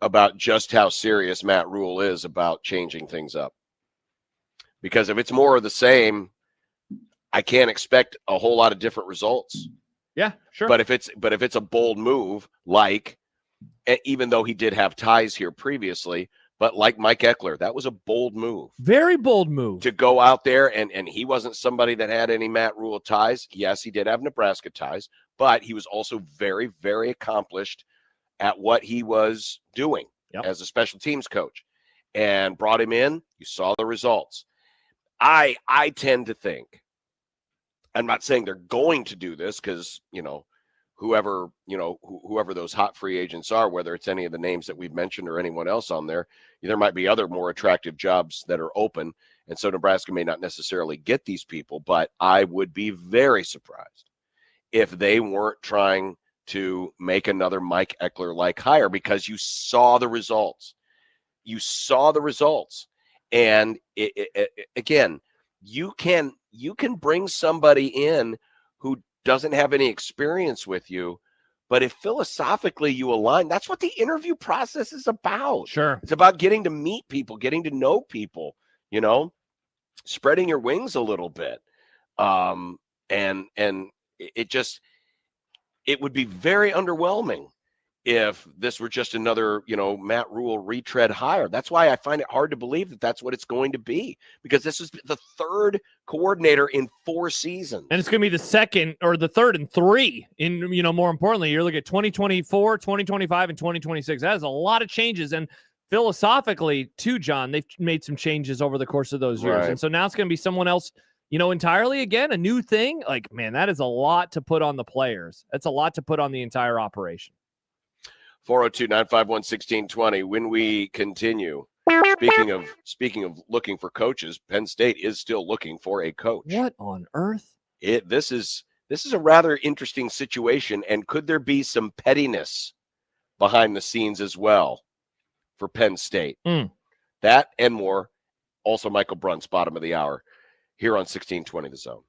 about just how serious Matt Rule is about changing things up. Because if it's more of the same, I can't expect a whole lot of different results. Yeah, sure. But if it's a bold move, like, even though he did have ties here previously, But like Mike Eckler, that was a bold move. Very bold move. To go out there, and he wasn't somebody that had any Matt Rule ties. Yes, he did have Nebraska ties, but he was also very, very accomplished at what he was doing as a special teams coach. And brought him in. You saw the results. I tend to think, I'm not saying they're going to do this because, whoever those hot free agents are, whether it's any of the names that we've mentioned or anyone else on there might be other more attractive jobs that are open. And so Nebraska may not necessarily get these people, but I would be very surprised if they weren't trying to make another Mike Eckler-like hire, because you saw the results. And again, you can bring somebody in who doesn't have any experience with you, but if philosophically you align, that's what the interview process is about. Sure. It's about getting to meet people, getting to know people, spreading your wings a little bit. And it would be very underwhelming if this were just another, Matt Rule retread hire. That's why I find it hard to believe that that's what it's going to be, because this is the third coordinator in 4 seasons. And it's going to be the second or the third in 3. More importantly, you're looking at 2024, 2025, and 2026. That is a lot of changes. And philosophically, too, John, they've made some changes over the course of those years. Right. And so now it's going to be someone else, entirely again, a new thing. Like, man, that is a lot to put on the players. That's a lot to put on the entire operation. 402-951-1620. When we continue, speaking of looking for coaches, Penn State is still looking for a coach. What on earth? This is a rather interesting situation, and could there be some pettiness behind the scenes as well for Penn State? That and more. Also, Michael Brunt's bottom of the hour here on 1620 The Zone.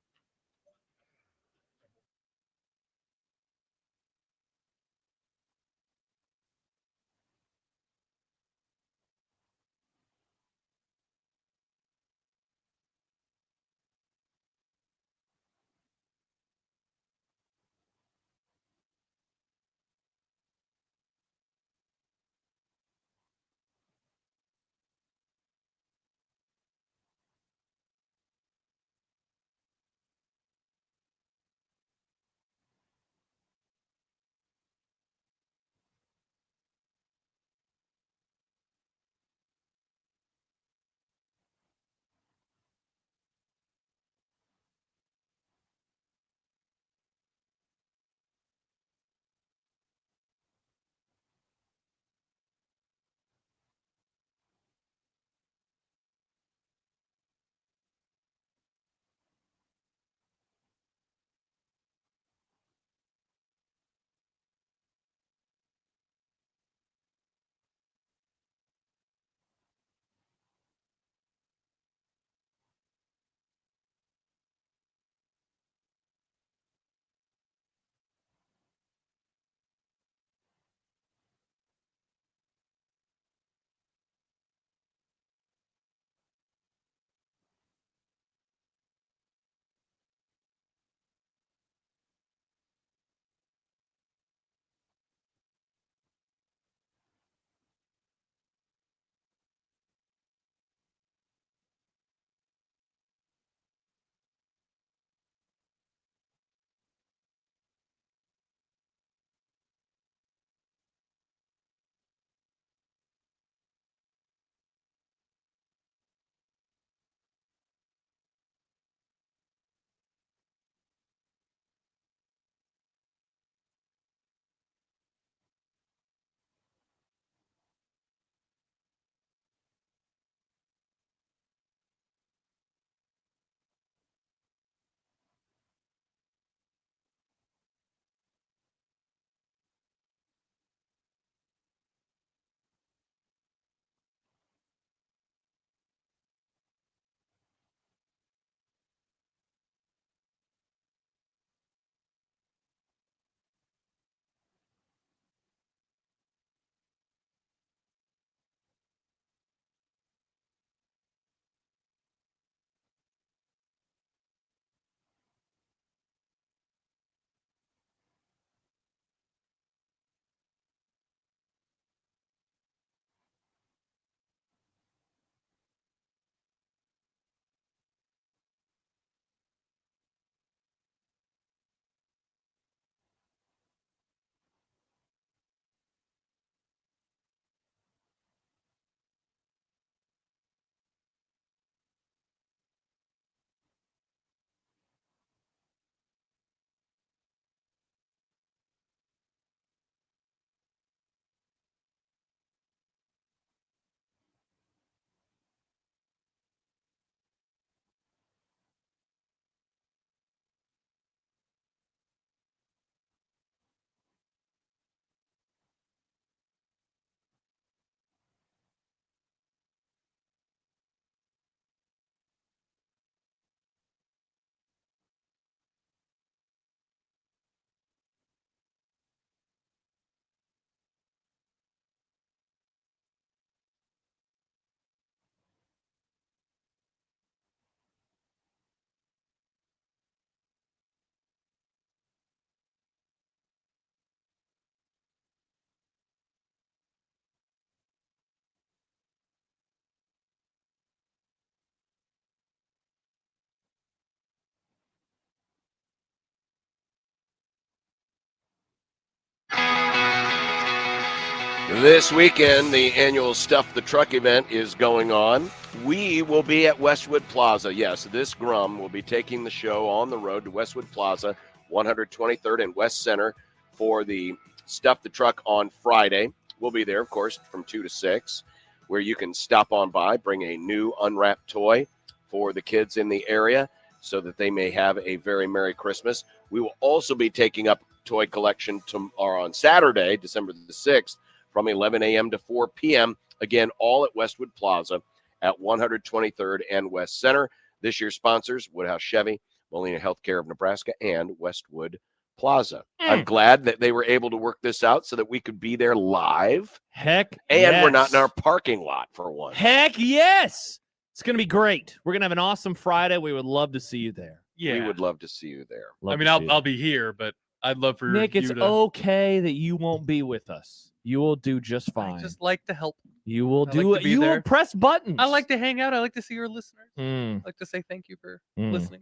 This weekend, the annual Stuff the Truck event is going on. We will be at Westwood Plaza. Yes, this Grum will be taking the show on the road to Westwood Plaza, 123rd and West Center for the Stuff the Truck on Friday. We'll be there, of course, from 2 to 6, where you can stop on by, bring a new unwrapped toy for the kids in the area so that they may have a very Merry Christmas. We will also be taking up toy collection on Saturday, December the 6th, from 11 a.m. to 4 p.m. Again, all at Westwood Plaza at 123rd and West Center. This year's sponsors, Woodhouse Chevy, Molina Healthcare of Nebraska, and Westwood Plaza. I'm glad that they were able to work this out so that we could be there live. Heck And we're not in our parking lot for once. Heck yes. It's going to be great. We're going to have an awesome Friday. We would love to see you there. Yeah. We would love to see you there. I'll be here, but I'd love for Nick, you it's to... okay that you won't be with us. You will do just fine. I just like to help. You will I do like it. to be You there. will press buttons. I like to hang out. I like to see your listeners. I like to say thank you for listening.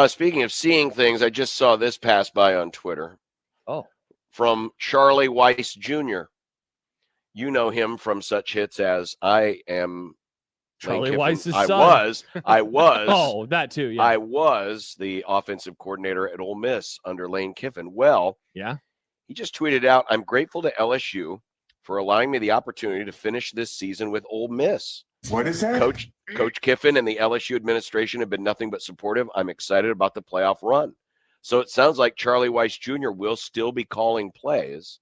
Speaking of seeing things, I just saw this pass by on Twitter. Oh. From Charlie Weiss Jr. You know him from such hits as I Am Charlie Kiffin. Weiss's I son. was. Oh, that too, yeah. I was the offensive coordinator at Ole Miss under Lane Kiffin. Well, yeah. He just tweeted out, I'm grateful to LSU for allowing me the opportunity to finish this season with Ole Miss. What is that? Coach Kiffin and the LSU administration have been nothing but supportive. I'm excited about the playoff run. So it sounds like Charlie Weiss Jr. will still be calling plays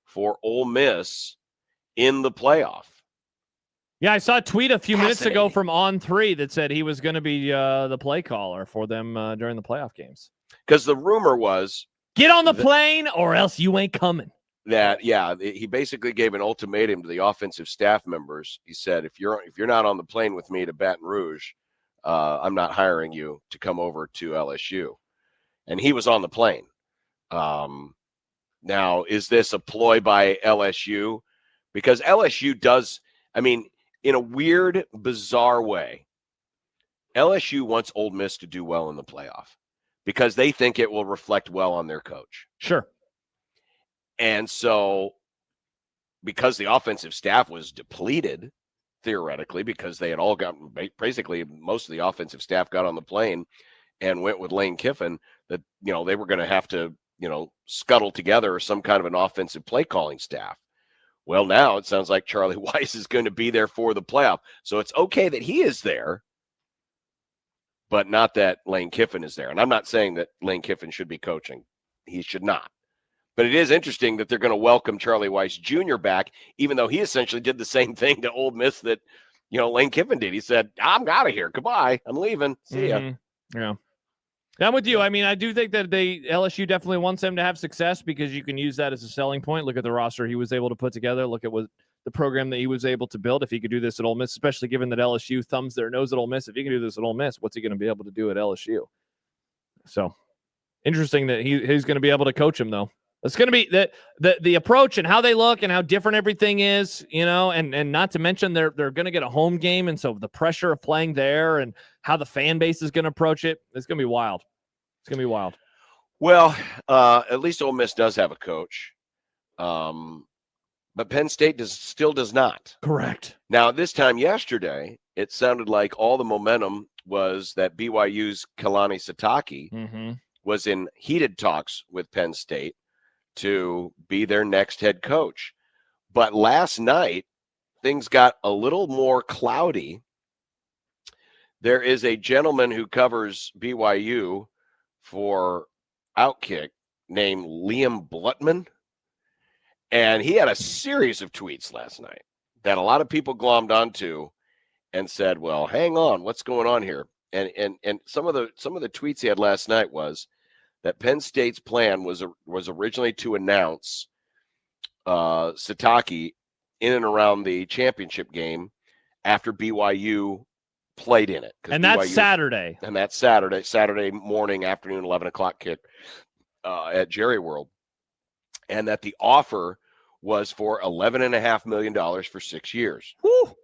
for Ole Miss in the playoff. Yeah, I saw a tweet a few minutes ago from On3 that said he was going to be the play caller for them during the playoff games. Because the rumor was, get on the plane or else you ain't coming. That, yeah, he basically gave an ultimatum to the offensive staff members. He said, if you're not on the plane with me to Baton Rouge, I'm not hiring you to come over to LSU. And he was on the plane. Now, is this a ploy by LSU? Because LSU does, I mean, in a weird, bizarre way, LSU wants Ole Miss to do well in the playoff because they think it will reflect well on their coach. Sure. And so, because the offensive staff was depleted, theoretically, because they had all gotten, basically most of the offensive staff got on the plane and went with Lane Kiffin, that, they were going to have to, scuttle together some kind of an offensive play calling staff. Well, now it sounds like Charlie Weiss is going to be there for the playoff. So it's okay that he is there, but not that Lane Kiffin is there. And I'm not saying that Lane Kiffin should be coaching. He should not. But it is interesting that they're going to welcome Charlie Weiss Jr. back, even though he essentially did the same thing to Ole Miss that, Lane Kiffin did. He said, I'm out of here. Goodbye. I'm leaving. See ya. Yeah. I'm with you. I mean, I do think that LSU definitely wants him to have success because you can use that as a selling point. Look at the roster he was able to put together. Look at what the program that he was able to build. If he could do this at Ole Miss, especially given that LSU thumbs their nose at Ole Miss, if he can do this at Ole Miss, what's he going to be able to do at LSU? So interesting that he's going to be able to coach him, though. It's going to be the approach and how they look and how different everything is, and not to mention they're going to get a home game. And so the pressure of playing there and how the fan base is going to approach it, it's going to be wild. It's going to be wild. Well, at least Ole Miss does have a coach. But Penn State still does not. Correct. Now, this time yesterday, it sounded like all the momentum was that BYU's Kalani Sitake was in heated talks with Penn State to be their next head coach. But last night, things got a little more cloudy. There is a gentleman who covers BYU for Outkick named Liam Blutman, and he had a series of tweets last night that a lot of people glommed onto and said, well, hang on, what's going on here? And some of the tweets he had last night was that Penn State's plan was originally to announce Sitake in and around the championship game after BYU played in it. And that's Saturday. And that's Saturday morning, afternoon, 11 o'clock kick at Jerry World. And that the offer was for $11.5 million for 6 years. Woo!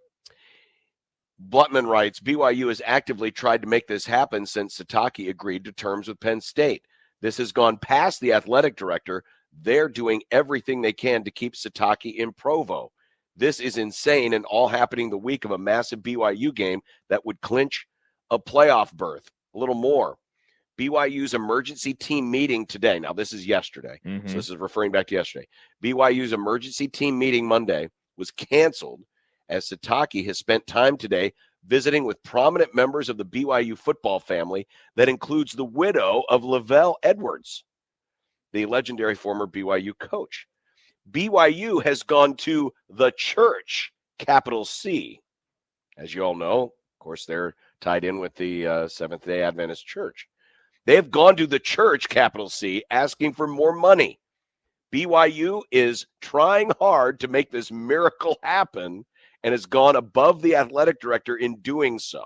Blutman writes, BYU has actively tried to make this happen since Sitake agreed to terms with Penn State. This has gone past the athletic director. they're doing everything they can to keep Sataki in Provo. This is insane, and all happening the week of a massive BYU game that would clinch a playoff berth. A little more. BYU's emergency team meeting today. Now, this is yesterday, so this is referring back to yesterday. BYU's emergency team meeting Monday was canceled as Sataki has spent time today visiting with prominent members of the BYU football family that includes the widow of Lavelle Edwards, the legendary former BYU coach. BYU has gone to the church, capital C. As you all know, of course, they're tied in with the Seventh-day Adventist Church. They have gone to the church, capital C, asking for more money. BYU is trying hard to make this miracle happen and has gone above the athletic director in doing so.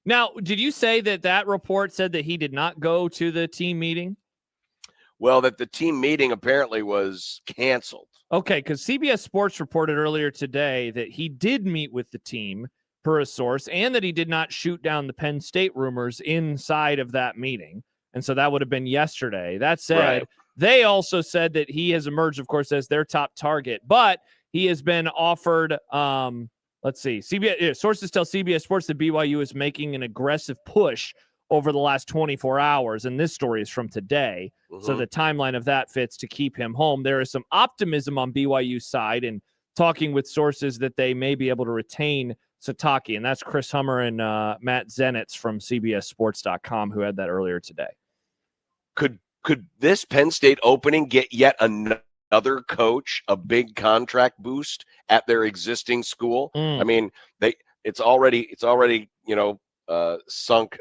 Now, did you say that report said that he did not go to the team meeting? Well, that the team meeting apparently was canceled. Okay, because CBS Sports reported earlier today that he did meet with the team, per a source, and that he did not shoot down the Penn State rumors inside of that meeting. And so that would have been yesterday. That said, They also said that he has emerged, of course, as their top target, but he has been offered, let's see, sources tell CBS Sports that BYU is making an aggressive push over the last 24 hours. And this story is from today. So the timeline of that fits to keep him home. There is some optimism on BYU's side and talking with sources that they may be able to retain Sataki. And that's Chris Hummer and Matt Zenitz from CBSSports.com who had that earlier today. Could this Penn State opening get yet another coach a big contract boost at their existing school? I mean, it's already sunk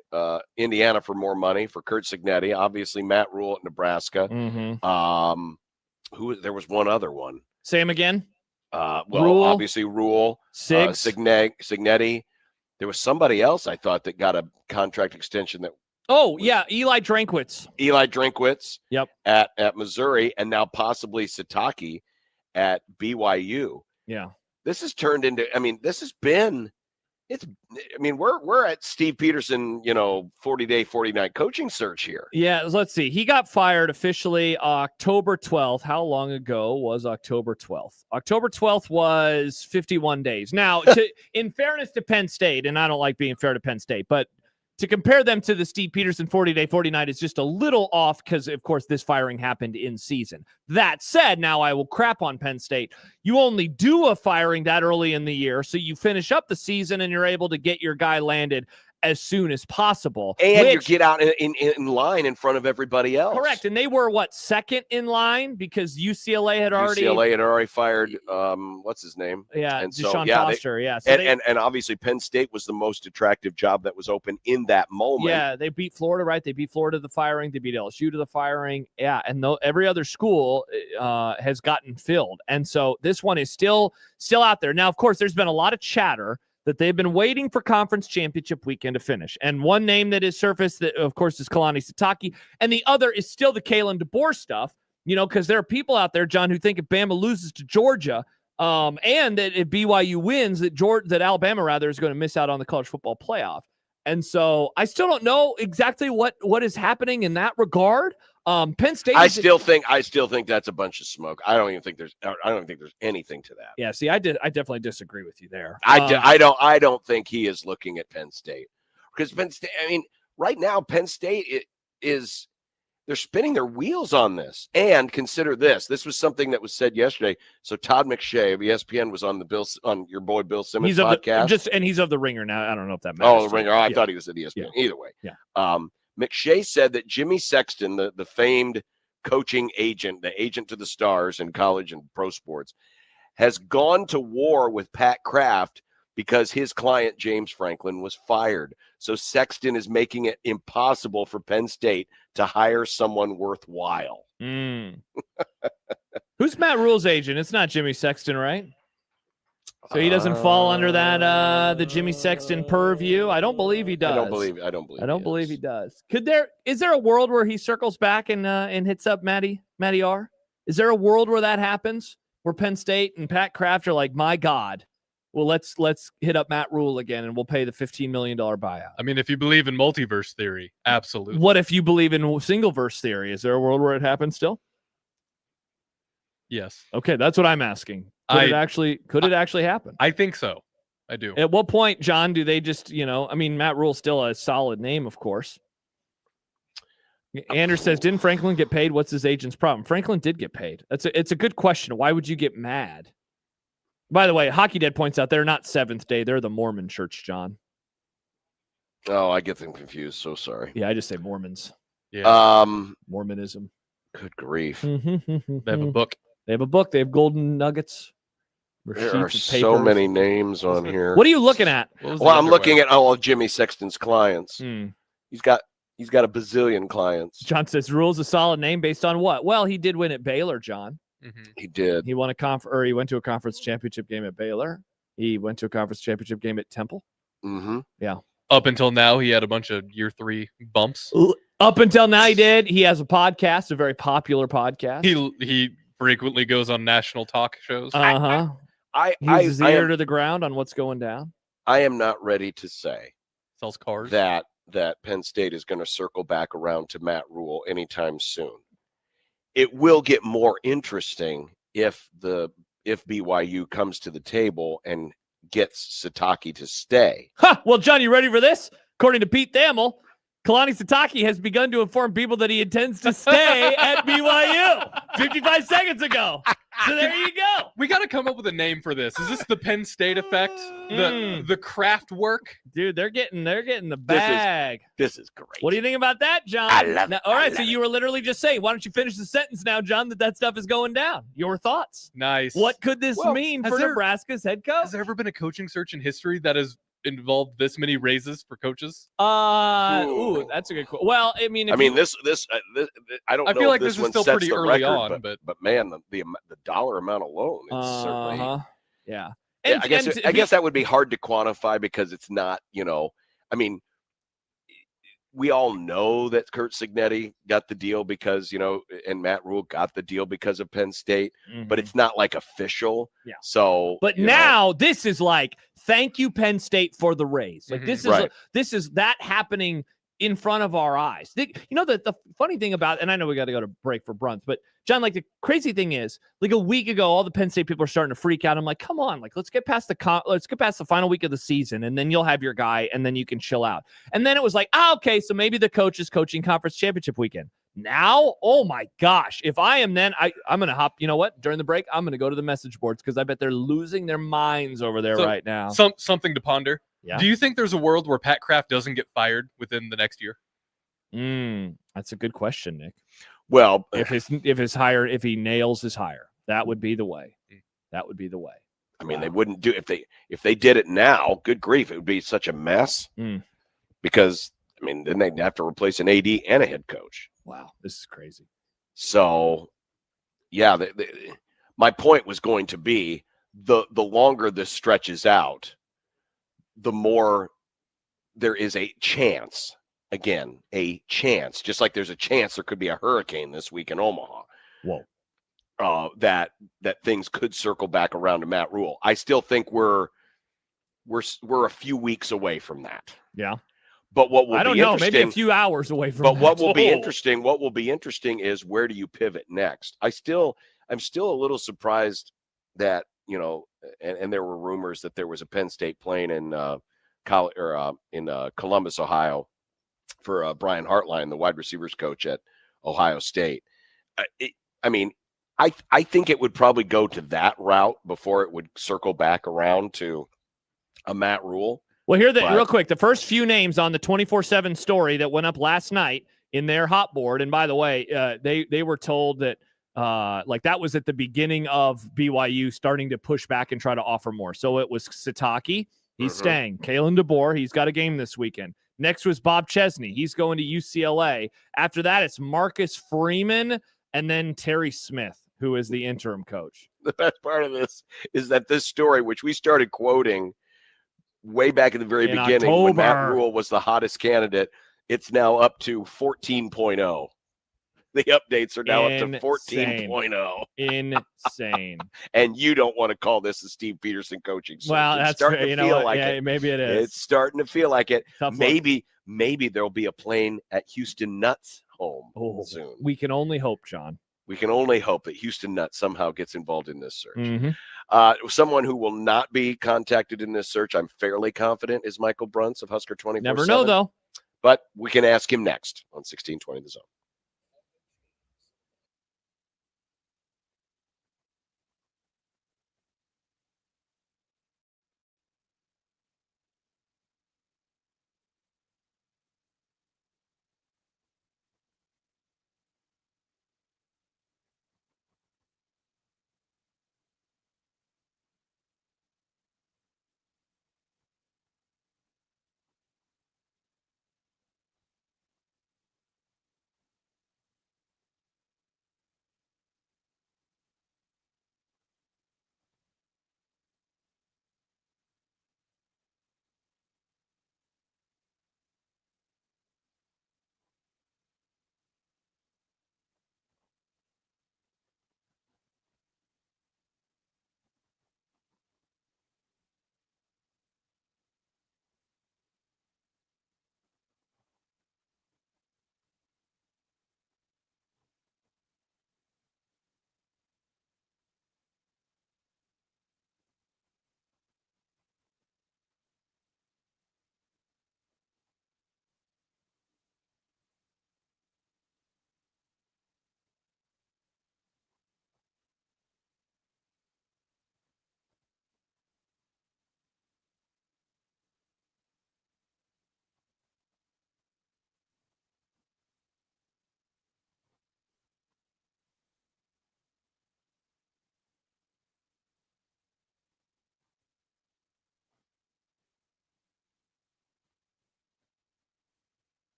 Indiana for more money for Kurt Cignetti. Obviously, Matt Rule at Nebraska. There was one other one. Say him again. Rule, obviously Rule, Cignetti. There was somebody else I thought that got a contract extension that. Eli Drinkwitz. Yep. At Missouri, and now possibly Sataki at BYU. Yeah. This has turned into. I mean, this has been. We're at Steve Peterson, 40-day, 40-night coaching search here. Yeah, let's see. He got fired officially October 12th. How long ago was October 12th? October 12th was 51 days. Now, in fairness to Penn State, and I don't like being fair to Penn State, but to compare them to the Steve Peterson 40-day, 40-night is just a little off because, of course, this firing happened in season. That said, now I will crap on Penn State. You only do a firing that early in the year, so you finish up the season and you're able to get your guy landed as soon as possible. And you get out in line in front of everybody else. Correct. And they were, second in line because UCLA had already fired, what's his name? Yeah, and Deshaun Foster. So and obviously Penn State was the most attractive job that was open in that moment. Yeah, they beat Florida, right? They beat Florida to the firing. They beat LSU to the firing. Yeah, and every other school has gotten filled. And so this one is still out there. Now, of course, there's been a lot of chatter that they've been waiting for conference championship weekend to finish. And one name that has surfaced, that, of course, is Kalani Sitake. And the other is still the Kalen DeBoer stuff, because there are people out there, John, who think if Bama loses to Georgia and that if BYU wins, that Alabama, is going to miss out on the college football playoff. And so I still don't know exactly what is happening in that regard. Penn State. I still think that's a bunch of smoke. I don't think there's anything to that. Yeah. See, I definitely disagree with you there. I don't think he is looking at Penn State because Penn State. I mean, right now Penn State they're spinning their wheels on this. And consider this. This was something that was said yesterday. So Todd McShay of ESPN was on your boy Bill Simmons podcast. And he's of the Ringer now. I don't know if that matters. Oh, the Ringer. I thought he was at ESPN. Yeah. Either way. Yeah. McShay said that Jimmy Sexton, the famed coaching agent, the agent to the stars in college and pro sports, has gone to war with Pat Kraft because his client, James Franklin, was fired. So Sexton is making it impossible for Penn State to hire someone worthwhile. Who's Matt Rule's agent? It's not Jimmy Sexton, right? So he doesn't fall under that the Jimmy Sexton purview. I don't believe he does. I don't believe he does. Is there a world where he circles back and hits up Matty R? Is there a world where that happens? Where Penn State and Pat Kraft are like, my God, well, let's hit up Matt Rule again and we'll pay the $15 million buyout. I mean, if you believe in multiverse theory, absolutely. What if you believe in single verse theory? Is there a world where it happens still? Yes. Okay, that's what I'm asking. Could it actually happen? I think so. I do. At what point, John, do they just, Matt Rule's still a solid name, of course. Anders says, didn't Franklin get paid? What's his agent's problem? Franklin did get paid. It's a good question. Why would you get mad? By the way, Hockey Dad points out they're not Seventh Day. They're the Mormon church, John. Oh, I get them confused. So sorry. Yeah, I just say Mormons. Yeah. Mormonism. Good grief. They have a book. They have a book. They have golden nuggets. There are so many names on here. What are you looking at? Well, I'm looking at all of Jimmy Sexton's clients. He's got a bazillion clients. John says Rule's a solid name based on what? Well, he did win at Baylor, John. He did. He won he went to a conference championship game at Baylor. He went to a conference championship game at Temple. Yeah. Up until now, he had a bunch of year 3 bumps. Up until now, he did. He has a podcast, a very popular podcast. He frequently goes on national talk shows. He's his ear to the ground on what's going down. I am not ready to say sells cars that Penn State is going to circle back around to Matt Rule anytime soon. It will get more interesting if BYU comes to the table and gets Sataki to stay. Well, John, you ready for this? According to Pete Thamel, Kalani Sataki has begun to inform people that he intends to stay at BYU 55 seconds ago. So there you go. We got to come up with a name for this. Is this the Penn State effect? The craft work? Dude, they're getting the bag. This is great. What do you think about that, John? I love it. All right, so you were literally just saying, why don't you finish the sentence now, John, that stuff is going down? Your thoughts? Nice. What could this mean for Nebraska's head coach? Has there ever been a coaching search in history that has involved this many raises for coaches? That's a good question. Well, I mean, this I don't know. I feel like this is still pretty early on, but man, the dollar amount alone, it's certainly yeah. I guess that would be hard to quantify because it's not, I mean, we all know that Kurt Signetti got the deal because, and Matt Rule got the deal because of Penn State, but it's not like official. Yeah. So, but now this is like, thank you, Penn State, for the raise. Like this is that happening in front of our eyes. The funny thing about, and I know we got to go to break for Bruns, but John, like the crazy thing is, like a week ago, all the Penn State people are starting to freak out. I'm like, come on, like let's get past the final week of the season, and then you'll have your guy, and then you can chill out. And then it was like, okay, so maybe the coach is coaching conference championship weekend. Now, oh my gosh, if I am then, I'm going to hop, you know what? During the break, I'm going to go to the message boards because I bet they're losing their minds over there right now. Something to ponder. Yeah. Do you think there's a world where Pat Kraft doesn't get fired within the next year? That's a good question, Nick. Well, if he nails his hire, that would be the way. That would be the way. I mean, they wouldn't do if they did it now. Good grief, it would be such a mess. Because I mean, then they'd have to replace an AD and a head coach. Wow, this is crazy. So, yeah, my point was going to be the longer this stretches out, the more there is a chance. Again, a chance, just like there's a chance there could be a hurricane this week in Omaha. Whoa. That things could circle back around to Matt Rule. I still think we're a few weeks away from that. Yeah. But what will I don't be know, interesting, maybe a few hours away from but that. what will be interesting is where do you pivot next? I'm still a little surprised that, and there were rumors that there was a Penn State plane in Columbus, Ohio, for Brian Hartline, the wide receivers coach at Ohio State. I think it would probably go to that route before it would circle back around to a Matt Rule. Well, real quick, the first few names on the 24/7 story that went up last night in their hot board. And by the way, they were told that that was at the beginning of BYU starting to push back and try to offer more. So it was Sataki. He's staying. Kalen DeBoer, he's got a game this weekend. Next was Bob Chesney. He's going to UCLA. After that, it's Marcus Freeman and then Terry Smith, who is the interim coach. The best part of this is that this story, which we started quoting way back at the very beginning October, when Matt Rule was the hottest candidate, it's now up to 14.0. The updates are now up to 14.0. Insane. And you don't want to call this a Steve Peterson coaching search. Well, that's starting to feel like it. Maybe it is. It's starting to feel like it. Tough Maybe there'll be a plane at Houston Nutt's home soon. We can only hope, John. We can only hope that Houston Nutt somehow gets involved in this search. Mm-hmm. Someone who will not be contacted in this search, I'm fairly confident, is Michael Bruntz of Husker 24/7. Never know, though. But we can ask him next on 1620 The Zone.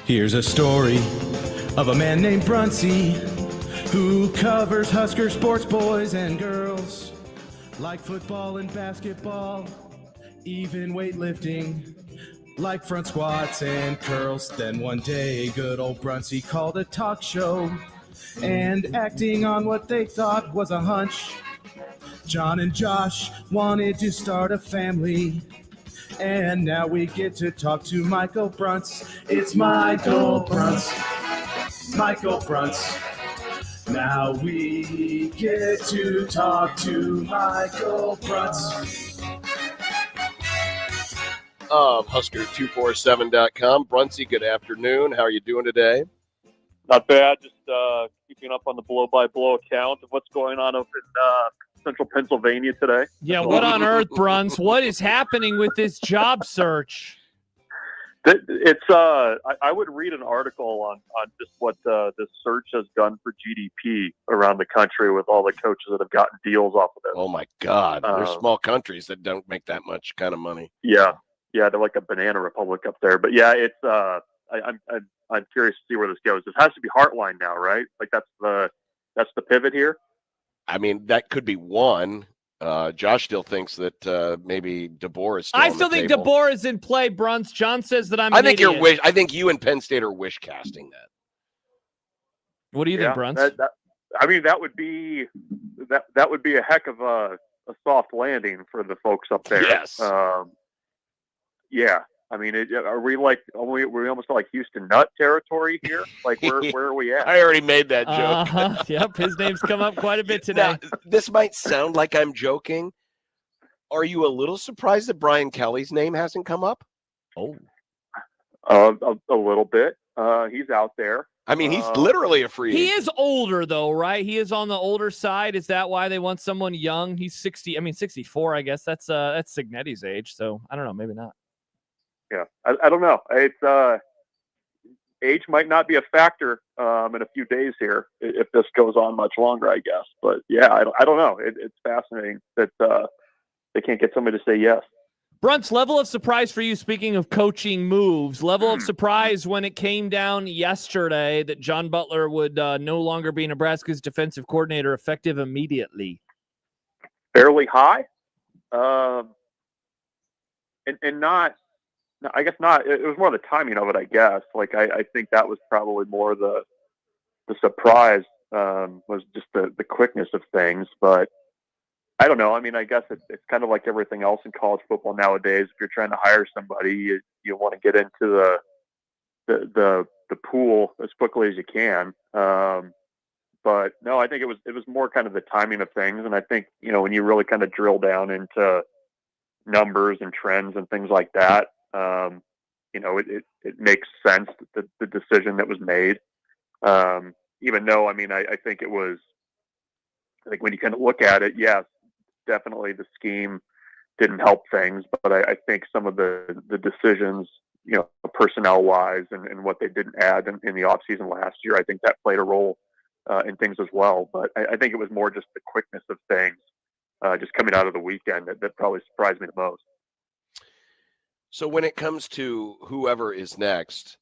Here's a story of a man named Brunsey who covers Husker sports, boys and girls, like football and basketball, even weightlifting, like front squats and curls. Then one day, good old Brunsey called a talk show, and acting on what they thought was a hunch, John and Josh wanted to start a family. And now we get to talk to Michael Bruntz. It's Michael Bruntz. Michael Bruntz. Now we get to talk to Michael Bruntz. Of Husker247.com. Brunsey, good afternoon. How are you doing today? Not bad. Just keeping up on the blow-by-blow account of what's going on over in central Pennsylvania today. Yeah, what on earth, Bruns? What is happening with this job search? It's I would read an article on just what this search has done for GDP around the country with all the coaches that have gotten deals off of it. Oh my God, there's small countries that don't make that much kind of money. Yeah, they're like a banana republic up there. But yeah, it's I'm curious to see where this goes. This has to be Heartline now, right? Like that's the pivot here. I mean, that could be one. Josh still thinks that maybe DeBoer is still I on still the think table. DeBoer is in play, Bruns. John says that I'm I an think idiot. I think you and Penn State are wish casting that. What do you think, Bruns? I mean, that would be a heck of a soft landing for the folks up there. Yes. Yeah. I mean, are we almost like Houston Nutt territory here? Like, where are we at? I already made that joke. Yep, his name's come up quite a bit today. Now, this might sound like I'm joking. Are you a little surprised that Brian Kelly's name hasn't come up? Oh. A little bit. He's out there. I mean, he's literally a free agent. He is older, though, right? He is on the older side. Is that why they want someone young? He's 64, I guess. That's Signetti's age. So I don't know. Maybe not. Yeah, I don't know. It's age might not be a factor in a few days here if this goes on much longer, I guess. But yeah, I don't know. It's fascinating that they can't get somebody to say yes. Brunt's level of surprise for you, speaking of coaching moves, level of surprise when it came down yesterday that John Butler would no longer be Nebraska's defensive coordinator effective immediately. Fairly high. And not, I guess not, it was more the timing of it, I guess. Like, I think that was probably more the surprise was just the quickness of things. But I don't know. I mean, I guess it's kind of like everything else in college football nowadays. If you're trying to hire somebody, you want to get into the pool as quickly as you can. But no, I think it was more kind of the timing of things. And I think, when you really kind of drill down into numbers and trends and things like that, it makes sense that the decision that was made. Even though, I mean, I think when you kind of look at it, yes, definitely the scheme didn't help things, but I think some of the decisions, personnel wise and what they didn't add in the offseason last year, I think that played a role in things as well. But I think it was more just the quickness of things just coming out of the weekend that probably surprised me the most. So when it comes to whoever is next,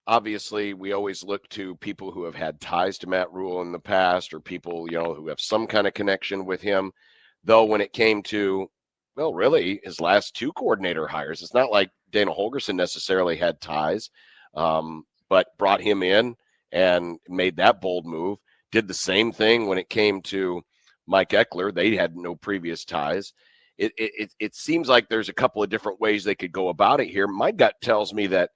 obviously we always look to people who have had ties to Matt Rule in the past, or people, who have some kind of connection with him. Though when it came to, really his last two coordinator hires, it's not like Dana Holgorsen necessarily had ties, but brought him in and made that bold move. Did the same thing when it came to Mike Eckler. They had no previous ties. It seems like there's a couple of different ways they could go about it here. My gut tells me that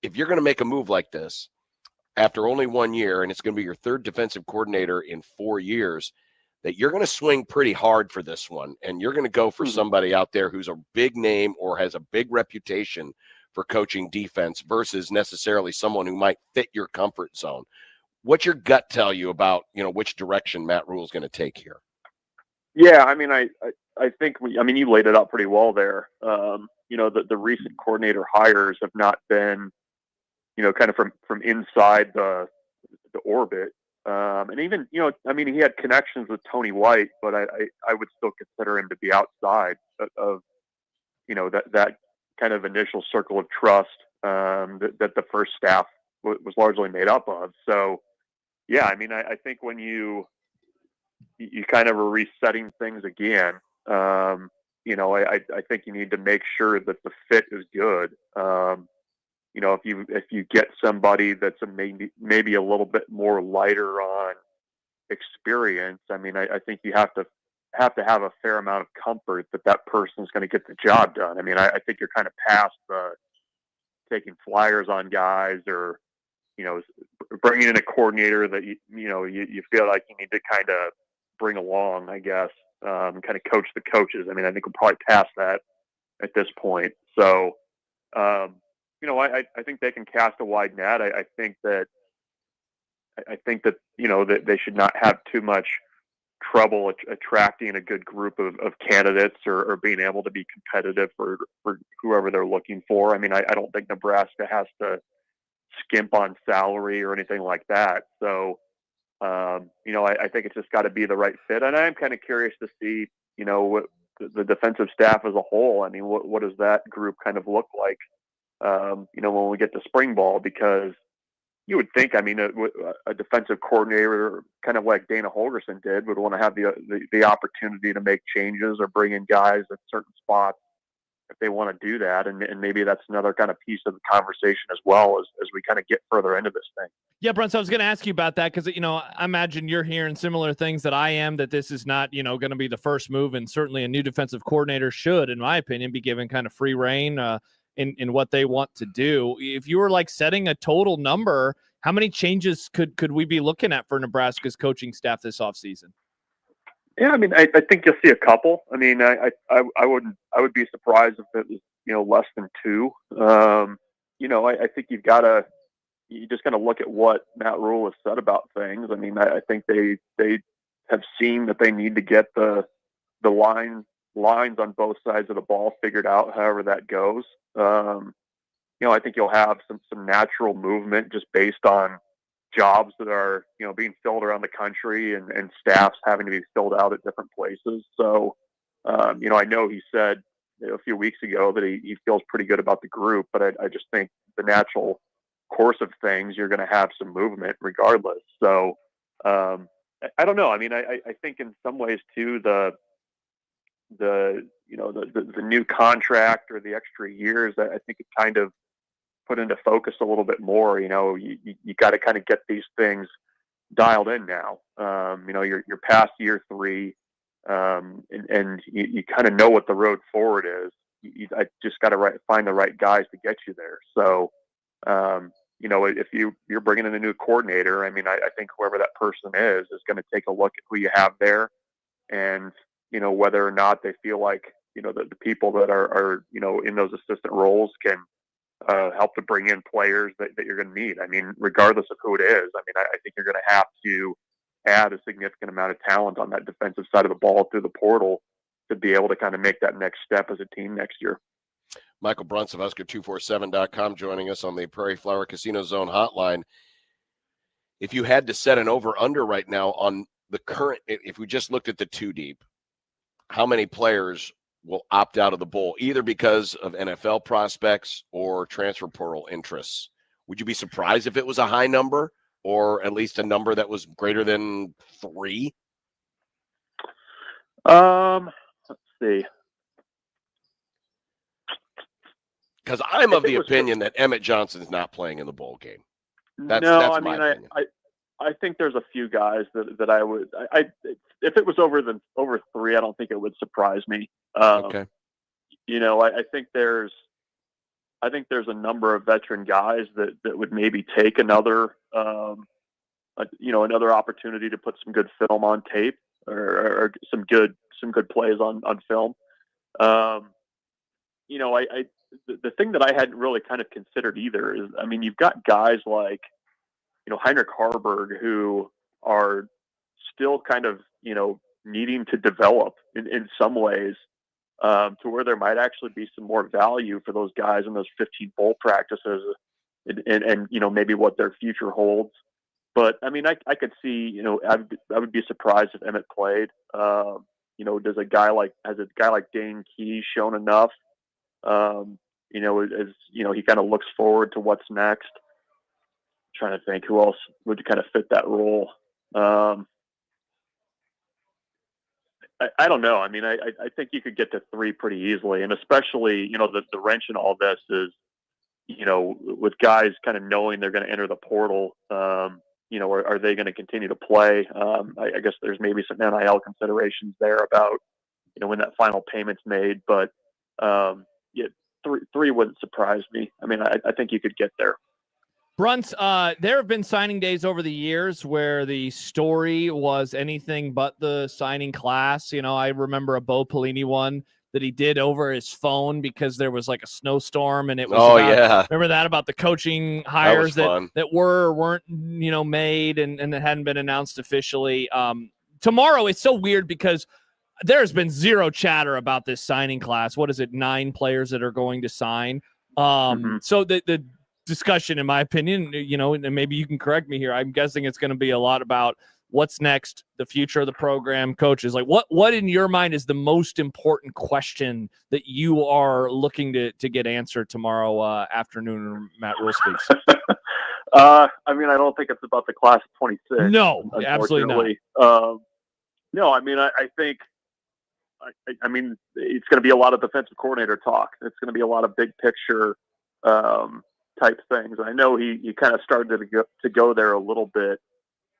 if you're going to make a move like this after only 1 year, and it's going to be your third defensive coordinator in 4 years, that you're going to swing pretty hard for this one. And you're going to go for somebody out there who's a big name or has a big reputation for coaching defense versus necessarily someone who might fit your comfort zone. What's your gut tell you about, which direction Matt Rule is going to take here? Yeah, I mean, I think you laid it out pretty well there. The recent coordinator hires have not been, kind of from inside the orbit. And even, he had connections with Tony White, but I would still consider him to be outside of that kind of initial circle of trust that the first staff was largely made up of. So, yeah, I mean, I think when you kind of are resetting things again, I think you need to make sure that the fit is good. If you get somebody that's maybe a little bit more lighter on experience, I mean, I think you have to have a fair amount of comfort that person's going to get the job done. I mean, I think you're kind of past the taking flyers on guys or, bringing in a coordinator that you feel like you need to kind of bring along, I guess, kind of coach the coaches. I mean, I think we're probably past that at this point. So, I think they can cast a wide net. I think that that they should not have too much trouble attracting a good group of candidates or being able to be competitive for whoever they're looking for. I mean, I don't think Nebraska has to skimp on salary or anything like that. So, I think it's just got to be the right fit. And I'm kind of curious to see, what the defensive staff as a whole, I mean, what does that group kind of look like, when we get to spring ball? Because, you would think, I mean, a defensive coordinator, kind of like Dana Holgerson did, would want to have the opportunity to make changes or bring in guys at certain spots if they want to do that. And maybe that's another kind of piece of the conversation as well as we kind of get further into this thing. Yeah, Brent, so I was going to ask you about that because, I imagine you're hearing similar things that I am, that this is not, going to be the first move, and certainly a new defensive coordinator should, in my opinion, be given kind of free reign in what they want to do. If you were like setting a total number, how many changes could we be looking at for Nebraska's coaching staff this offseason? Yeah, I mean, I think you'll see a couple. I mean, I would be surprised if it was, less than two. I think you just got to look at what Matt Rule has said about things. I mean, I think they have seen that they need to get the lines on both sides of the ball figured out, however that goes. I think you'll have some natural movement just based on jobs that are, being filled around the country and staffs having to be filled out at different places. So, I know he said a few weeks ago that he feels pretty good about the group, but I just think the natural course of things, you're going to have some movement regardless. So, I don't know. I mean, I think in some ways too, the new contract or the extra years, I think it kind of put into focus a little bit more. You got to kind of get these things dialed in now. You're past year 3, and you kind of know what the road forward is. I just got to find the right guys to get you there. So, if you're bringing in a new coordinator, I mean, I think whoever that person is going to take a look at who you have there, and whether or not they feel like the people that are in those assistant roles can help to bring in players that you're going to need. I mean, regardless of who it is, I mean, I think you're going to have to add a significant amount of talent on that defensive side of the ball through the portal to be able to kind of make that next step as a team next year. Michael Bruntz of Husker247.com joining us on the Prairie Flower Casino Zone hotline. If you had to set an over-under right now on the current, if we just looked at the 2 deep, how many players will opt out of the bowl, either because of NFL prospects or transfer portal interests? Would you be surprised if it was a high number, or at least a number that was greater than 3? Let's see. Because I'm of the opinion that Emmett Johnson's not playing in the bowl game. That's my opinion. I think there's a few guys that I would. If it was over 3, I don't think it would surprise me. Okay. I think there's a number of veteran guys that would maybe take another opportunity to put some good film on tape or some good plays on film. The thing that I hadn't really kind of considered either is, I mean, you've got guys like, Heinrich Harburg, who are still kind of, needing to develop in some ways, to where there might actually be some more value for those guys in those 15 bowl practices and maybe what their future holds. But I mean, I could see, I would be surprised if Emmett played. Has a guy like Dane Key shown enough? As he kind of looks forward to what's next. I'm trying to think who else would kind of fit that role. I don't know. I mean, I think you could get to 3 pretty easily, and especially, the wrench in all this is, with guys kind of knowing they're going to enter the portal, are they going to continue to play? I guess there's maybe some NIL considerations there about, when that final payment's made, but 3 wouldn't surprise me. I mean, I think you could get there. Bruntz, there have been signing days over the years where the story was anything but the signing class. I remember a Bo Pelini one that he did over his phone because there was like a snowstorm, and it was remember that about the coaching hires that were or weren't made and that hadn't been announced officially. Tomorrow it's so weird because there's been zero chatter about this signing class. What is it? 9 players that are going to sign. So the discussion, in my opinion, and maybe you can correct me here, I'm guessing it's going to be a lot about what's next, the future of the program, coaches. Like what in your mind is the most important question that you are looking to get answered tomorrow afternoon when Matt Rule speaks? I mean, I don't think it's about the class of 26. No, absolutely not. No, I mean, I think, I mean, it's going to be a lot of defensive coordinator talk. It's going to be a lot of big picture type things. I know he kind of started to go there a little bit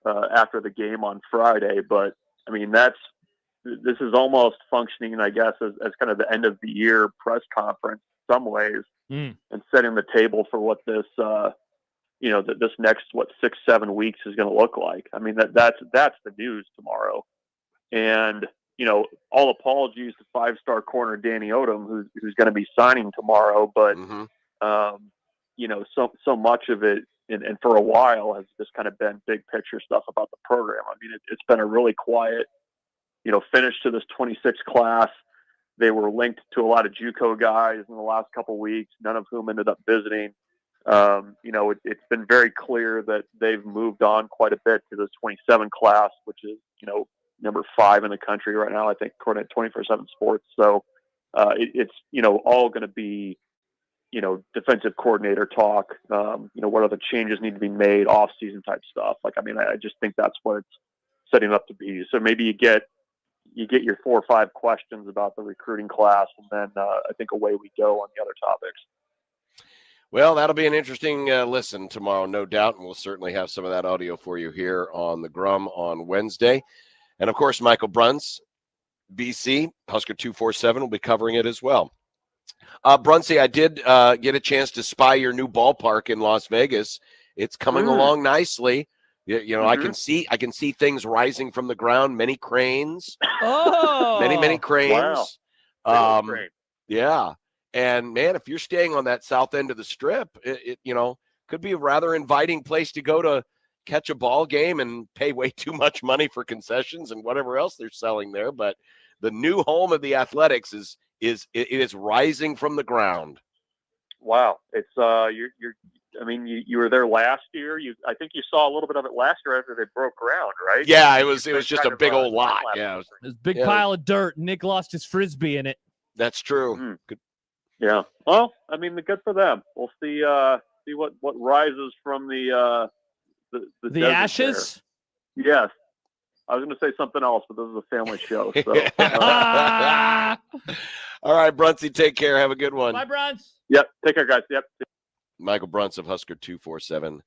after the game on Friday, but I mean, this is almost functioning, I guess, as kind of the end of the year press conference in some ways, and setting the table for what this, this next 6-7 weeks is going to look like. I mean, that's the news tomorrow, and all apologies to 5-star corner Danny Odom, who's going to be signing tomorrow, but so much of it, and for a while, has just kind of been big picture stuff about the program. I mean, it's been a really quiet, finish to this 26 class. They were linked to a lot of JUCO guys in the last couple of weeks, none of whom ended up visiting. It's been very clear that they've moved on quite a bit to this 27 class, which is, number 5 in the country right now, I think, according to 24/7 Sports. So it's, all going to be, defensive coordinator talk, what other changes need to be made, off-season type stuff. Like, I mean, I just think that's what it's setting up to be. So maybe you get your 4 or 5 questions about the recruiting class, and then I think away we go on the other topics. Well, that'll be an interesting listen tomorrow, no doubt, and we'll certainly have some of that audio for you here on the Grum on Wednesday. And, of course, Michael Bruns, BC, Husker 247, will be covering it as well. Brunsey, I did get a chance to spy your new ballpark in Las Vegas. It's coming along nicely. I can see things rising from the ground, many cranes. Oh, many cranes. Wow. Yeah. And man, if you're staying on that south end of the strip, it could be a rather inviting place to go to catch a ball game and pay way too much money for concessions and whatever else they're selling there. But the new home of the Athletics is rising from the ground. Wow. It's you were there last year. I think you saw a little bit of it last year after they broke ground, right? Yeah, it was just a big old lot. Yeah. It was a big pile of dirt. Nick lost his Frisbee in it. That's true. Good. Yeah. Well, I mean, good for them. We'll see what rises from the ashes. There. Yes. I was going to say something else, but this is a family show. So. All right, Brunsey, take care. Have a good one. Bye, Bruns. Yep. Take care, guys. Yep. Michael Bruns of Husker247.com.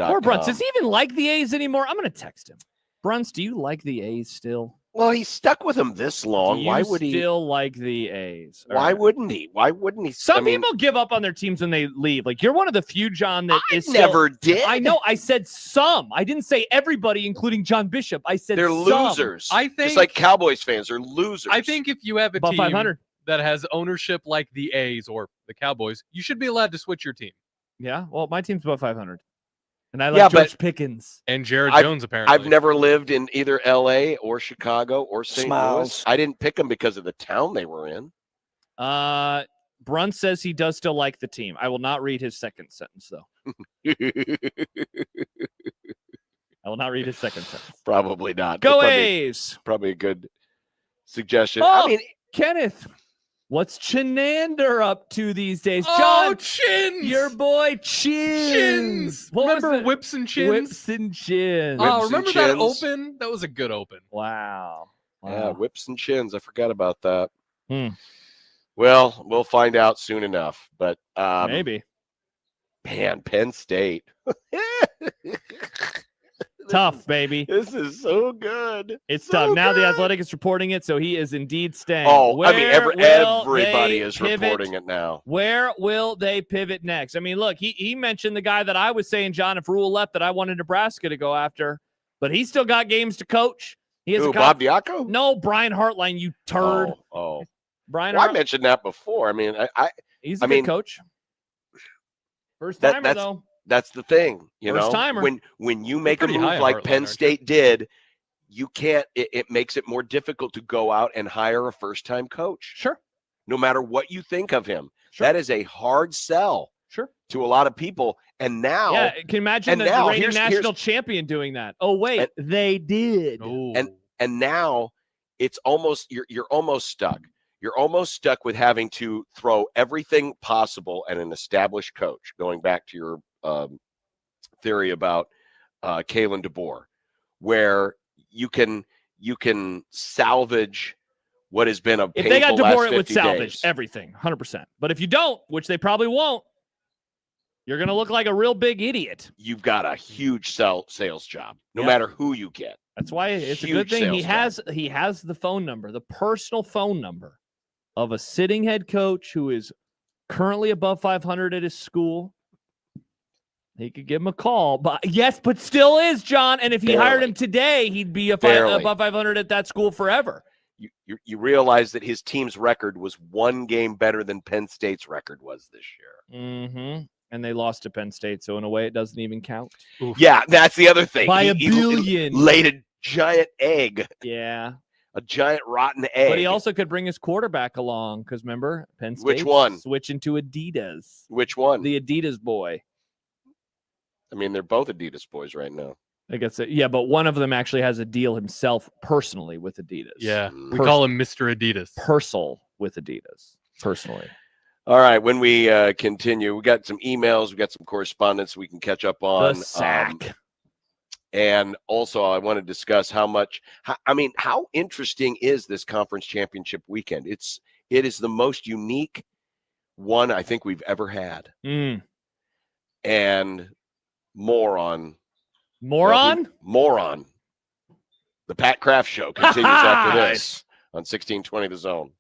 Poor Bruns. Does he even like the A's anymore? I'm going to text him. Bruns, do you like the A's still? Well, he's stuck with them this long. Why would he still like the A's? Why wouldn't he? Why wouldn't he? Some people give up on their teams when they leave. Like, you're one of the few, John, that I never did. I know. I said some. I didn't say everybody, including John Bishop. I said they're some. losers. I think it's like Cowboys fans are losers. I think if you have a Above team 500. that has ownership like the A's or the Cowboys, you should be allowed to switch your team. Yeah. Well, my team's above 500. And I like George Pickens. And Jared Jones, apparently. I've never lived in either L.A. or Chicago or St. Louis. I didn't pick them because of the town they were in. Bruns says he does still like the team. I will not read his second sentence, though. I will not read his second sentence. Probably not. Go A's! Probably a good suggestion. Oh, I mean, Kenneth. What's Chinander up to these days? Oh, John, Chins! Your boy Chins. Remember Whips and Chins? Whips and Chins. Oh, remember that open? That was a good open. Wow. Yeah, Whips and Chins. I forgot about that. Well, we'll find out soon enough. But maybe. Man, Penn State. Tough, baby. This is so good. It's tough. Now the Athletic is reporting it, so he is indeed staying. Oh, I mean, everybody is reporting it now. Where will they pivot next? I mean, look, he mentioned the guy that I was saying, John, if Rule left, that I wanted Nebraska to go after, but he's still got games to coach. He has Bob Diaco? No, Brian Hartline, you turd. Oh. Brian I mentioned that before. I mean, he's a good coach. First timer, though. That's the thing, First timer. When you make a move like Penn State did, you can't. It makes it more difficult to go out and hire a first-time coach. Sure. No matter what you think of him, sure. That is a hard sell. Sure. To a lot of people, and now, yeah, can you imagine the reigning national champion doing that? Oh wait, they did. And now it's almost you're almost stuck. You're almost stuck with having to throw everything possible at an established coach. Going back to your theory about Kalen DeBoer, where you can salvage what has been a If they got painful last DeBoer, it would 50 salvage days. everything, 100%. But if you don't, which they probably won't, you're going to look like a real big idiot. You've got a huge sales job, no Yep. matter who you get. That's why it's a Huge good thing sales he has the phone number, the personal phone number of a sitting head coach who is currently above 500 at his school. He could give him a call, but still is, John. And if he hired him today, he'd be above 500 at that school forever. You realize that his team's record was one game better than Penn State's record was this year. Mm-hmm. And they lost to Penn State, so in a way, it doesn't even count. Oof. Yeah, that's the other thing. By a billion. He laid a giant egg. Yeah. A giant rotten egg. But he also could bring his quarterback along, because remember, Penn State Which one? Switching to Adidas. Which one? The Adidas boy. I mean, they're both Adidas boys right now. I guess but one of them actually has a deal himself personally with Adidas. Yeah, we call him Mr. Adidas. Personal with Adidas, personally. All right, when we continue, we got some emails, we got some correspondence we can catch up on. The sack. And also, I want to discuss how interesting is this conference championship weekend? It is the most unique one I think we've ever had. And more on. The Pat Kraft Show continues after this on 1620 The Zone.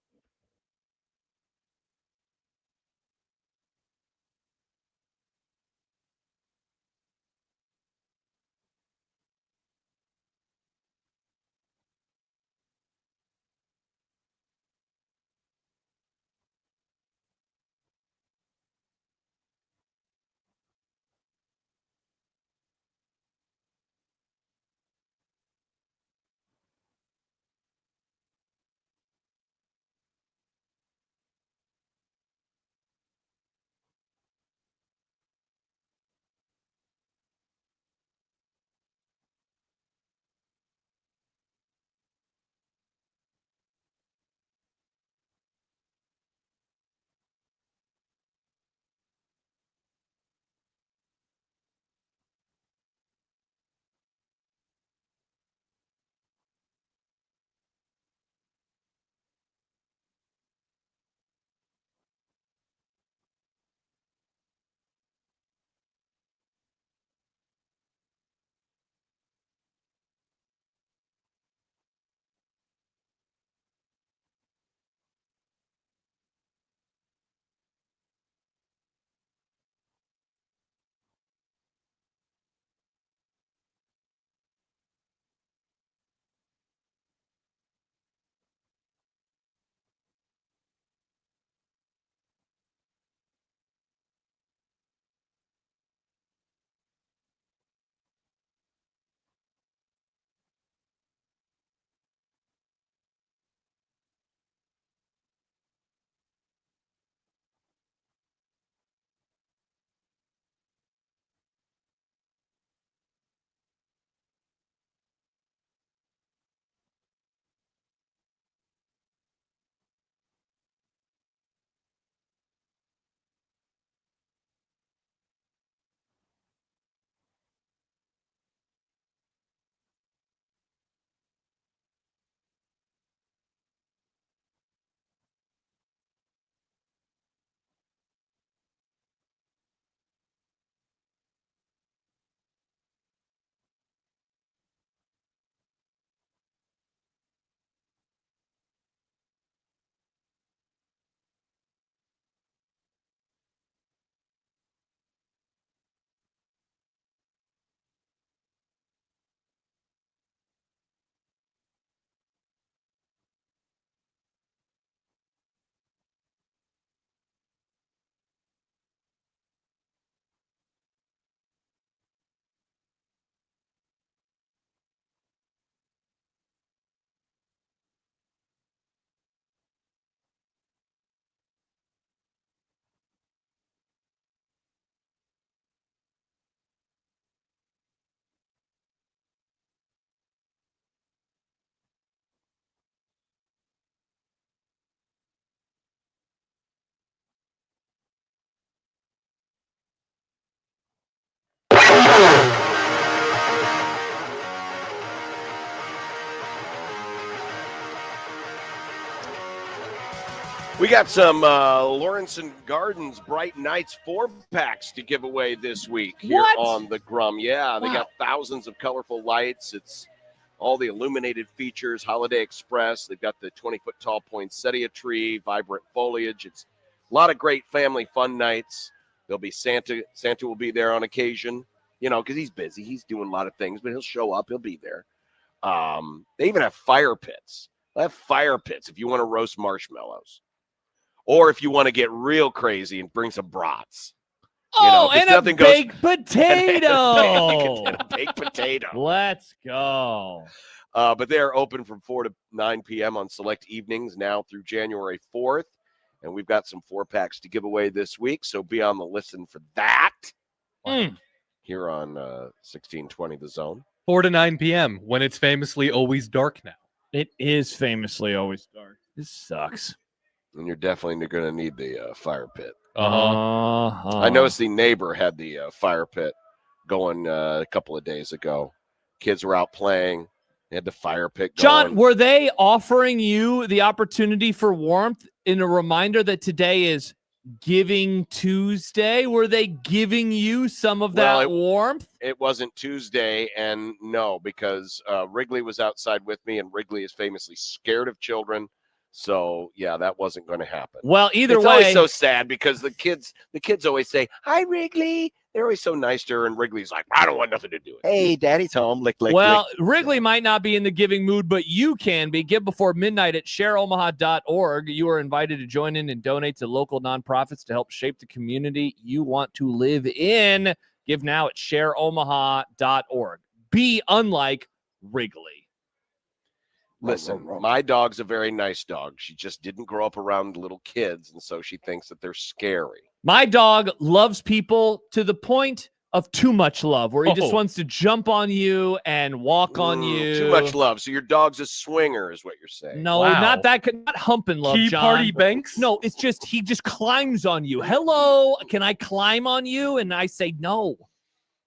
We got some Lawrence and Gardens Bright Nights 4-packs to give away this week here on the Grum. Yeah, they got thousands of colorful lights. It's all the illuminated features, Holiday Express. They've got the 20-foot tall poinsettia tree, vibrant foliage. It's a lot of great family fun nights. There'll be Santa. Santa will be there on occasion, you know, because he's busy. He's doing a lot of things, but he'll show up. He'll be there. They even have fire pits. They have fire pits if you want to roast marshmallows. Or if you want to get real crazy and bring some brats. Oh, and a baked potato. And a baked potato. Let's go. But they're open from 4 to 9 p.m. on select evenings now through January 4th. And we've got some 4-packs to give away this week. So be on the listen for that here on 1620 The Zone. 4 to 9 p.m. when it's famously always dark now. It is famously always dark. This sucks. And you're definitely going to need the fire pit. I noticed the neighbor had the fire pit going a couple of days ago. Kids were out playing. They had the fire pit going. John, were they offering you the opportunity for warmth in a reminder that today is Giving Tuesday? Were they giving you some of that warmth? It wasn't Tuesday, and no, because Wrigley was outside with me, and Wrigley is famously scared of children. So, yeah, that wasn't going to happen. Well, either way. It's always so sad because the kids always say, "Hi, Wrigley." They're always so nice to her, and Wrigley's like, "I don't want nothing to do with it." Hey, Daddy's home. Lick, lick, well, lick. Wrigley might not be in the giving mood, but you can be. Give before midnight at shareomaha.org. You are invited to join in and donate to local nonprofits to help shape the community you want to live in. Give now at shareomaha.org. Be unlike Wrigley. Listen, my dog's a very nice dog. She just didn't grow up around little kids, and so she thinks that they're scary. My dog loves people to the point of too much love, where he just wants to jump on you and walk on you. Too much love. So your dog's a swinger is what you're saying. No, not that. Not humping love, Key John. party banks? No, it's just he just climbs on you. Hello, can I climb on you? And I say no.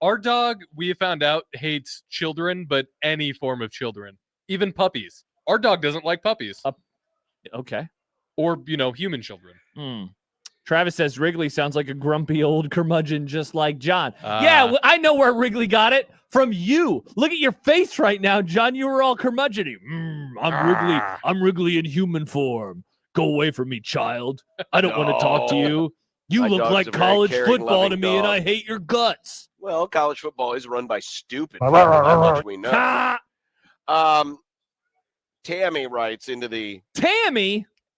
Our dog, we have found out, hates children, but any form of children, even puppies. Our dog doesn't like puppies. Okay. Or, human children. Travis says Wrigley sounds like a grumpy old curmudgeon just like John. Yeah, I know where Wrigley got it. From you. Look at your face right now, John. You were all curmudgeon-y. I'm Wrigley in human form. Go away from me, child. I don't want to talk to you. You look like college football to me, and I hate your guts. Well, college football is run by stupid people. That much we know. Tammy writes into the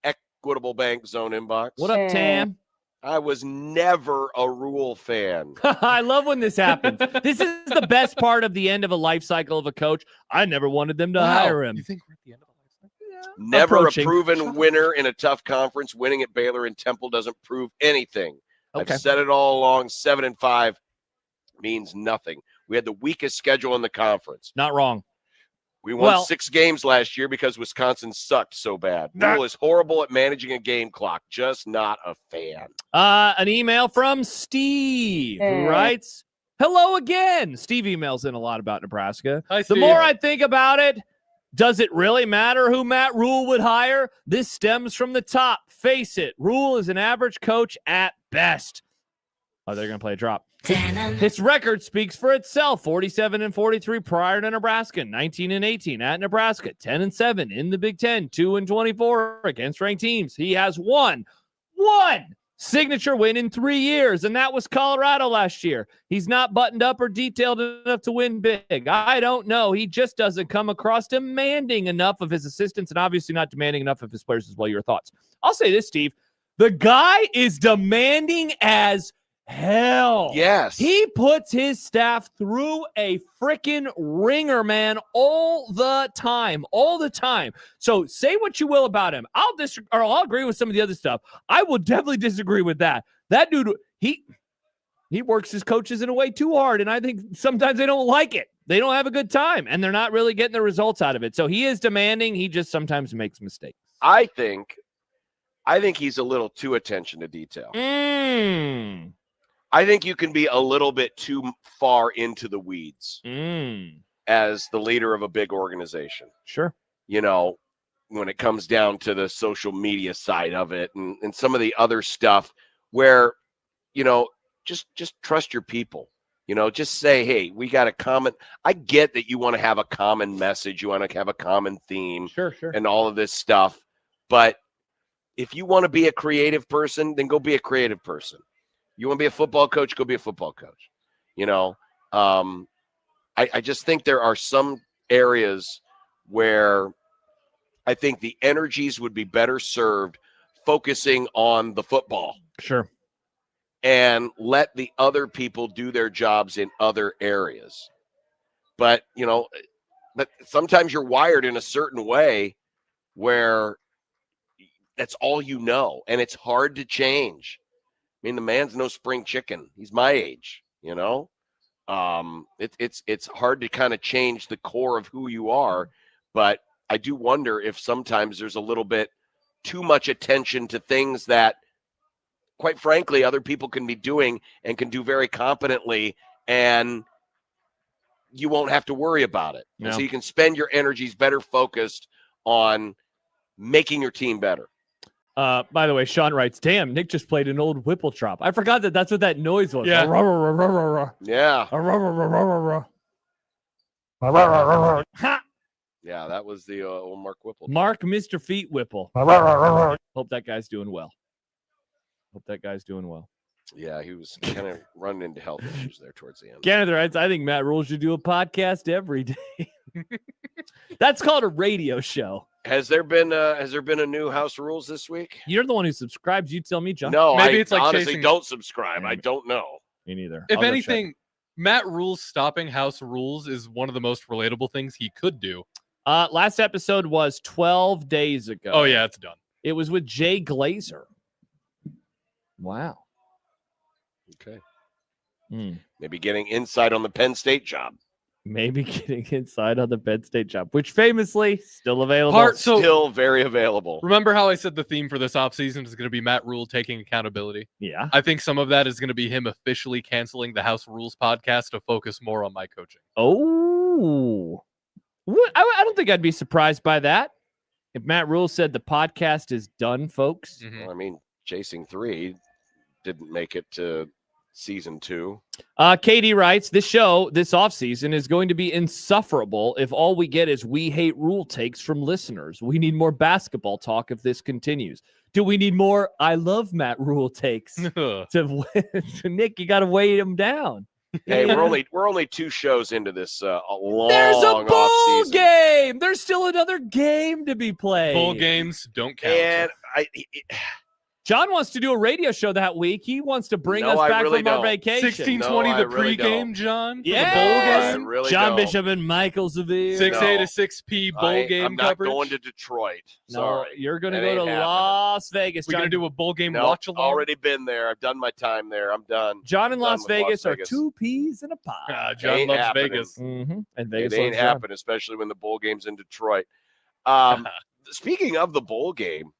Equitable Bank Zone inbox. What up, Tam? I was never a Rule fan. I love when this happens. This is the best part of the end of a life cycle of a coach. I never wanted them to hire him. You think we're at the end of a life cycle? Yeah. Never a proven winner in a tough conference. Winning at Baylor and Temple doesn't prove anything. Okay. I've said it all along. 7-5 means nothing. We had the weakest schedule in the conference. Not wrong. We won 6 games last year because Wisconsin sucked so bad. Rule is horrible at managing a game clock. Just not a fan. An email from Steve who writes, "Hello again." Steve emails in a lot about Nebraska. Hi, the Steve. more I think about it, does it really matter who Matt Rule would hire? This stems from the top. Face it, Rule is an average coach at best. Oh, they're going to play a drop. His record speaks for itself. 47-43 prior to Nebraska, 19-18 at Nebraska, 10-7 in the Big Ten, 2-24 against ranked teams. He has one signature win in 3 years, and that was Colorado last year. He's not buttoned up or detailed enough to win big. I don't know. He just doesn't come across demanding enough of his assistants and obviously not demanding enough of his players as well. Your thoughts? I'll say this, Steve. The guy is demanding as hell. Yes. He puts his staff through a freaking ringer, man, all the time. So say what you will about him. I'll agree with some of the other stuff. I will definitely disagree with that. That dude, he works his coaches in a way too hard, and I think sometimes they don't like it. They don't have a good time, and they're not really getting the results out of it. So he is demanding. He just sometimes makes mistakes. I think he's a little too attention to detail. I think you can be a little bit too far into the weeds as the leader of a big organization. Sure. when it comes down to the social media side of it and some of the other stuff where, just trust your people. Just say, hey, we got a common. I get that you want to have a common message. You want to have a common theme. Sure. And all of this stuff. But if you want to be a creative person, then go be a creative person. You want to be a football coach, go be a football coach. I just think there are some areas where I think the energies would be better served focusing on the football. Sure. And let the other people do their jobs in other areas. But sometimes you're wired in a certain way where that's all you know, and it's hard to change. I mean, the man's no spring chicken. He's my age, It's hard to kind of change the core of who you are, but I do wonder if sometimes there's a little bit too much attention to things that, quite frankly, other people can be doing and can do very competently, and you won't have to worry about it. Yeah. So you can spend your energies better focused on making your team better. By the way, Sean writes, damn, Nick just played an old Whipple Trop. I forgot that's what that noise was. Yeah. Yeah. Ha! Yeah, that was the old Mark Whipple. Mark Mr. Feet Whipple. Hope that guy's doing well. Yeah, he was kind of running into health issues there towards the end. Canada writes, I think Matt Rule should do a podcast every day. That's called a radio show. Has there been a new House Rules this week? You're the one who subscribes. You tell me, John. No, Maybe I it's like honestly chasing... don't subscribe. I don't know. Me neither. If anything, Matt Rule's stopping House Rules is one of the most relatable things he could do. Last episode was 12 days ago. Oh, yeah, it's done. It was with Jay Glazer. Wow. Okay. Maybe getting insight on the Penn State job. Maybe getting inside on the Penn State job, which famously still available. Still very available. Remember how I said the theme for this offseason is going to be Matt Rule taking accountability? Yeah. I think some of that is going to be him officially canceling the House Rules podcast to focus more on my coaching. Oh. I don't think I'd be surprised by that. If Matt Rule said the podcast is done, folks. Mm-hmm. Well, I mean, Chasing 3 didn't make it to season 2. Katie writes, this show this offseason is going to be insufferable if all we get is we hate Rule takes from listeners. We need more basketball talk if this continues. Do we need more I love Matt Rule takes? to Nick, you got to weigh him down. Hey, we're only 2 shows into this long There's a bowl off-season. game. There's still another game to be played. Bowl games don't count. And John wants to do a radio show that week. He wants to bring us I back really from our don't. vacation. 1620 No, the I really pregame, don't. John? For Yes! the bowl I game? really John don't. Bishop and Michael Severe. 6A No. to 6P bowl game I'm not coverage? going to Detroit. No, Sorry. you're going to That go to ain't happening. Las Vegas. We're going to do a bowl game No, watch along? already been there. I've done my time there. I'm done. John and Done Las with Vegas are Vegas. 2 peas in a pod. John Ain't loves happening. Vegas. Mm-hmm. And It Vegas ain't loves John. happening, especially when the bowl game's in Detroit. Speaking of the bowl game,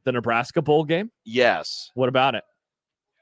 The Nebraska bowl game? yes. What about it?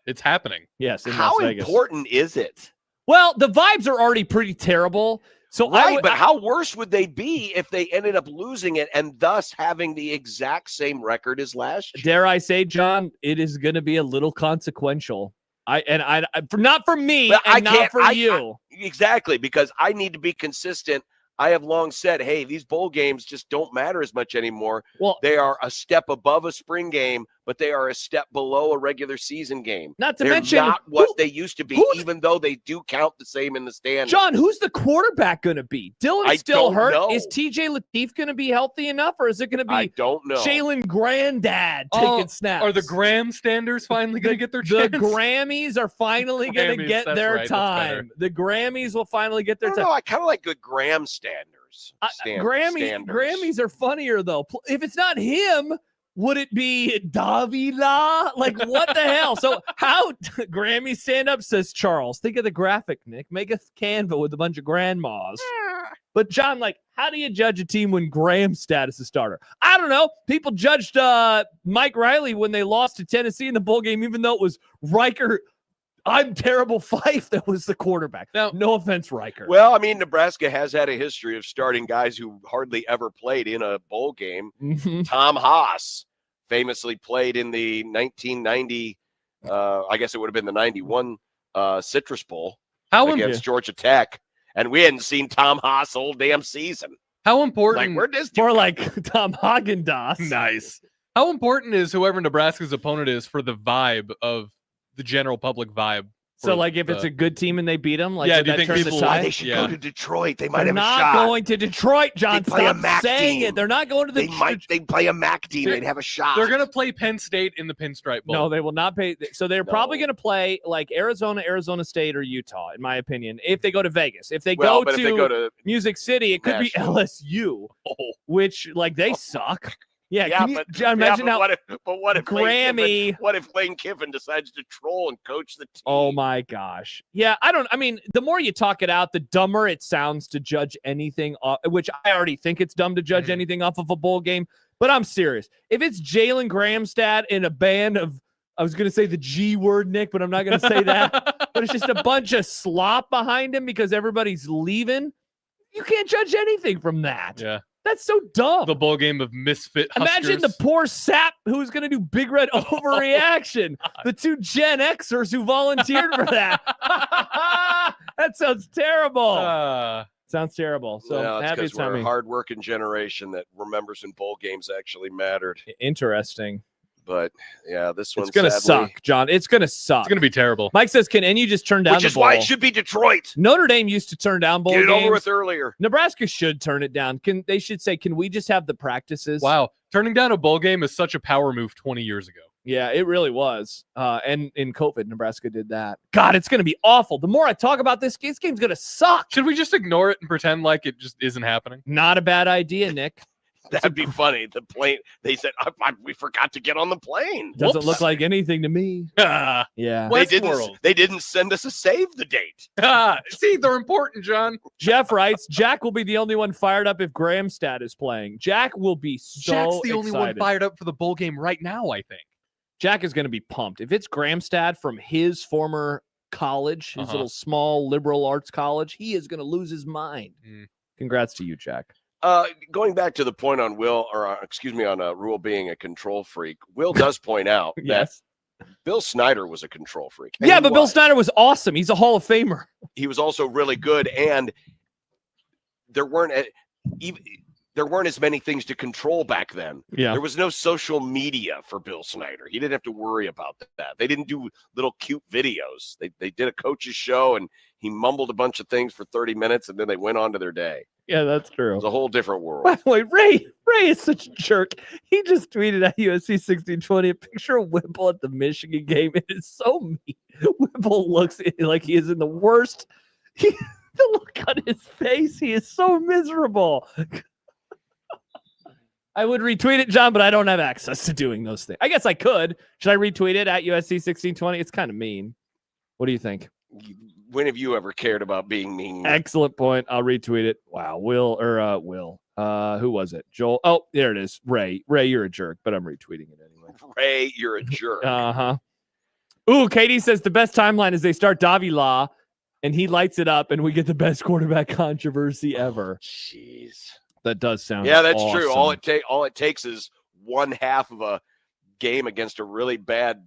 It's happening. Yes, in How Las Vegas. important is it? Well, the vibes are already pretty terrible. So Right, but how worse would they be if they ended up losing it and thus having the exact same record as last year? dare I say, John, it is going to be a little consequential. Not for me, But and not for you. Exactly, because I need to be consistent. I have long said, hey, these bowl games just don't matter as much anymore. Well, They are a step above a spring game, but they are a step below a regular season game. not to They're mention not what who- they used to be, who's- even though they do count the same in the standings. John, who's the quarterback going to be? Dylan's I still don't hurt. know. Is TJ Lateef going to be healthy enough, or is it going to I be don't know. Jalen Granddad Oh, taking snaps? Are the Graham standers finally going to get their The chance? Grammys are finally going to Grammys, get that's their right, that's better. time. The Grammys will finally get I their don't time. know. I kind of like good Graham standers. Standards. Grammys are funnier though. If it's not him, would it be Davila? Like what the hell? So how Grammy stand up, says Charles. Think of the graphic, Nick. Make a Canva with a bunch of grandmas. But John, like, how do you judge a team when Graham's status is starter? I don't know. People judged Mike Riley when they lost to Tennessee in the bowl game, even though it was Riker I'm terrible Fife that was the quarterback. Now, no offense, Riker. Well, I mean, Nebraska has had a history of starting guys who hardly ever played in a bowl game. Tom Haas famously played in the 1990, I guess it would have been the 91 Citrus Bowl against Georgia Tech. And we hadn't seen Tom Haas the whole damn season. How important? Like, where does more like Tom Haagen-Dazs. Nice. How important is whoever Nebraska's opponent is for the vibe of the general public vibe? So, like, if it's a good team and they beat them, like, yeah, would do you that think turn people the tide? They should go to Detroit. They might They're have a not shot. going to Detroit, John. They play a Stop MAC saying team. it. They're not going to the. They play a MAC team. They'd have a shot. They're going to play Penn State in the Pinstripe Bowl. No, they will not pay. So they're probably going to play like Arizona, Arizona State, or Utah, in my opinion. If they go to Vegas, if they go to Music City, it could be LSU, which like they suck. Yeah, can you imagine how? What if Grammy? What if Lane Kiffin decides to troll and coach the team? Oh my gosh! Yeah, I mean, the more you talk it out, the dumber it sounds to judge anything. Which I already think it's dumb to judge anything off of a bowl game. But I'm serious. If it's Jalen Gramstad in a band of, I was going to say the G word, Nick, but I'm not going to say that. But it's just a bunch of slop behind him because everybody's leaving. You can't judge anything from that. Yeah. That's so dumb. The bowl game of misfit Huskers. Imagine the poor sap who's going to do Big Red overreaction. The two Gen Xers who volunteered for that. That sounds terrible. Sounds terrible. So happy it's we're a hard-working generation that remembers when bowl games actually mattered. Interesting. But yeah, this one's going to suck, John. It's going to suck. It's going to be terrible. Mike says, can you just turn down the bowl? Which is why it should be Detroit. Notre Dame used to turn down bowl games. Get it over with earlier. Nebraska should turn it down. They should say, can we just have the practices? Wow. Turning down a bowl game is such a power move 20 years ago. Yeah, it really was. And in COVID, Nebraska did that. God, it's going to be awful. The more I talk about this game's going to suck. Should we just ignore it and pretend like it just isn't happening? Not a bad idea, Nick. That'd be funny. The plane, they said, we forgot to get on the plane. Doesn't look like anything to me. Yeah. They didn't send us a save the date. See, they're important, John. Jeff writes, Jack will be the only one fired up if Gramstad is playing. Jack will be Jack's the only one fired up for the bowl game right now, I think. Jack is going to be pumped. If it's Gramstad from his former college, his little small liberal arts college, he is going to lose his mind. Congrats to you, Jack. Going back to the point on on Rule being a control freak, Will does point out that Bill Snyder was a control freak. Yeah, but Bill Snyder was awesome. He's a Hall of Famer. He was also really good, and there weren't as many things to control back then. Yeah. There was no social media for Bill Snyder. He didn't have to worry about that. They didn't do little cute videos. They did a coach's show, and he mumbled a bunch of things for 30 minutes, and then they went on to their day. Yeah, that's true. It was a whole different world. By the way, Ray is such a jerk. He just tweeted at USC 1620 a picture of Whipple at the Michigan game. It is so mean. Whipple looks like he is in the worst. The look on his face, he is so miserable. I would retweet it, John, but I don't have access to doing those things. I guess I could. Should I retweet it at USC 1620? It's kind of mean. What do you think? When have you ever cared about being mean? Excellent point. I'll retweet it. Wow. Will. Who was it? Joel. Oh, there it is. Ray, you're a jerk, but I'm retweeting it anyway. Ray, you're a jerk. Ooh, Katie says the best timeline is they start Davila and he lights it up and we get the best quarterback controversy ever. Jeez. That does sound that's awesome. true. All it takes is one half of a game against a really bad,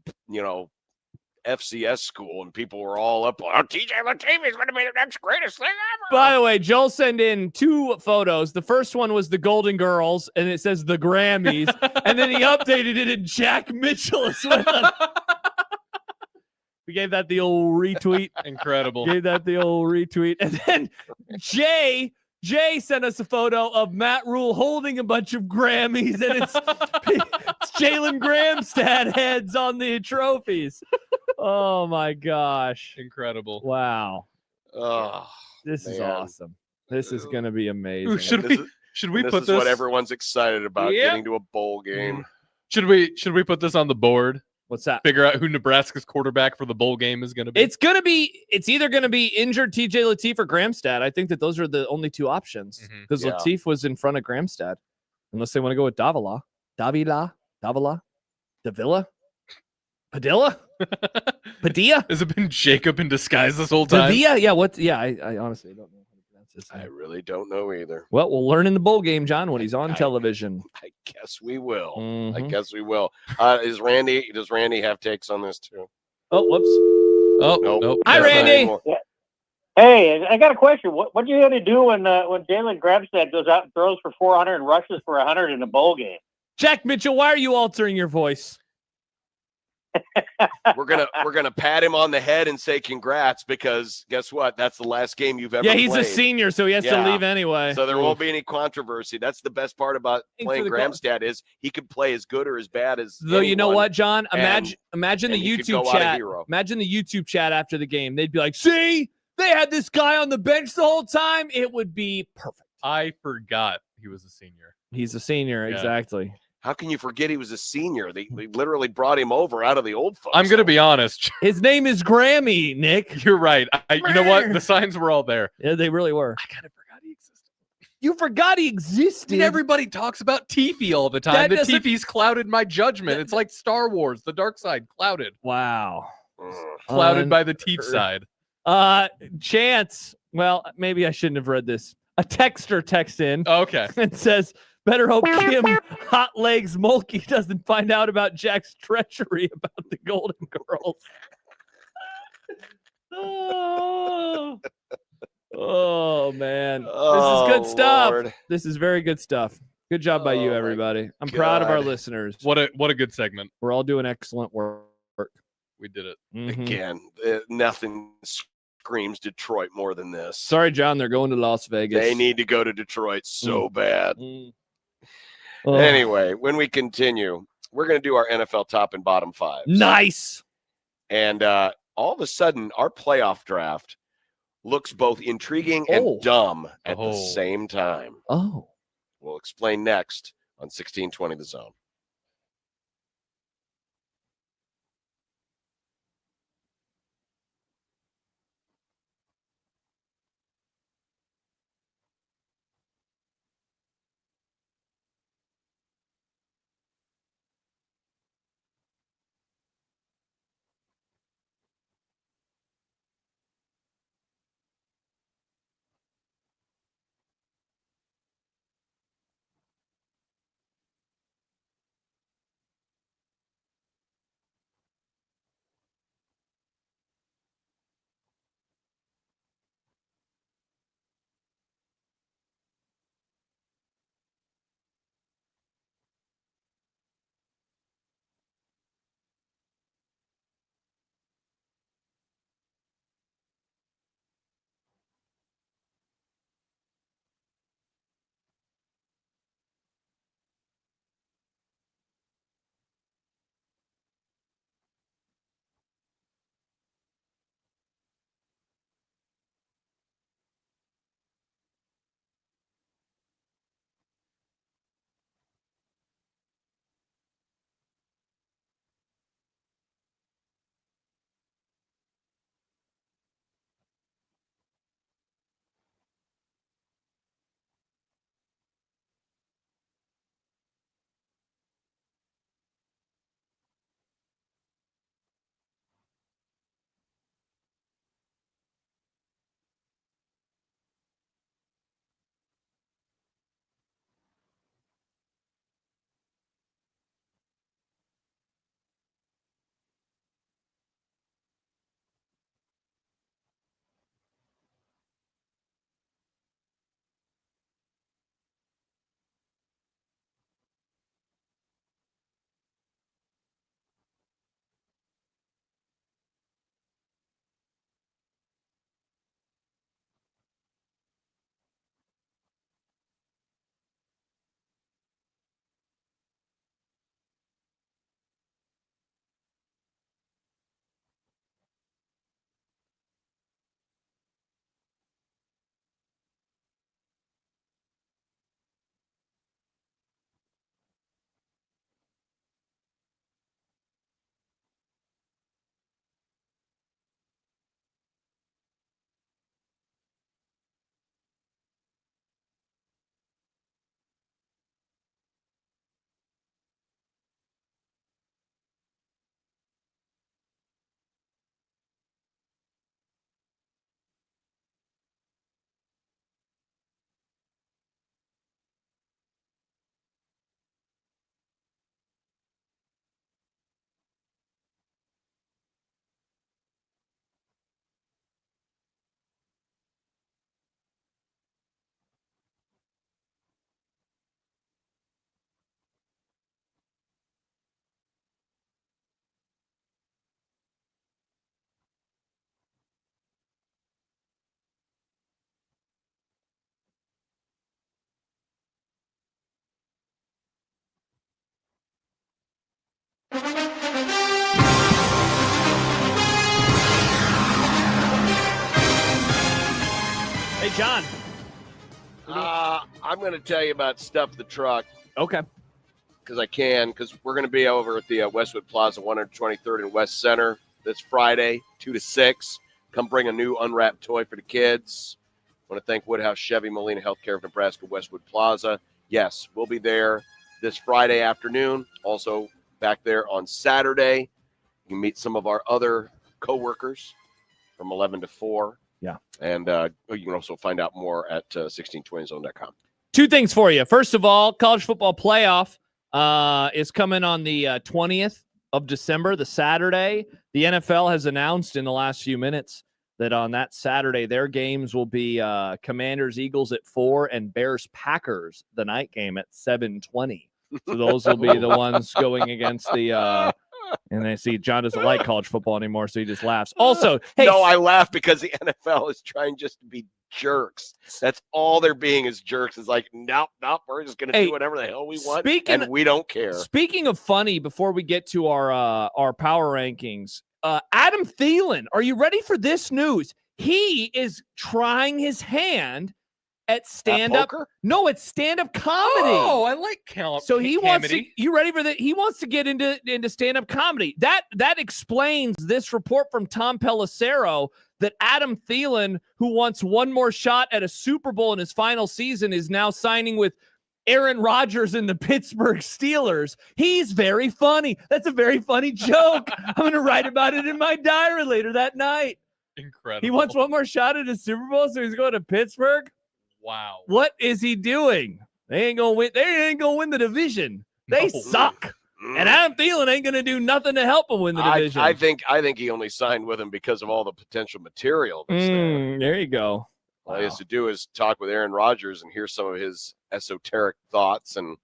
FCS school, and people were all up on TJ Latifi is going to be the next greatest thing ever. By the way, Joel sent in 2 photos. The first one was the Golden Girls, and it says the Grammys, and then he updated it, and Jack Mitchell is with them. We gave that the old retweet. Incredible. Gave that the old retweet. And then Jay sent us a photo of Matt Rule holding a bunch of Grammys, and it's Jalen Gramstad heads on the trophies. Oh my gosh. Incredible. Wow. Oh, this is awesome. This is going to be amazing. Ooh, should we put this? This is what everyone's excited about, getting to a bowl game. Should we put this on the board? What's that? Figure out who Nebraska's quarterback for the bowl game is going to be. It's either going to be injured TJ Lateef or Gramstad. I think that those are the only 2 options because Lateef was in front of Gramstad, unless they want to go with Davila, Padilla. Padilla? Has it been Jacob in disguise this whole time? Padilla? Yeah, what? Yeah, I honestly don't know how to pronounce this I name. really don't know either. Well, we'll learn in the bowl game, John, when he's on television. I guess we will. I Mhm. guess we will. Does Randy have takes on this too? Oh, whoops. Oh, nope. Hi, Doesn't Randy. anymore. Hey, I got a question. What you going to do when Jalen Grabstad goes out and throws for 400 and rushes for 100 in a bowl game? Jack Mitchell, why are you altering your voice? We're gonna pat him on the head and say congrats, because guess what? That's the last game you've ever Yeah, he's played. a senior, so he has to leave anyway. So there won't be any controversy. That's the best part about playing Gramstad is he could play as good or as bad as Though you know anyone, what, John? Imagine the he could YouTube go out a chat. hero. Imagine the YouTube chat after the game. They'd be like, "See, they had this guy on the bench the whole time." It would be perfect. I forgot he was a senior. He's a senior, Yeah. Exactly. How can you forget he was a senior? They literally brought him over out of the old folks. I'm going to be honest. His name is Grammy, Nick. You're right. You know what? The signs were all there. Yeah, they really were. I kind of forgot he existed. You forgot he existed. I mean, everybody talks about Tefe all the time. The doesn't- Tefe's clouded my judgment. It's like Star Wars, the dark side, clouded. Wow. Clouded by the Teef side. Chance. Well, maybe I shouldn't have read this. A texter texts in. Okay. And says, better hope Kim Hot Legs Mulkey doesn't find out about Jack's treachery about the Golden Girls. Oh man. This is good stuff. Lord. This is very good stuff. Good job by you, everybody. I'm proud of our listeners. What a good segment. We're all doing excellent work. We did it. Mhm. Again, nothing screams Detroit more than this. Sorry, John, they're going to Las Vegas. They need to go to Detroit so bad. Oh. Anyway, when we continue, we're going to do our NFL top and bottom five. Nice. And all of a sudden, our playoff draft looks both intriguing and dumb at the same time. Oh. We'll explain next on 1620 The Zone. Hey, John. I'm going to tell you about Stuff the Truck. Okay. Because we're going to be over at the Westwood Plaza, 123rd and West Center this Friday, 2 to 6. Come bring a new unwrapped toy for the kids. I want to thank Woodhouse Chevy, Molina Healthcare of Nebraska, Westwood Plaza. Yes, we'll be there this Friday afternoon. Also back there on Saturday. You can meet some of our other coworkers from 11 to 4. Yeah. And you can also find out more at 1620zone.com. Two things for you. First of all, college football playoff is coming on the 20th of December, the Saturday. The NFL has announced in the last few minutes that on that Saturday, their games will be Commanders, Eagles at 4 and Bears, Packers, the night game at 7:20. So those will be the ones going against the and I see John doesn't like college football anymore, so he just laughs. Also, hey, no, I laugh because the NFL is trying just to be jerks. That's all they're being is jerks. It's like, nope, we're just going to do whatever the hell we want, and we don't care. Speaking of funny, before we get to our power rankings, Adam Thielen, are you ready for this news? He is trying his hand at stand-up. No, it's stand-up comedy. Oh, I like Caleb. So he wants to. You ready for that? He wants to get into stand-up comedy. That explains this report from Tom Pelissero that Adam Thielen, who wants one more shot at a Super Bowl in his final season, is now signing with Aaron Rodgers and the Pittsburgh Steelers. He's very funny. That's a very funny joke. I'm going to write about it in my diary later that night. Incredible. He wants one more shot at a Super Bowl, so he's going to Pittsburgh. Wow. What is he doing? They ain't gonna win. They ain't gonna win the division. They suck. And Adam Thielen ain't gonna do nothing to help him win the division. I think he only signed with him because of all the potential material that's there. There you go. All he has to do is talk with Aaron Rodgers and hear some of his esoteric thoughts and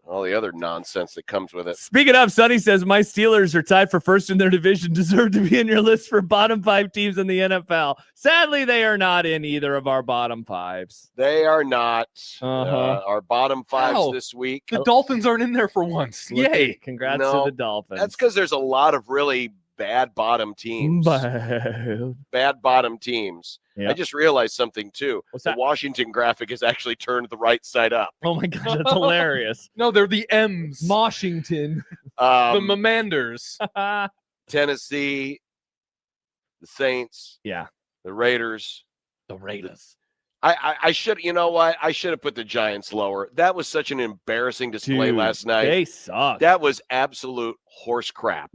all the other nonsense that comes with it. Speaking of, Sonny says, my Steelers are tied for first in their division, deserve to be in your list for bottom 5 teams in the NFL. Sadly, they are not in either of our bottom 5s. They are not. Our bottom 5s this week. The Dolphins aren't in there for once. Yay. Congrats to the Dolphins. That's because there's a lot of really bad bottom teams. Bad bottom teams. Yep. I just realized something too. What's that? The Washington graphic is actually turned the right side up. Oh my gosh, that's hilarious. No, they're the M's. Washington. The Mamanders. Tennessee, the Saints. Yeah. The Raiders. The Raiders. I should, you know what? I should have put the Giants lower. That was such an embarrassing display last night. They suck. That was absolute horse crap.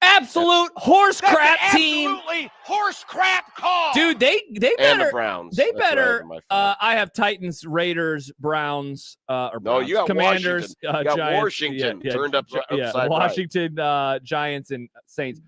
Absolute horse crap team. Absolutely horse crap call. Dude, they better. And the Browns. They That's what I better. have in my phone. I have Titans, Raiders, Browns, or No, you got Commanders, Washington. You got Giants, Washington turned up upside Washington, Giants, and Saints.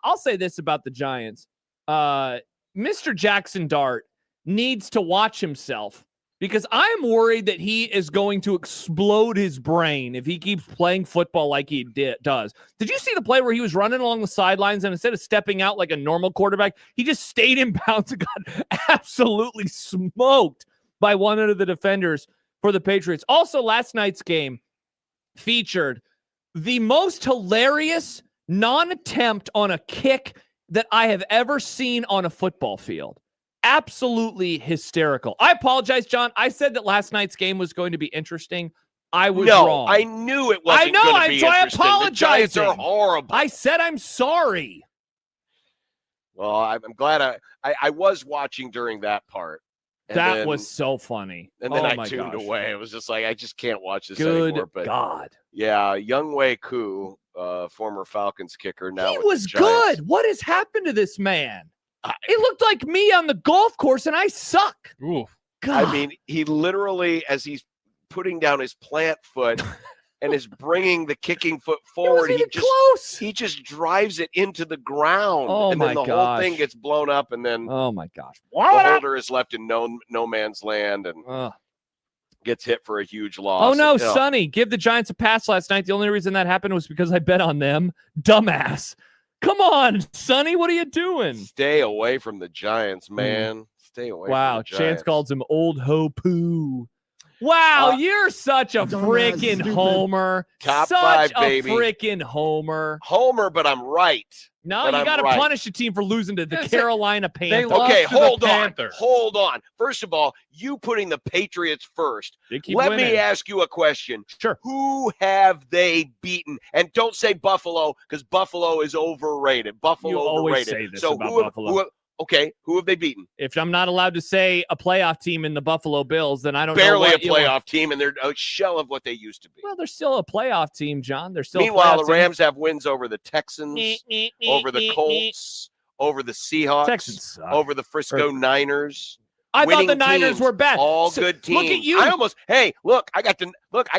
I'll say this about the Giants. Mr. Jackson Dart needs to watch himself because I'm worried that he is going to explode his brain if he keeps playing football like he does. Did you see the play where he was running along the sidelines and instead of stepping out like a normal quarterback, he just stayed in bounds and got absolutely smoked by one of the defenders for the Patriots. Also, last night's game featured the most hilarious non-attempt on a kick that I have ever seen on a football field. Absolutely hysterical. I apologize, John. I said that last night's game was going to be interesting. I was wrong. I knew it wasn't going to be interesting. I apologize. The Giants are horrible. I said I'm sorry. Well, I'm glad I was watching during that part. That was so funny. And then I tuned away. It was just like, I just can't watch this anymore. But God. Yeah, Younghoe Koo, former Falcons kicker. Now he was good. What has happened to this man? He looked like me on the golf course, and I suck. Ooh. God. I mean, he literally, as he's putting down his plant foot and is bringing the kicking foot forward, he just drives it into the ground. And then the whole thing gets blown up, and then oh my gosh, the holder is left in no man's land and gets hit for a huge loss. Oh no, Sonny, give the Giants a pass last night. The only reason that happened was because I bet on them. Dumbass. Come on, Sonny, what are you doing? Stay away from the Giants, man. Stay away from the Giants. Chance calls him old ho poo. Wow, you're such a freaking homer. Top such 5, a baby. freaking homer. Homer, but I'm right. No, but you got to right. punish a team for losing to the Carolina Panthers. Okay, hold on. First of all, you putting the Patriots first. Let me ask you a question. Sure. Who have they beaten? And don't say Buffalo, because Buffalo is overrated. Buffalo You overrated. always say this so about Buffalo. Who have they beaten? If I'm not allowed to say a playoff team in the Buffalo Bills, then I don't know. Barely a what playoff team, and they're a shell of what they used to be. Well, they're still a playoff team, John. They're still. Meanwhile, the a playoff Rams have wins over the Texans, over the Colts, over the Seahawks, Texans suck. over the Frisco Niners. I thought the Winning Niners teams, were bad. All So, good teams. Look at you. I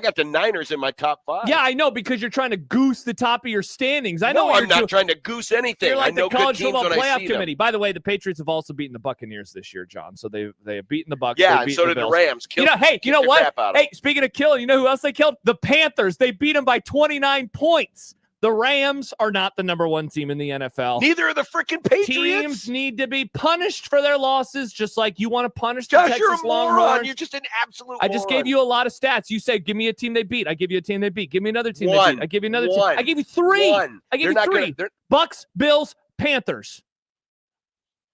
got the Niners in my top 5. Yeah, I know, because you're trying to goose the top of your standings. I know I'm not trying to goose anything. You're like I know the college good teams football when I playoff see committee. them. By the way, the Patriots have also beaten the Buccaneers this year, John. So they have beaten the Bucs. Yeah, they've and beaten so did the Bills. Rams. You know Kicked the what? crap out of Hey, them. speaking of killing, you know who else they killed? The Panthers. They beat them by 29 points. The Rams are not the number 1 team in the NFL. Neither are the freaking Patriots. Teams need to be punished for their losses, just like you want to punish the Josh, Texas you're a moron. Longhorns. You're just an absolute I just gave you a lot of stats. You say, give me a team they beat. I give you a team they beat. Give me another team they One. beat. I give you another team. One. I give you 3. One. I give They're you not 3. gonna- Bucks, Bills, Panthers.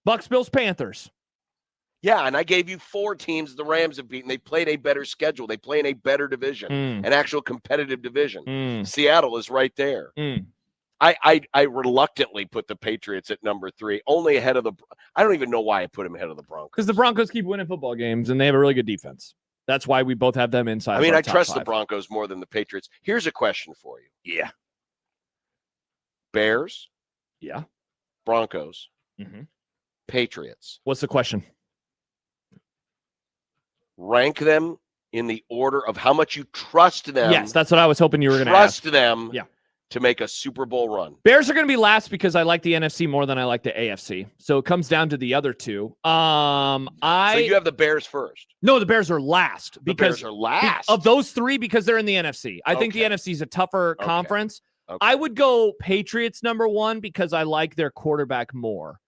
Bucks, Bills, Panthers. Yeah, and I gave you 4 teams the Rams have beaten. They played a better schedule. They play in a better division, an actual competitive division. Seattle is right there. I reluctantly put the Patriots at number 3, only ahead of the – I don't even know why I put them ahead of the Broncos. Because the Broncos keep winning football games, and they have a really good defense. That's why we both have them inside. I mean, I top trust 5. the Broncos more than the Patriots. Here's a question for you. Yeah. Bears. Yeah. Broncos. Mm-hmm. Patriots. What's the question? Rank them in the order of how much you trust them. Yes, that's what I was hoping you were going to ask. Trust them. Yeah. To make a Super Bowl run. Bears are going to be last because I like the NFC more than I like the AFC. So it comes down to the other two. So you have the Bears first. No, the Bears are last. Because the Bears are last. Of those 3, because they're in the NFC. I think the NFC is a tougher conference. Okay. I would go Patriots number 1 because I like their quarterback more.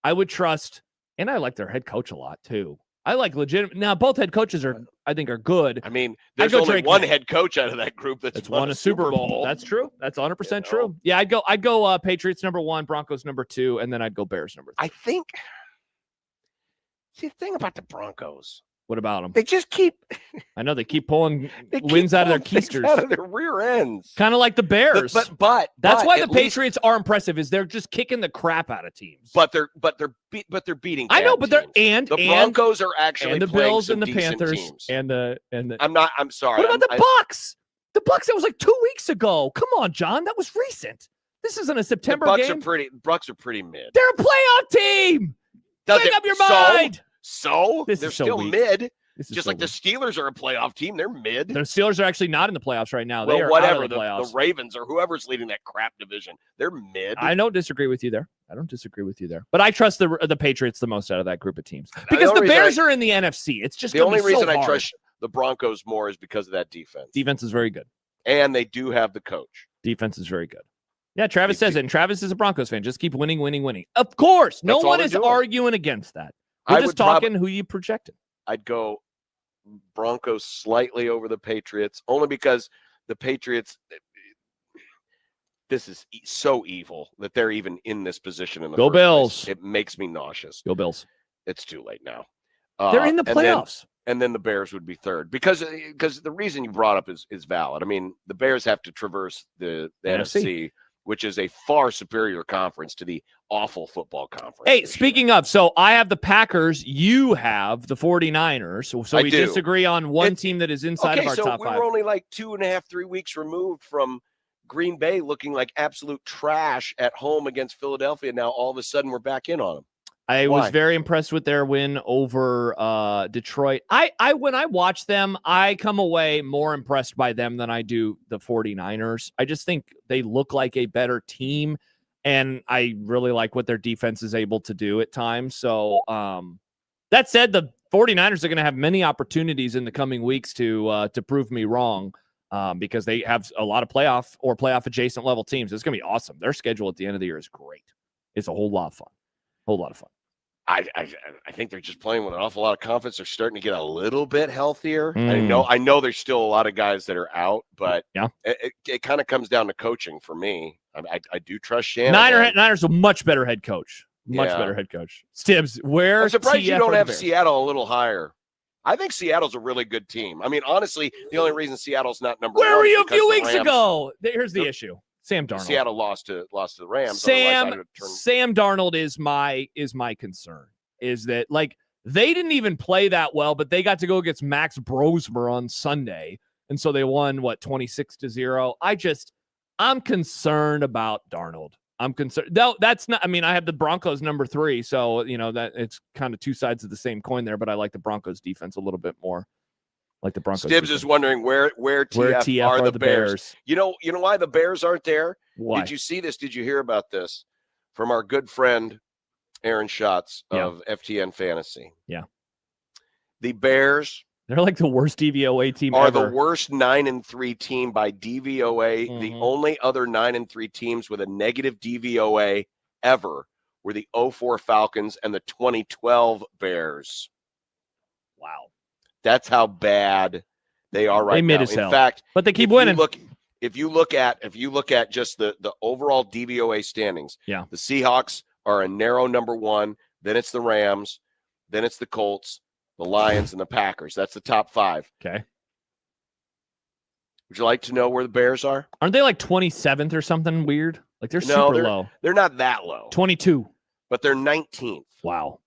I would trust, and I like their head coach a lot too. I like legitimate. Now, both head coaches I think are good. I mean, there's only one head coach out of that group that's won a Super Bowl. That's true. That's 100% true. Yeah, I'd go Patriots number 1, Broncos number 2, and then I'd go Bears number 3. I think. See, the thing about the Broncos. What about them? They just keep. I know they keep pulling wins out of their keisters, out of their rear ends. Kind of like the Bears. But that's why the Patriots are impressive. Is they're just kicking the crap out of teams. But they're beating. I know, but teams. the Broncos are actually and the playing Bills some and the decent Panthers teams. and the. I'm sorry. What about the Bucks? The Bucks. That was like 2 weeks ago. Come on, John. That was recent. This isn't a September the game. Bucks are pretty mid. They're a playoff team. Make up your mind. So they're still mid. Just like the weak. Steelers are a playoff team. They're mid. The Steelers are actually not in the playoffs right now. Well, they are whatever. out of the playoffs. The Ravens or whoever's leading that crap division, they're mid. I don't disagree with you there. But I trust the Patriots the most out of that group of teams because the Bears are in the NFC. It's just the only reason I I trust the Broncos more is because of that defense. Defense is very good, and they do have the coach. Defense is very good. Yeah, Travis says it, and Travis is a Broncos fan. Just keep winning. Of course, no one is arguing against that. We're just talking who you projected. I'd go Broncos slightly over the Patriots, only because the Patriots, this is so evil that they're even in this position in the Go first Bills. place. It makes me nauseous. Go Bills. It's too late now. They're in the playoffs. And then the Bears would be third because the reason you brought up is valid. I mean, the Bears have to traverse the NFC, which is a far superior conference to the awful football conference. Hey, speaking of, so I have the Packers, you have the 49ers. So we disagree on one team that is inside of our top 5. We were only like 2.5, 3 weeks removed from Green Bay looking like absolute trash at home against Philadelphia. Now all of a sudden we're back in on them. I was very impressed with their win over Detroit. I when I watch them, I come away more impressed by them than I do the 49ers. I just think they look like a better team, and I really like what their defense is able to do at times. So that said, the 49ers are going to have many opportunities in the coming weeks to prove me wrong because they have a lot of playoff or playoff adjacent level teams. It's going to be awesome. Their schedule at the end of the year is great. It's a whole lot of fun. I think they're just playing with an awful lot of confidence. They're starting to get a little bit healthier. Mm. I know there's still a lot of guys that are out, but yeah, it kind of comes down to coaching for me. I do trust Shanahan. Niners a much better head coach. Much better head coach. Stibbs, where I'm surprised you don't have Bears? Seattle a little higher. I think Seattle's a really good team. I mean, honestly, the only reason Seattle's not number Where one were is you a because few the weeks Rams- ago? Here's the issue. Sam Darnold. Seattle lost to the Rams. Sam Darnold is my concern. Is that like they didn't even play that well, but they got to go against Max Brosmer on Sunday, and so they won 26-0. I'm concerned about Darnold. I'm concerned. No, that's not. I mean, I have the Broncos number 3, so that it's kind of two sides of the same coin there. But I like the Broncos defense a little bit more. Like the Broncos. Stibbs is wondering where TF are the Bears. You know why the Bears aren't there? Why? Did you see this? Did you hear about this from our good friend Aaron Schatz of FTN Fantasy? Yeah. The Bears, they're like the worst DVOA team are ever. the worst 9-3 team by DVOA. Mm-hmm. The only other 9-3 teams with a negative DVOA ever were the 2004 Falcons and the 2012 Bears. Wow. That's how bad they are right they mid now. As In hell. fact, but they keep winning. If you look at just the overall DVOA standings, yeah, the Seahawks are a narrow number 1. Then it's the Rams. Then it's the Colts, the Lions, and the Packers. That's the top 5. Okay. Would you like to know where the Bears are? Aren't they like 27th or something weird? Like they're super low. They're not that low. 22. But they're 19th. Wow.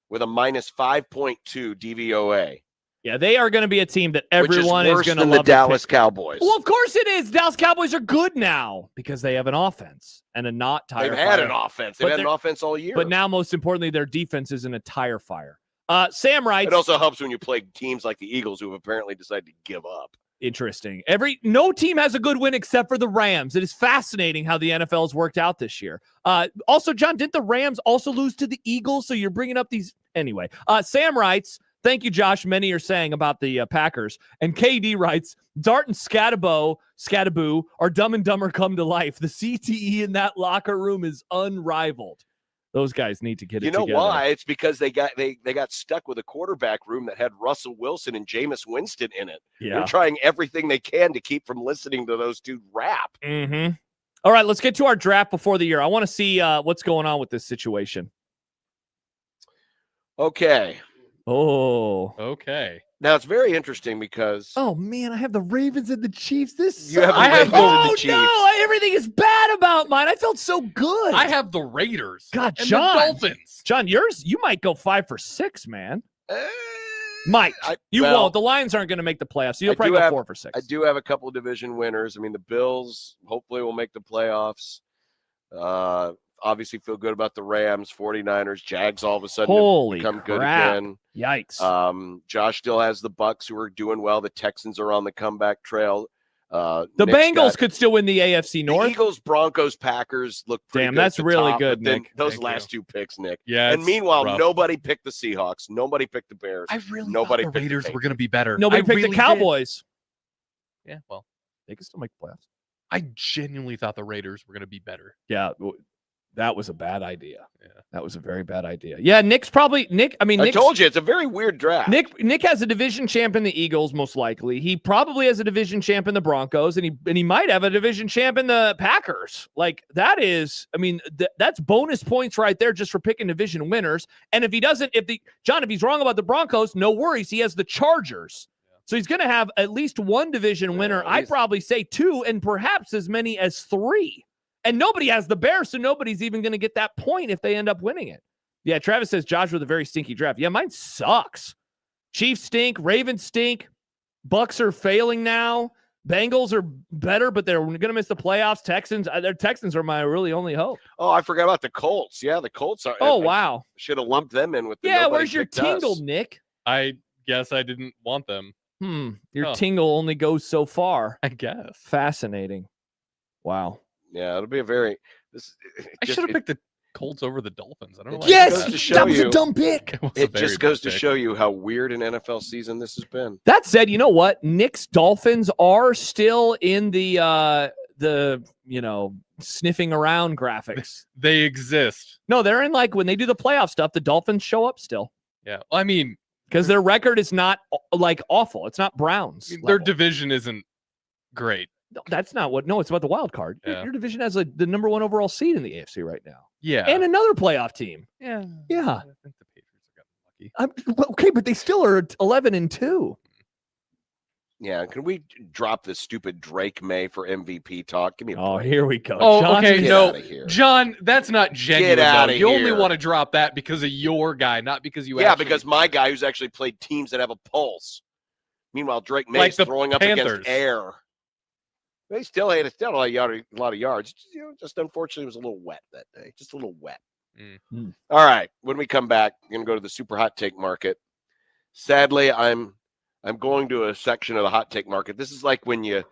With a minus 5.2 DVOA. Yeah, they are going to be a team that everyone is going to love. The Dallas Cowboys. Well, of course it is. Dallas Cowboys are good now because they have an offense and a not tire They've fire. had an offense. They've had an offense all year. But now, most importantly, their defense isn't a tire fire. Sam writes. It also helps when you play teams like the Eagles, who have apparently decided to give up. Interesting. No team has a good win except for the Rams. It is fascinating how the NFL has worked out this year. Also, John, didn't the Rams also lose to the Eagles? So you're bringing up these anyway. Sam writes, thank you, Josh. Many are saying about the Packers. And KD writes, Dart and Scattaboo are Dumb and Dumber come to life. The CTE in that locker room is unrivaled. Those guys need to get it together. You know why? It's because they got stuck with a quarterback room that had Russell Wilson and Jameis Winston in it. Yeah. They're trying everything they can to keep from listening to those two rap. Mm-hmm. All right, let's get to our draft before the year. I want to see what's going on with this situation. Okay. Oh. Okay. Now, it's very interesting because... Oh, man, I have the Ravens and the Chiefs. I have the Chiefs. No, everything is bad about mine. I felt so good. I have the Raiders. God, and John. the Dolphins. John, you might go 5 for 6, man. Mike, you won't. The Lions aren't going to make the playoffs. So you'll probably go 4 for 6. I do have a couple of division winners. I mean, the Bills hopefully will make the playoffs. Obviously feel good about the Rams, 49ers, Jags all of a sudden become good again. Yikes. Josh still has the Bucks who are doing well. The Texans are on the comeback trail. The Bengals could still win the AFC North. The Eagles, Broncos, Packers look pretty good. That's really top, good, Nick. Those last two picks, Nick. Yeah. And meanwhile, nobody picked the Seahawks. Nobody picked the Bears. I really nobody thought the picked Raiders were going to be better. Nobody picked the Cowboys. Did. Yeah, well. They can still make the playoffs. I genuinely thought the Raiders were going to be better. Yeah. That was a bad idea. Yeah. That was a very bad idea. Yeah, Nick. I told you it's a very weird draft. Nick has a division champ in the Eagles, most likely. He probably has a division champ in the Broncos, and he might have a division champ in the Packers. Like that is, I mean, that's bonus points right there just for picking division winners. And if he's wrong about the Broncos, no worries. He has the Chargers. So he's going to have at least one division winner. I'd probably say 2 and perhaps as many as 3. And nobody has the Bears, so nobody's even going to get that point if they end up winning it. Yeah, Travis says Josh with a very stinky draft. Yeah, mine sucks. Chiefs stink. Ravens stink. Bucks are failing now. Bengals are better, but they're going to miss the playoffs. Texans are my really only hope. Oh, I forgot about the Colts. Yeah, the Colts are. Oh, wow. Should have lumped them in with the Yeah, where's your tingle, Nick? I guess I didn't want them. Your tingle only goes so far. I guess. Fascinating. Wow. Yeah, it'll be a very. I should have picked the Colts over the Dolphins. I don't know why. Yes, that was a dumb pick. It just goes to show you how weird an NFL season this has been. That said, you know what? Nick's Dolphins are still in the the sniffing around graphics. They exist. No, they're in like when they do the playoff stuff, the Dolphins show up still. Yeah. I mean, because their record is not like awful. It's not Browns. Their division isn't great. No, that's not what. No, it's about the wild card. Yeah. Your division has the number 1 overall seed in the AFC right now. Yeah. And another playoff team. Yeah. Yeah. I think the Patriots are getting lucky. Okay, but they still are 11-2. Yeah, can we drop this stupid Drake May for MVP talk? Give me a break. Oh, here we go. Oh, John, okay. Get No, outta here. John, that's not genuine. Get outta You only here. want to drop that because of your guy, not because you. Yeah, actually... because my guy who's actually played teams that have a pulse. Meanwhile, Drake May Like is the throwing up Panthers. against air. They still had a lot of yards. Just unfortunately, it was a little wet that day. Just a little wet. All right. When we come back, we're going to go to the super hot take market. Sadly, I'm going to a section of the hot take market. This is like when you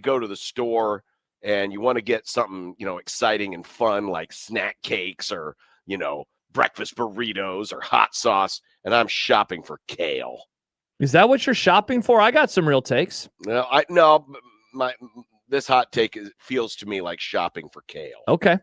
go to the store and you want to get something, exciting and fun like snack cakes or, breakfast burritos or hot sauce, and I'm shopping for kale. Is that what you're shopping for? I got some real takes. No, this hot take feels to me like shopping for kale. Okay.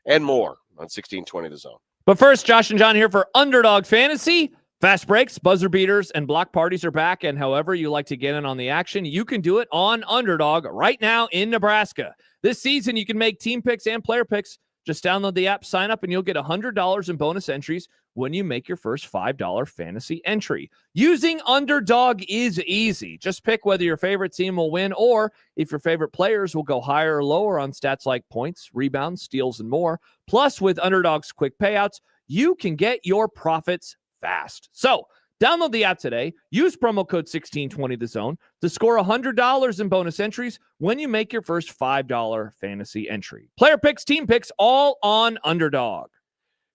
And more on 1620 The Zone. But first, Josh and John here for Underdog Fantasy. Fast breaks, buzzer beaters, and block parties are back. And however you like to get in on the action, you can do it on Underdog right now in Nebraska. This season, you can make team picks and player picks. Just download the app, sign up, and you'll get $100 in bonus entries when you make your first $5 fantasy entry. Using Underdog is easy. Just pick whether your favorite team will win or if your favorite players will go higher or lower on stats like points, rebounds, steals, and more. Plus, with Underdog's quick payouts, you can get your profits fast. So, download the app today. Use promo code 1620TheZone to score $100 in bonus entries when you make your first $5 fantasy entry. Player picks, team picks, all on Underdog.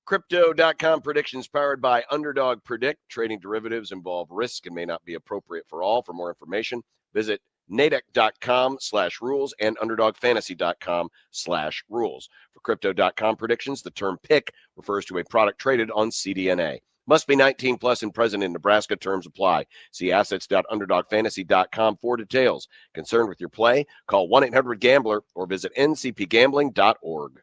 Crypto.com predictions powered by Underdog Predict. Trading derivatives involve risk and may not be appropriate for all. For more information, visit Natick.com/rules and UnderdogFantasy.com/rules. For Crypto.com predictions, the term pick refers to a product traded on CDNA. Must be 19 plus and present in Nebraska. Terms apply. See assets.underdogfantasy.com for details. Concerned with your play? Call 1-800-GAMBLER or visit ncpgambling.org.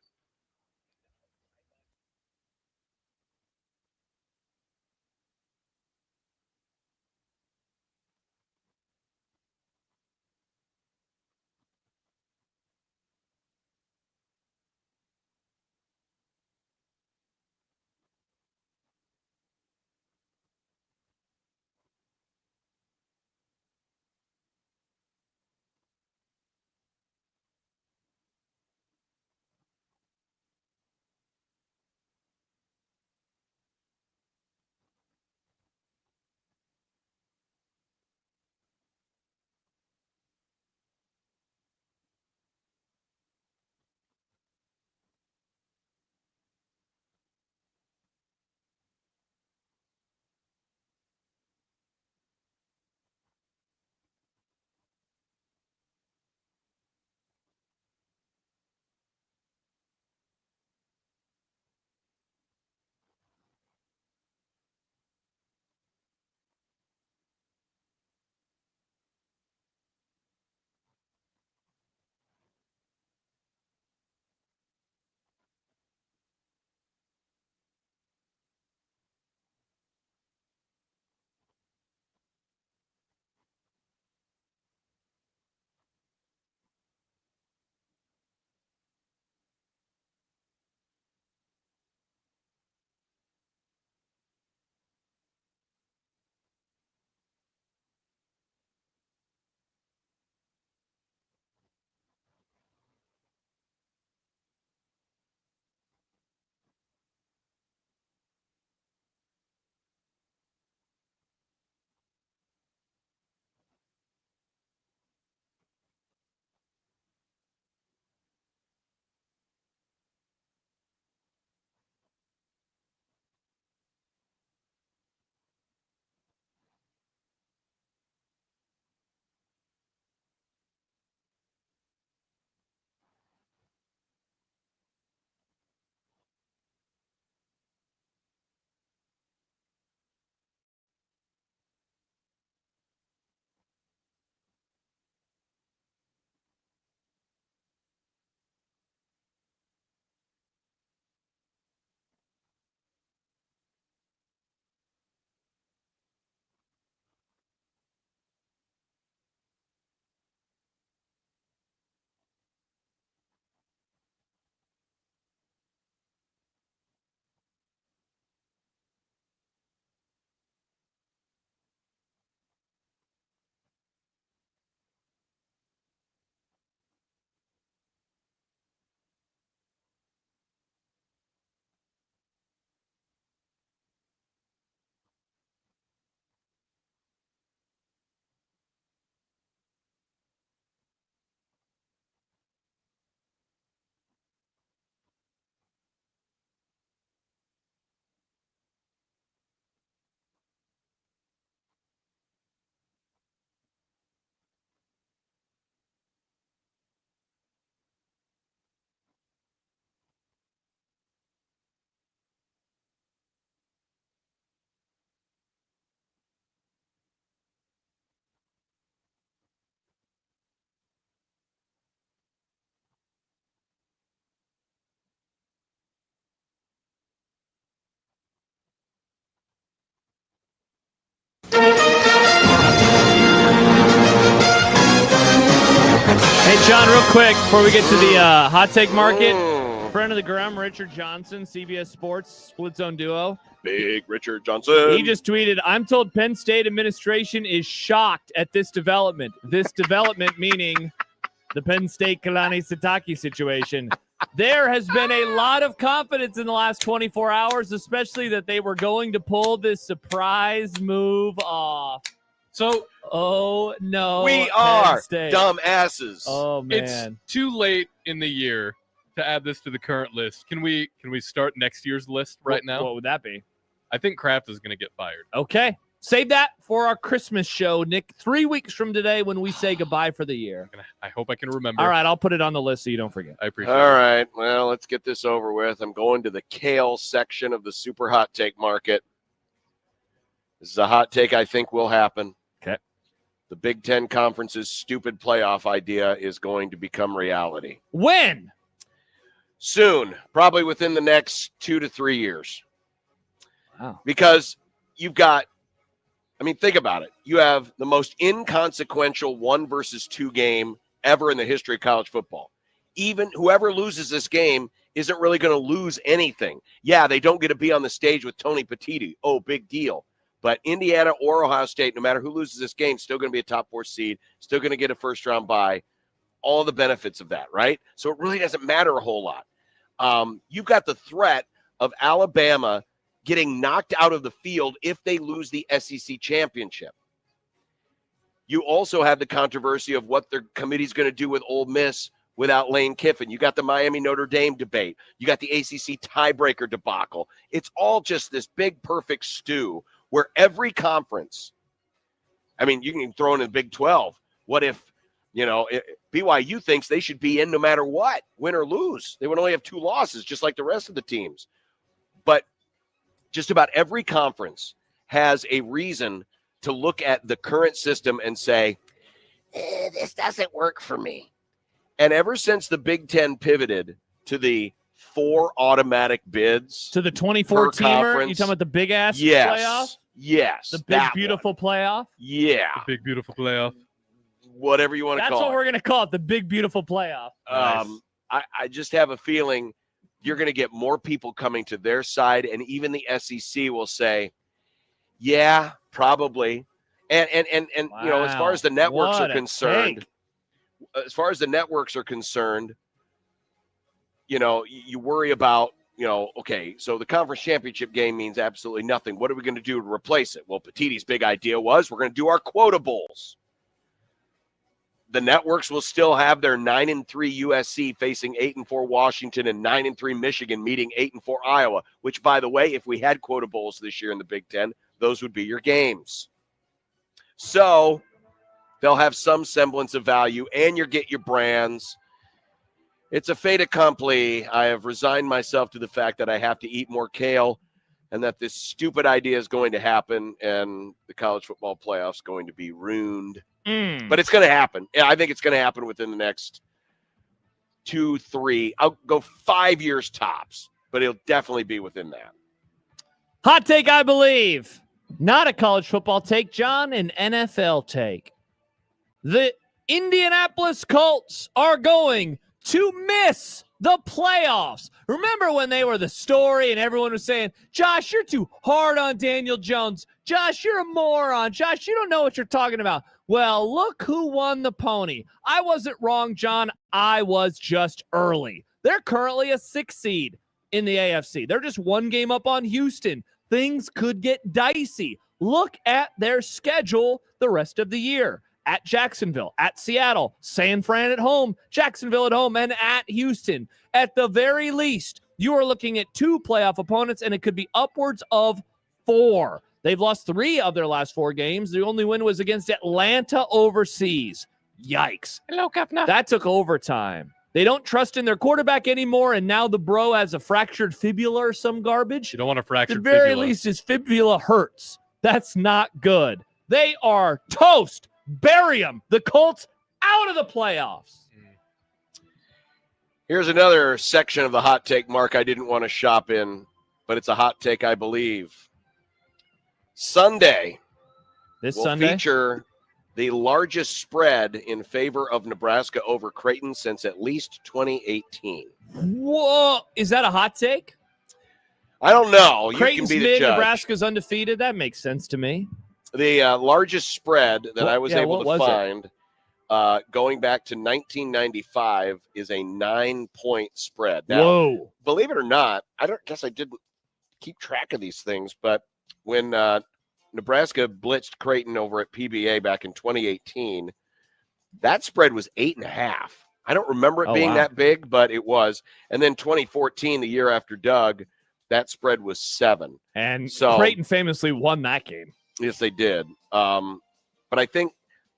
John, real quick, before we get to the hot take market, friend of the Grum, Richard Johnson, CBS Sports, Split Zone Duo. Big Richard Johnson. He just tweeted, I'm told Penn State administration is shocked at this development. This development meaning the Penn State Kalani Sitake situation. There has been a lot of confidence in the last 24 hours, especially that they were going to pull this surprise move off. So, oh no, we are dumb asses. Oh man, it's too late in the year to add this to the current list. Can we start next year's list right now? What would that be? I think Kraft is going to get fired. Okay, save that for our Christmas show, Nick. 3 weeks from today, when we say goodbye for the year. I hope I can remember. All right, I'll put it on the list so you don't forget. I appreciate it. All right, well, let's get this over with. I'm going to the kale section of the super hot take market. This is a hot take I think will happen. Okay. The Big Ten Conference's stupid playoff idea is going to become reality. When? Soon, probably within the next 2 to 3 years. Wow. Because you've got, I mean, think about it. You have the most inconsequential 1 versus 2 game ever in the history of college football. Even whoever loses this game isn't really going to lose anything. Yeah, they don't get to be on the stage with Tony Petitti. Oh, big deal. But Indiana or Ohio State, no matter who loses this game, still going to be a top 4 seed, still going to get a first-round bye. All the benefits of that, right? So it really doesn't matter a whole lot. You've got the threat of Alabama getting knocked out of the field if they lose the SEC championship. You also have the controversy of what their committee's going to do with Ole Miss without Lane Kiffin. You got the Miami-Notre Dame debate. You got the ACC tiebreaker debacle. It's all just this big, perfect stew where every conference, I mean, you can throw in the Big 12. What if, BYU thinks they should be in no matter what, win or lose? They would only have 2 losses, just like the rest of the teams. But just about every conference has a reason to look at the current system and say, this doesn't work for me. And ever since the Big Ten pivoted to the 4 automatic bids to the 24-teamer, you talking about the big ass playoff? Yes. The big beautiful playoff? Yeah. The big beautiful playoff. Whatever you want to call it. That's what we're going to call it, the big beautiful playoff. Nice. I just have a feeling you're going to get more people coming to their side, and even the SEC will say, yeah, probably. And wow. As far as the networks What are a concerned, you worry about, okay, so the conference championship game means absolutely nothing. What are we going to do to replace it? Well, Petitti's big idea was we're going to do our quota bowls. The networks will still have their 9-3 USC facing 8-4 Washington and 9-3 Michigan meeting 8-4 Iowa, which, by the way, if we had quota bowls this year in the Big Ten, those would be your games. So they'll have some semblance of value, and you get your brands. It's a fait accompli. I have resigned myself to the fact that I have to eat more kale and that this stupid idea is going to happen and the college football playoffs going to be ruined. But it's going to happen. Yeah, I think it's going to happen within the next 2, 3. I'll go 5 years tops, but it'll definitely be within that. Hot take, I believe. Not a college football take, John, an NFL take. The Indianapolis Colts are going to miss the playoffs. Remember when they were the story and everyone was saying, Josh, you're too hard on Daniel Jones. Josh, you're a moron. Josh, you don't know what you're talking about. Well, look who won the pony. I wasn't wrong, John. I was just early. They're currently a 6 seed in the AFC. They're just 1 game up on Houston. Things could get dicey. Look at their schedule the rest of the year. At Jacksonville, at Seattle, San Fran at home, Jacksonville at home, and at Houston. At the very least, you are looking at 2 playoff opponents, and it could be upwards of 4. They've lost 3 of their last 4 games. The only win was against Atlanta overseas. Yikes. Hello, Governor. That took overtime. They don't trust in their quarterback anymore, and now the bro has a fractured fibula or some garbage. You don't want a fractured fibula. At the very fibula. least, his fibula hurts. That's not good. They are toast. Bury them. The Colts out of the playoffs. Here's another section of the hot take, Mark, I didn't want to shop in, but it's a hot take, I believe. Sunday This will Sunday feature the largest spread in favor of Nebraska over Creighton since at least 2018. Whoa. Is that a hot take? I don't know. Creighton's you can be the judge. Nebraska's undefeated. That makes sense to me. The largest spread that I was able to find going back to 1995 is a 9-point spread. Now, whoa. Believe it or not, I didn't keep track of these things, but when Nebraska blitzed Creighton over at PBA back in 2018, that spread was 8.5. I don't remember it being that big, but it was. And then 2014, the year after Doug, that spread was 7. And so Creighton famously won that game. Yes, they did. But I think,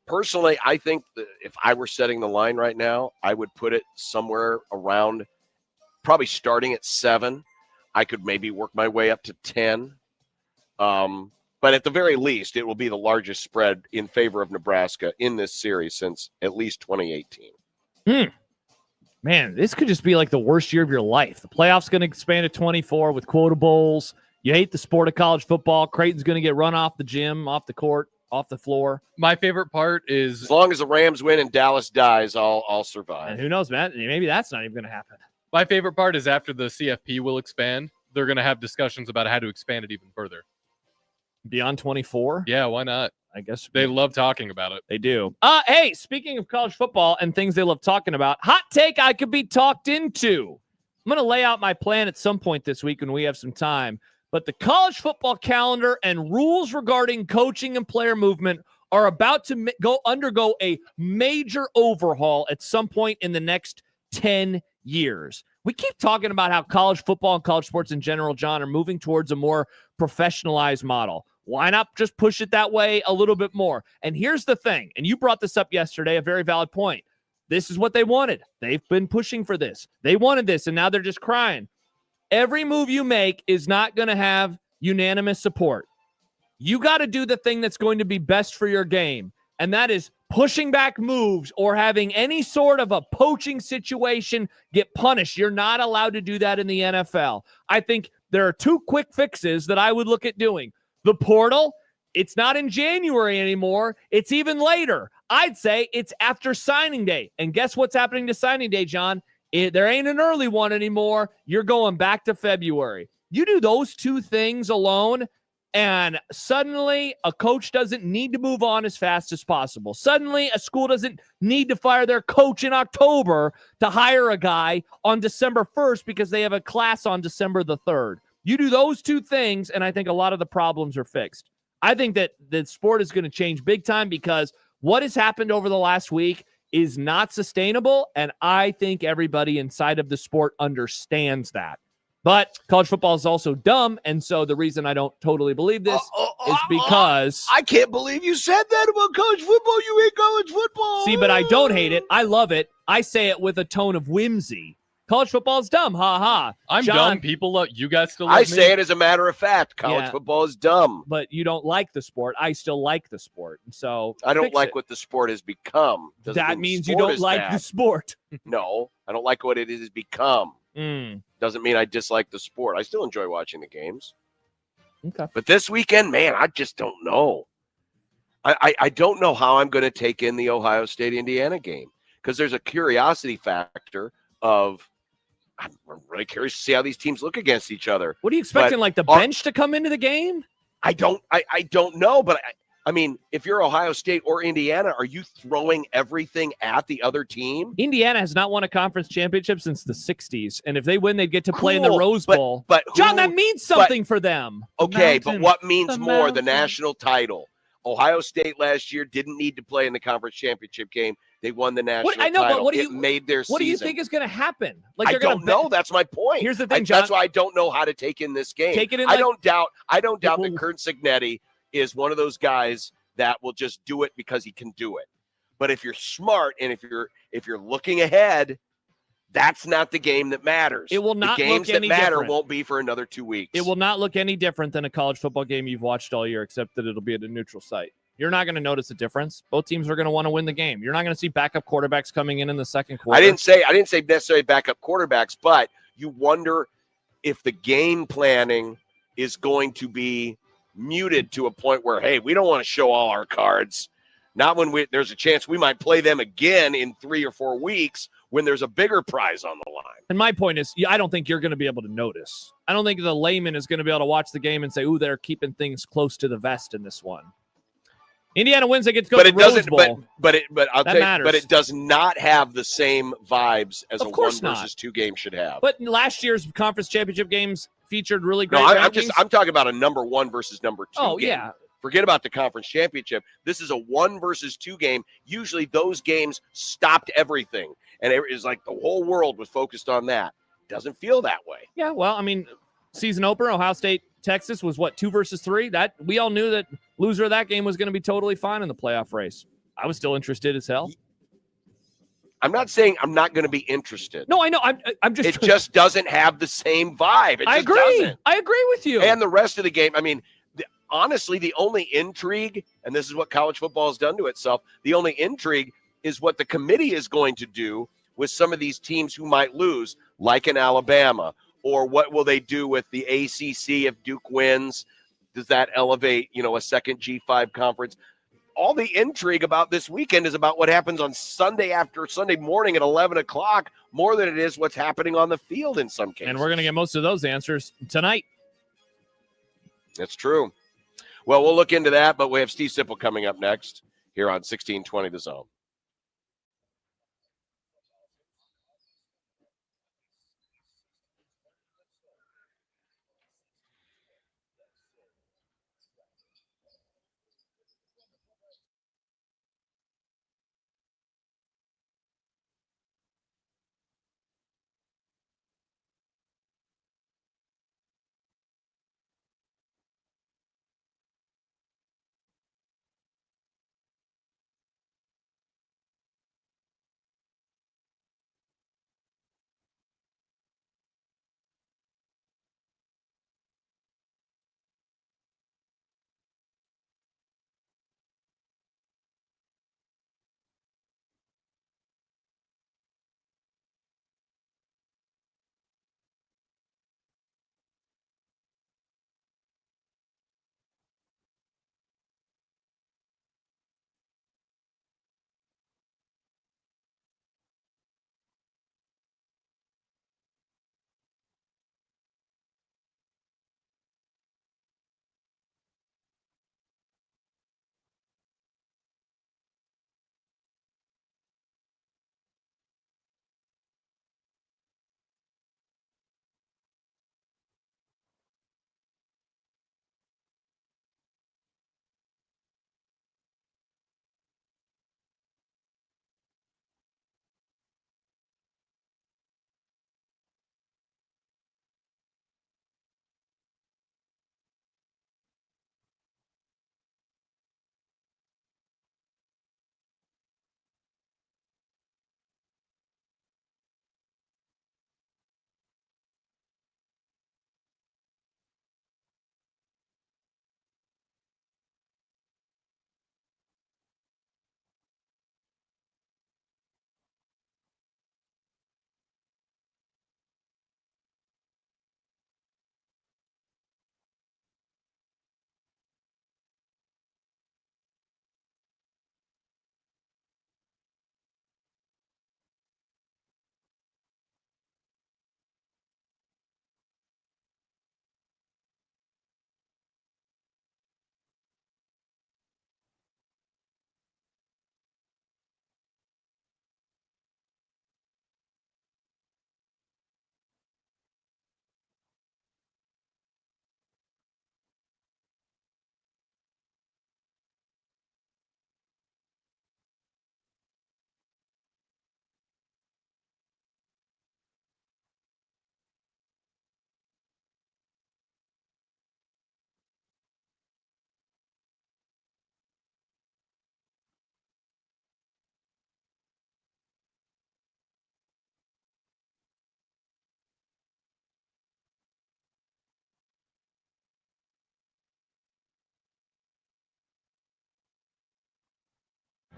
personally, that if I were setting the line right now, I would put it somewhere around, probably starting at 7. I could maybe work my way up to 10. But at the very least, it will be the largest spread in favor of Nebraska in this series since at least 2018. Man, this could just be like the worst year of your life. The playoffs going to expand to 24 with quota bowls. You hate the sport of college football. Creighton's going to get run off the gym, off the court, off the floor. My favorite part is, as long as the Rams win and Dallas dies, I'll survive. And who knows, man? Maybe that's not even going to happen. My favorite part is after the CFP will expand, they're going to have discussions about how to expand it even further. Beyond 24? Yeah, why not? I guess they love talking about it. They do. Hey, speaking of college football and things they love talking about, hot take I could be talked into. I'm going to lay out my plan at some point this week when we have some time. But the college football calendar and rules regarding coaching and player movement are about to undergo a major overhaul at some point in the next 10 years. We keep talking about how college football and college sports in general, John, are moving towards a more professionalized model. Why not just push it that way a little bit more? And here's the thing, and you brought this up yesterday, a very valid point. This is what they wanted. They've been pushing for this. They wanted this, and now they're just crying. Every move you make is not going to have unanimous support. You got to do the thing that's going to be best for your game, and that is pushing back moves or having any sort of a poaching situation get punished. You're not allowed to do that in the NFL. I think there are 2 quick fixes that I would look at doing. The portal, it's not in January anymore. It's even later. I'd say it's after signing day. And guess what's happening to signing day, John? There ain't an early one anymore. You're going back to February. You do those 2 things alone, and suddenly a coach doesn't need to move on as fast as possible. Suddenly a school doesn't need to fire their coach in October to hire a guy on December 1st because they have a class on December the 3rd. You do those 2 things, and I think a lot of the problems are fixed. I think that the sport is going to change big time because what has happened over the last week is not sustainable, and I think everybody inside of the sport understands that. But college football is also dumb, and so the reason I don't totally believe this is because... I can't believe you said that about college football. You hate college football. See, but I don't hate it. I love it. I say it with a tone of whimsy. College football is dumb. Ha ha. I'm John, dumb. People love you guys still love I me? say it as a matter of fact. College football is dumb. But you don't like the sport. I still like the sport. So I don't like what the sport has become. That means you don't like the sport. No, I don't like what it has become. Doesn't mean I dislike the sport. I still enjoy watching the games. Okay. But this weekend, man, I just don't know. I don't know how I'm going to take in the Ohio State-Indiana game because there's a curiosity factor of I'm really curious to see how these teams look against each other. What are you expecting, like the bench to come into the game? I don't know, but I mean, if you're Ohio State or Indiana, are you throwing everything at the other team? Indiana has not won a conference championship since the 60s, and if they win, they'd get to play in the Rose Bowl. But John, that means something for them. Okay, but what means more, the national title? Ohio State last year didn't need to play in the conference championship game. They won the national title. But what do it made their season. What do you think is going to happen? Like I don't know. That's my point. Here's the thing, John. That's why I don't know how to take in this game. Take it in I don't doubt that Kurt Cignetti is one of those guys that will just do it because he can do it. But if you're smart and if you're looking ahead, that's not the game that matters. It will not the games look any that matter different. won't be for another 2 weeks. It will not look any different than a college football game you've watched all year, except that it'll be at a neutral site. You're not going to notice a difference. Both teams are going to want to win the game. You're not going to see backup quarterbacks coming in the second quarter. I didn't say necessarily backup quarterbacks, but you wonder if the game planning is going to be muted to a point where, hey, we don't want to show all our cards. not when there's a chance we might play them again in 3 or 4 weeks when there's a bigger prize on the line. And my point is, I don't think you're going to be able to notice. I don't think the layman is going to be able to watch the game and say, ooh, they're keeping things close to the vest in this one. Indiana wins, they get to go to the Rose Bowl. But I'll tell you, matters. but it does not have the same vibes as Of a course 1 not. versus 2 game should have. But last year's conference championship games featured really great No, rankings. I'm talking about a number 1 versus number 2 Oh, game. yeah. Forget about the conference championship. This is a 1 versus 2 game. Usually those games stopped everything. And it is like the whole world was focused on that. Doesn't feel that way. Yeah, well, I mean, season opener, Ohio State, Texas was what, 2 versus 3? That we all knew that loser of that game was going to be totally fine in the playoff race. I was still interested as hell. I'm not saying I'm not going to be interested. No, I know. I'm just. It just doesn't have the same vibe. I agree. I agree with you. And the rest of the game, I mean, honestly, the only intrigue, and this is what college football has done to itself, the only intrigue is what the committee is going to do with some of these teams who might lose, like in Alabama, or what will they do with the ACC if Duke wins? Does that elevate, a second G5 conference? All the intrigue about this weekend is about what happens on Sunday morning at 11 o'clock more than it is what's happening on the field in some cases. And we're going to get most of those answers tonight. That's true. Well, we'll look into that, but we have Steve Sipple coming up next here on 1620 The Zone.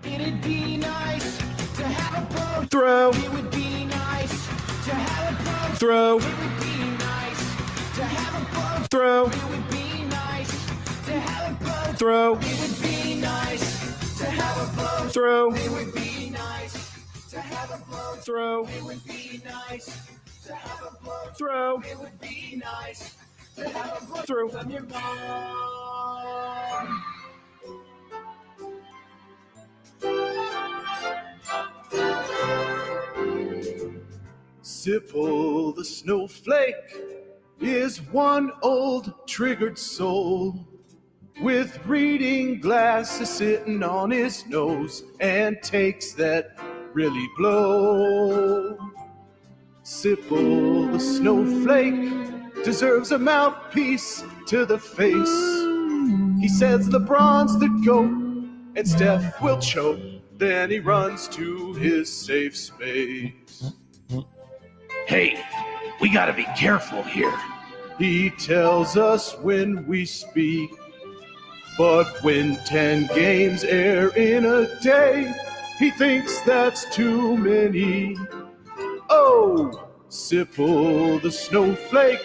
It'd be nice to have a boat. Throw. It would be nice to have a boat. Throw. It would be nice to have a boat. Throw. It would be nice to have a boat. Throw. It would be nice to have a blow through. It would be nice to have a blow through. It would be nice to have a blow through. It would be nice to have a blow through from your mom. Sipple the snowflake is one old triggered soul with reading glasses sitting on his nose and takes that really blow. Sipple the snowflake deserves a mouthpiece to the face. He says LeBron's the GOAT and Steph will choke. Then he runs to his safe space. Hey, we gotta be careful here. He tells us when we speak. But when 10 games air in a day, he thinks that's too many. Oh, Sipple the snowflake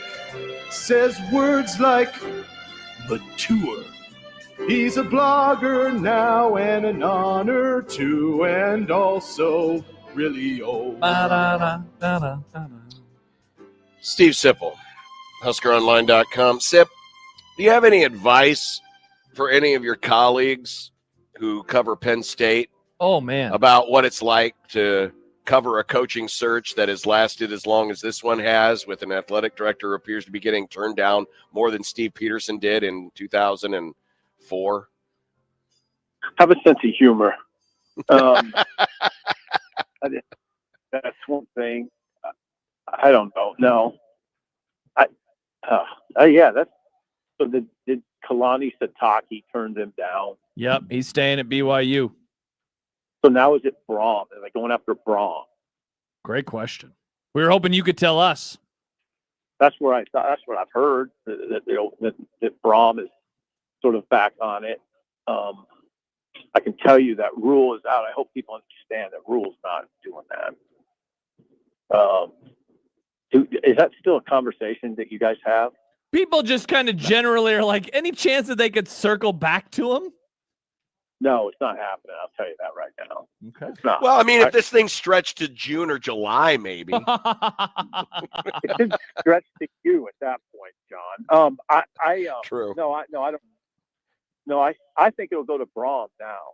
says words like mature. He's a blogger now and an honor too, and also really old. Steve Sipple, HuskerOnline.com. Sip, do you have any advice for any of your colleagues who cover Penn State? Oh, man. About what it's like to cover a coaching search that has lasted as long as this one has, with an athletic director who appears to be getting turned down more than Steve Peterson did in 2004? Have a sense of humor. That's one thing. I don't know. No. Yeah, that's so. Did Kalani Sataki turn them down? Yep, he's staying at BYU. So now is it Braum? Are they going after Braum? Great question. We were hoping you could tell us. That's where I thought. That's what I've heard, that Braum is sort of back on it. I can tell you that Rule is out. I hope people understand that Rule's not doing that. Is that still a conversation that you guys have? People just kind of generally are like, any chance that they could circle back to him? No, it's not happening. I'll tell you that right now. Okay. It's not. Well, I mean, if this thing stretched to June or July, maybe. It should stretch to you at that point, John. True. I don't. No, I think it'll go to Braum now.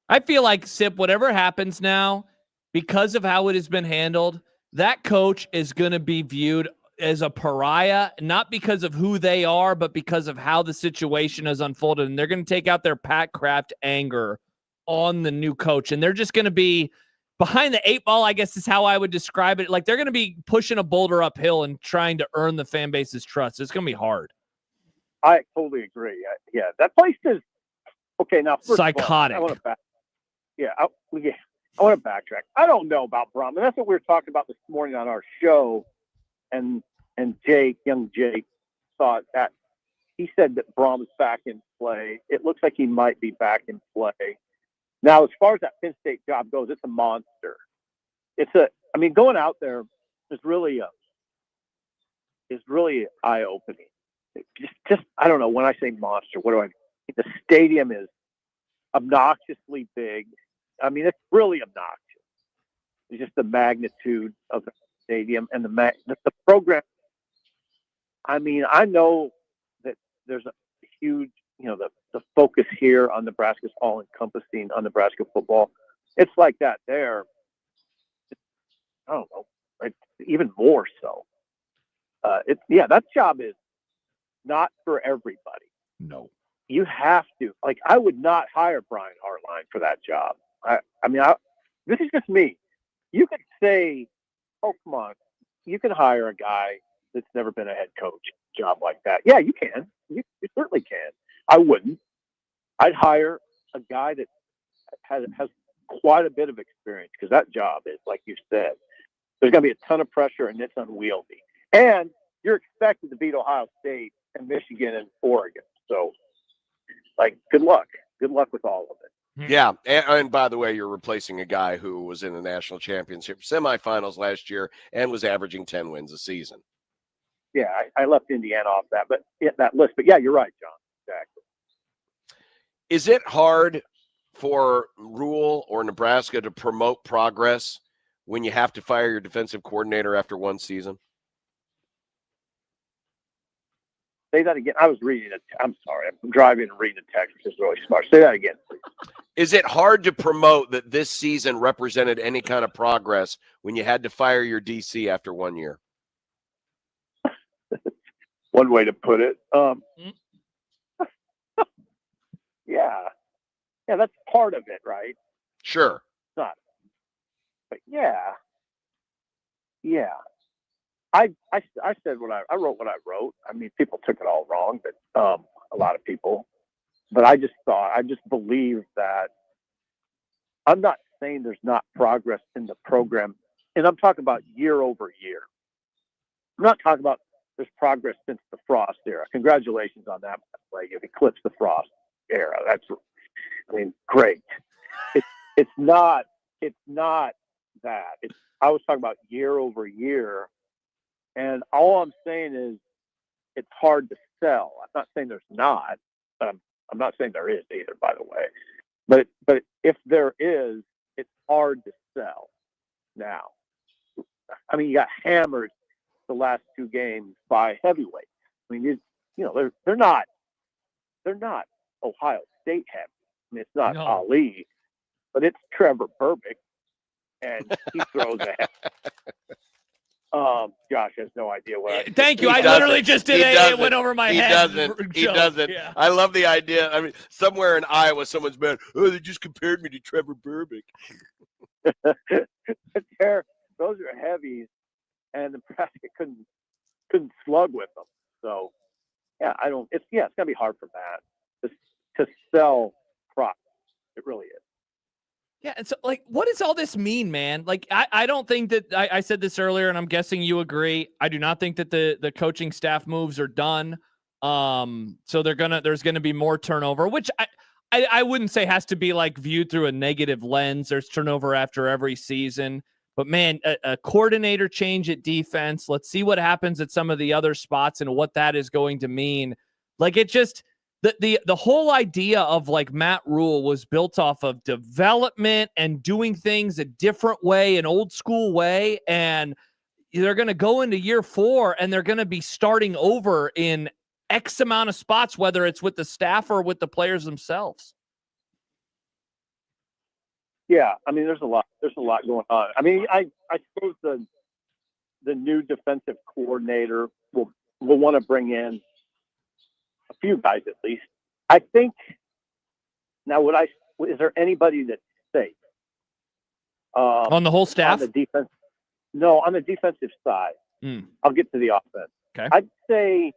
I feel like, Sip, whatever happens now, because of how it has been handled, that coach is going to be viewed as a pariah, not because of who they are, but because of how the situation has unfolded. And they're going to take out their Pat Kraft anger on the new coach. And they're just going to be behind the eight ball, I guess is how I would describe it. Like, they're going to be pushing a boulder uphill and trying to earn the fan base's trust. It's going to be hard. I totally agree. Yeah, that place is okay. Now, first psychotic. Of all, I want to backtrack. I don't know about Braum, and that's what we were talking about this morning on our show. And young Jake, thought that he said that Braum is back in play. It looks like he might be back in play. Now, as far as that Penn State job goes, it's a monster. Going out there is really eye-opening. Just I don't know. When I say monster, what do I mean? The stadium is obnoxiously big. I mean, it's really obnoxious. It's just the magnitude of the stadium and the program. I mean, I know that there's a huge, the focus here on Nebraska's all-encompassing on Nebraska football. It's like that there. I don't know, it's even more so. That job is not for everybody. No. You have to. Like, I would not hire Brian Hartline for that job. This is just me. You could say, oh, come on. You can hire a guy that's never been a head coach job like that. Yeah, you can. You certainly can. I wouldn't. I'd hire a guy that has quite a bit of experience, because that job is, like you said, there's going to be a ton of pressure and it's unwieldy. And you're expected to beat Ohio State and Michigan and Oregon. So, good luck. Good luck with all of it. Yeah, and by the way, you're replacing a guy who was in the national championship semifinals last year and was averaging 10 wins a season. Yeah, I left Indiana off that list. But yeah, you're right, John. Exactly. Is it hard for Rule or Nebraska to promote progress when you have to fire your defensive coordinator after one season? Say that again. I was reading it. I'm sorry. I'm driving and reading the text, which is really smart. Say that again, please. Is it hard to promote that this season represented any kind of progress when you had to fire your DC after 1 year? One way to put it. Yeah, that's part of it, right? Sure. It's not, but yeah. I said I wrote what I wrote. I mean, people took it all wrong, but a lot of people. But I just believe that. I'm not saying there's not progress in the program, and I'm talking about year over year. I'm not talking about there's progress since the Frost era. Congratulations on that. Like, you've eclipsed the Frost era. Great. It's not that. I was talking about year over year, and all I'm saying is it's hard to sell. I'm not saying there's not. I'm not saying there is either, by the way. But if there is, it's hard to sell now. I mean, you got hammered the last two games by heavyweights. I mean, they're not Ohio State heavy. I mean, it's not Ali, but it's Trevor Burbick, and he throws a. Josh has no idea what. Thank you. I literally just did it went over my head. He doesn't. Yeah. I love the idea. I mean, somewhere in Iowa, someone's been, they just compared me to Trevor Burbick. Those are heavies, and Nebraska couldn't slug with them. So, yeah, it's gonna be hard for Matt to sell props. It really is. Yeah, and so, like, what does all this mean, man? Like, I don't think that I said this earlier, and I'm guessing you agree. I do not think that the coaching staff moves are done. So there's gonna be more turnover, which I wouldn't say has to be like viewed through a negative lens. There's turnover after every season, but man, a coordinator change at defense. Let's see what happens at some of the other spots and what that is going to mean. Like, it just. The whole idea of like Matt Rule was built off of development and doing things a different way, an old school way. And they're going to go into year 4 and they're going to be starting over in X amount of spots, whether it's with the staff or with the players themselves. Yeah. I mean, there's a lot going on. I mean, I suppose the new defensive coordinator will want to bring in a few guys at least. I think now. Is there anybody that's safe on the whole staff? On the defense? No, on the defensive side. I'll get to the offense. Okay. I'd say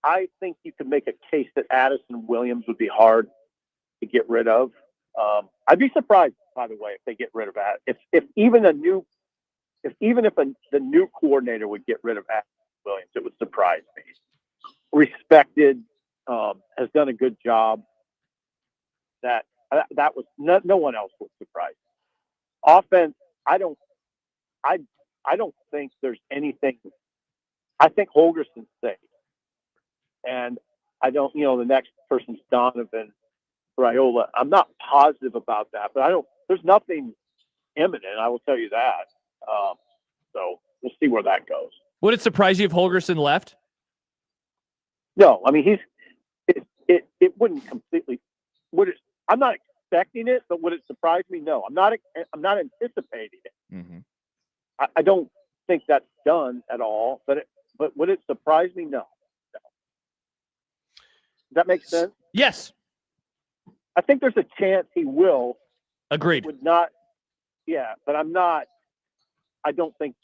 I think you could make a case that Addison Williams would be hard to get rid of. I'd be surprised, by the way, if they get rid of that. If the new coordinator would get rid of Addison Williams, it would surprise me. Respected, has done a good job. That was no one else was surprised. Offense, I don't think there's anything. I think Holgerson's safe, and I don't. The next person's Donovan Raiola. I'm not positive about that, but there's nothing imminent. I will tell you that. So we'll see where that goes. Would it surprise you if Holgerson left? No, I mean it wouldn't completely. I'm not expecting it, but would it surprise me? No, I'm not anticipating it. Mm-hmm. I don't think that's done at all. But would it surprise me? No. Does that make sense? Yes. I think there's a chance he will. Agreed. Would not. Yeah, but I'm not. I don't think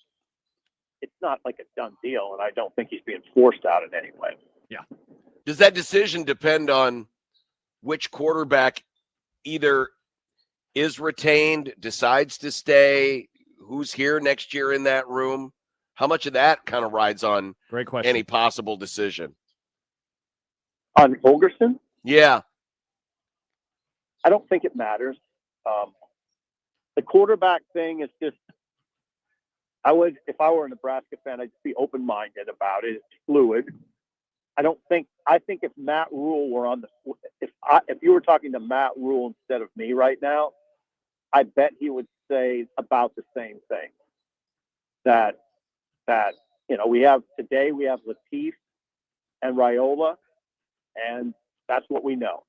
it's not like a done deal, and I don't think he's being forced out in any way. Yeah. Does that decision depend on which quarterback either is retained, decides to stay, who's here next year in that room? How much of that kind of rides on Great question. Any possible decision? On Holgerson? Yeah. I don't think it matters. The quarterback thing is just, if I were a Nebraska fan, I'd be open-minded about it. It's fluid. I think if Matt Rule were on if you were talking to Matt Rule instead of me right now, I bet he would say about the same thing. That we have Latif and Raiola, and that's what we know.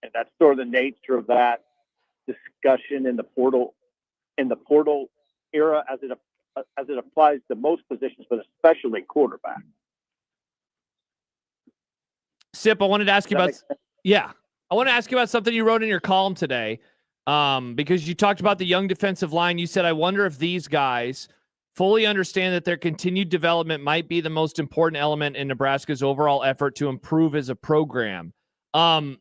And that's sort of the nature of that discussion in the portal era as it applies to most positions, but especially quarterback. Sip, I wanted to ask you about I want to ask you about something you wrote in your column today. Because you talked about the young defensive line. You said, I wonder if these guys fully understand that their continued development might be the most important element in Nebraska's overall effort to improve as a program. Did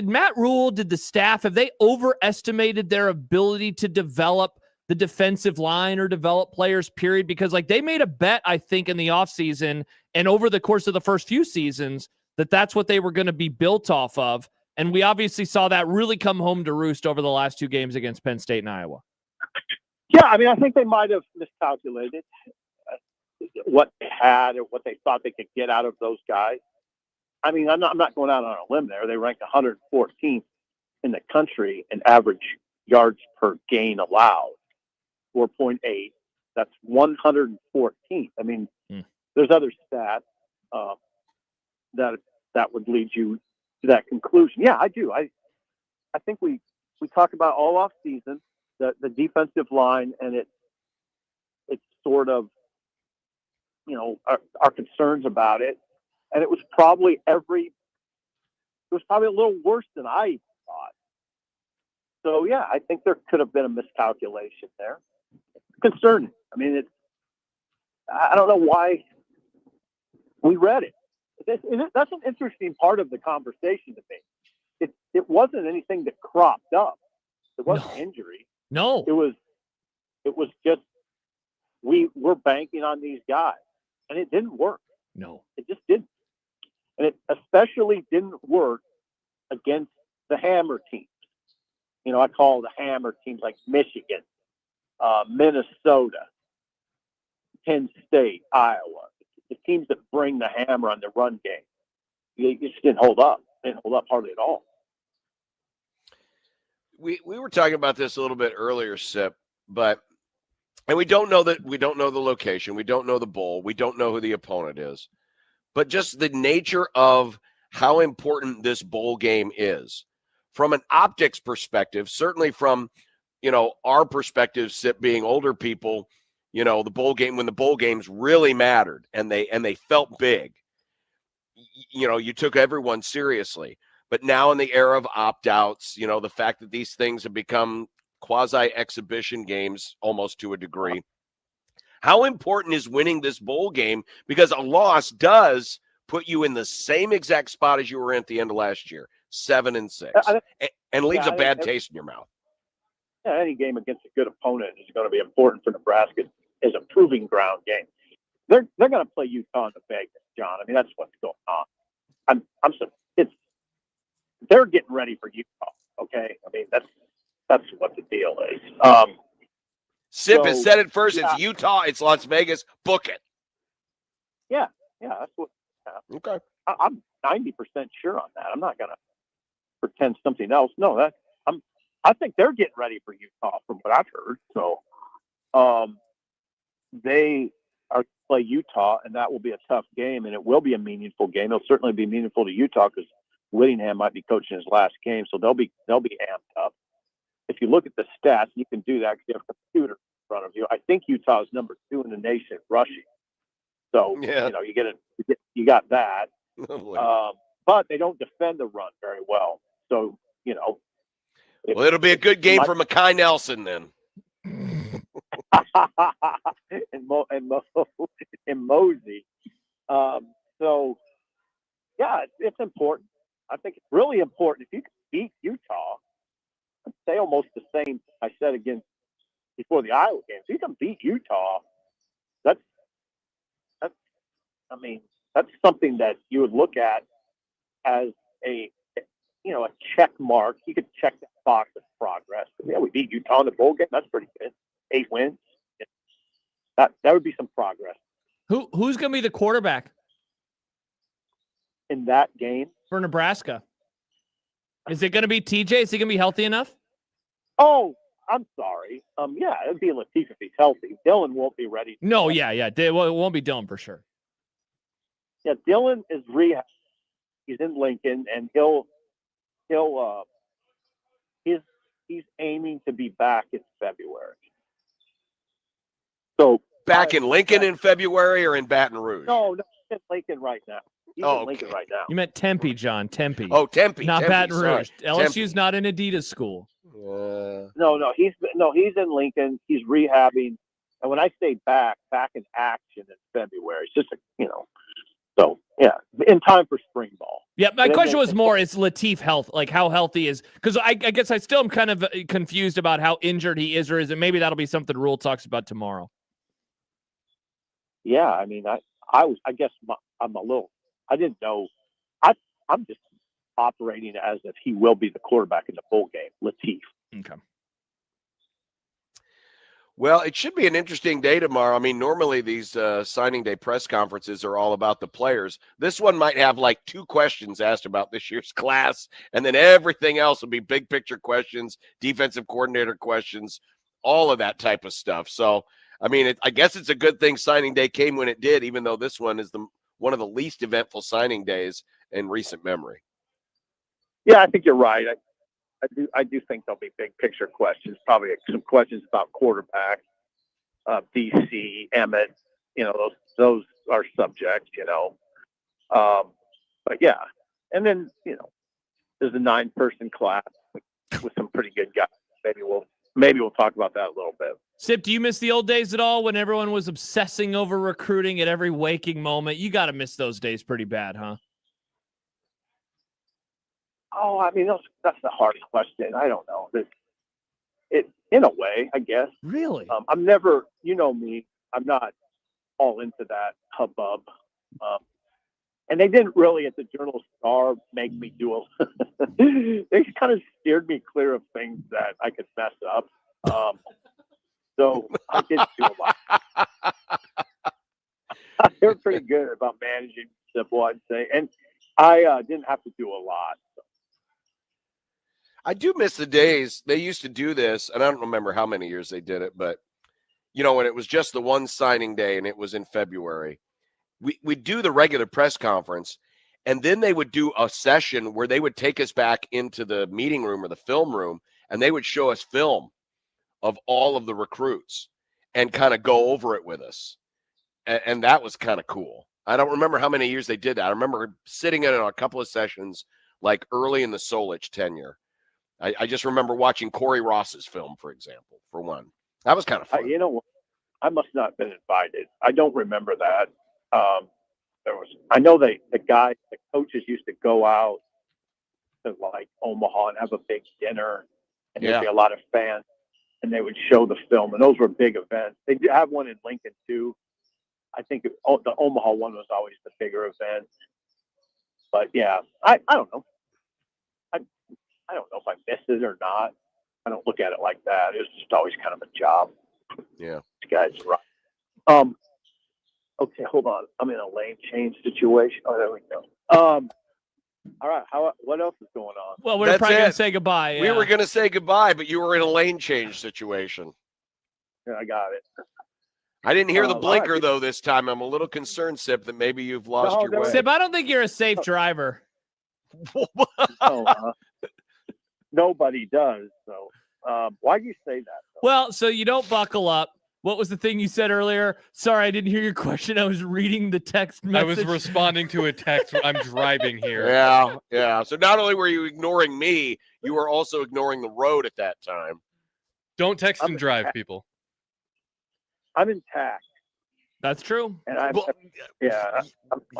Matt Rule, did the staff, have they overestimated their ability to develop the defensive line or develop players, period? Because they made a bet, I think, in the offseason and over the course of the first few seasons that that's what they were going to be built off of. And we obviously saw that really come home to roost over the last two games against Penn State and Iowa. Yeah, I mean, I think they might have miscalculated what they had or what they thought they could get out of those guys. I mean, I'm not going out on a limb there. They ranked 114th in the country in average yards per gain allowed, 4.8. That's 114th. I mean, there's other stats that would lead you to that conclusion. Yeah, I do. I think we talk about all off season the defensive line, and it's sort of our concerns about it, and it was probably a little worse than I thought. So yeah, I think there could have been a miscalculation there. Concerning. I mean, I don't know why we read it. That's an interesting part of the conversation to me. It wasn't anything that cropped up. It wasn't injury. No. It was just we're banking on these guys, and it didn't work. No. It just didn't. And it especially didn't work against the hammer teams. I call the hammer teams like Michigan, Minnesota, Penn State, Iowa. The teams that bring the hammer on the run game. It just didn't hold up. It didn't hold up hardly at all. We were talking about this a little bit earlier, Sip, and we don't know the location, we don't know the bowl, we don't know who the opponent is, but just the nature of how important this bowl game is from an optics perspective, certainly from our perspective, Sip, being older people. The bowl game, when the bowl games really mattered and they felt big, you took everyone seriously. But now in the era of opt-outs, the fact that these things have become quasi-exhibition games almost to a degree, how important is winning this bowl game? Because a loss does put you in the same exact spot as you were in at the end of last year, 7-6, and leaves a bad taste in your mouth. Yeah, any game against a good opponent is going to be important for Nebraska as a proving ground game. They're going to play Utah in the Vegas, John. I mean, that's what's going on. They're getting ready for Utah. Okay, I mean that's what the deal is. Sip has said it first. Yeah. It's Utah. It's Las Vegas. Book it. Yeah, that's what. Okay, I'm 90% sure on that. I'm not going to pretend something else. No, I think they're getting ready for Utah from what I've heard. So, they are to play Utah, and that will be a tough game, and it will be a meaningful game. It'll certainly be meaningful to Utah because Whittingham might be coaching his last game, so they'll be amped up. If you look at the stats, you can do that because you have a computer in front of you. I think Utah is number 2 in the nation rushing. So yeah. You got that. But they don't defend the run very well. So well, it'll be a good game for Mekhi Nelson then. and Mosey. So yeah, it's important. I think it's really important. If you can beat Utah, I'd say almost the same I said against before the Iowa game. If you can beat Utah, that's something that you would look at as a check mark. You could check that box of progress. But yeah, we beat Utah in the bowl game. That's pretty good. 8 wins. That would be some progress. Who's going to be the quarterback in that game for Nebraska. Is it going to be TJ? Is he going to be healthy enough? Oh, I'm sorry. Yeah, it'd be Latif if he's healthy. Dylan won't be ready. No, yeah. Well, it won't be Dylan for sure. Yeah, Dylan is rehab. He's in Lincoln, and he's aiming to be back in February. So back in Lincoln in February or in Baton Rouge? No, he's in Lincoln right now. He's in Lincoln right now. You meant Tempe, John. Tempe. Oh, Tempe. Not Tempe, Baton Rouge. sorry. LSU's Tempe. not an Adidas school. No, he's in Lincoln. He's rehabbing, and when I say back in action in February, it's just So yeah, in time for spring ball. Yeah, my question was more: is Latif health? Like how healthy is? Because I guess I still am kind of confused about how injured he is, or is it maybe that'll be something Rule talks about tomorrow? Yeah, I mean, I guess I'm a little. I didn't know. I'm just operating as if he will be the quarterback in the bowl game, Latif. Okay. Well, it should be an interesting day tomorrow. I mean, normally these signing day press conferences are all about the players. This one might have like 2 questions asked about this year's class, and then everything else will be big picture questions, defensive coordinator questions, all of that type of stuff. So, I mean, I guess it's a good thing signing day came when it did, even though this one is one of the least eventful signing days in recent memory. Yeah, I think you're right. I do think there'll be big picture questions, probably some questions about quarterback, BC, Emmett, those are subjects, but yeah. And then, there's a 9-person class with some pretty good guys. Maybe we'll talk about that a little bit. Sip, do you miss the old days at all when everyone was obsessing over recruiting at every waking moment? You got to miss those days pretty bad, huh? Oh, I mean, that's a hard question. I don't know. It in a way, I guess. Really? I'm never, me, I'm not all into that hubbub. And they didn't really at the Journal-Star make me do they kind of steered me clear of things that I could mess up. So I didn't do a lot. They're pretty good about managing simple, I'd say. And I didn't have to do a lot. I do miss the days they used to do this, and I don't remember how many years they did it, but when it was just the one signing day and it was in February, we'd do the regular press conference, and then they would do a session where they would take us back into the meeting room or the film room, and they would show us film of all of the recruits and kind of go over it with us. And that was kind of cool. I don't remember how many years they did that. I remember sitting in on a couple of sessions like early in the Solich tenure. I just remember watching Corey Ross's film, for example, for one. That was kind of fun. I must not have been invited. I don't remember that. I know the coaches used to go out to like Omaha and have a big dinner, and there'd be a lot of fans, and they would show the film, and those were big events. They did have one in Lincoln too. I think the Omaha one was always the bigger event. But yeah, I don't know. I don't know if I missed it or not. I don't look at it like that. It was just always kind of a job. Yeah. This guy's right. Okay, hold on. I'm in a lane change situation. Oh, there we go. All right. What else is going on? Well, we're probably going to say goodbye. We were going to say goodbye, but you were in a lane change situation. Yeah, I got it. I didn't hear the blinker, though, this time. I'm a little concerned, Sip, that maybe you've lost your way. Sip, I don't think you're a safe driver. Nobody does. So why do you say that? Though? Well, so you don't buckle up. What was the thing you said earlier? Sorry, I didn't hear your question. I was reading the text message. I was responding to a text. I'm driving here. Yeah. So not only were you ignoring me, you were also ignoring the road at that time. Don't text and drive, people. I'm intact. That's true. And I've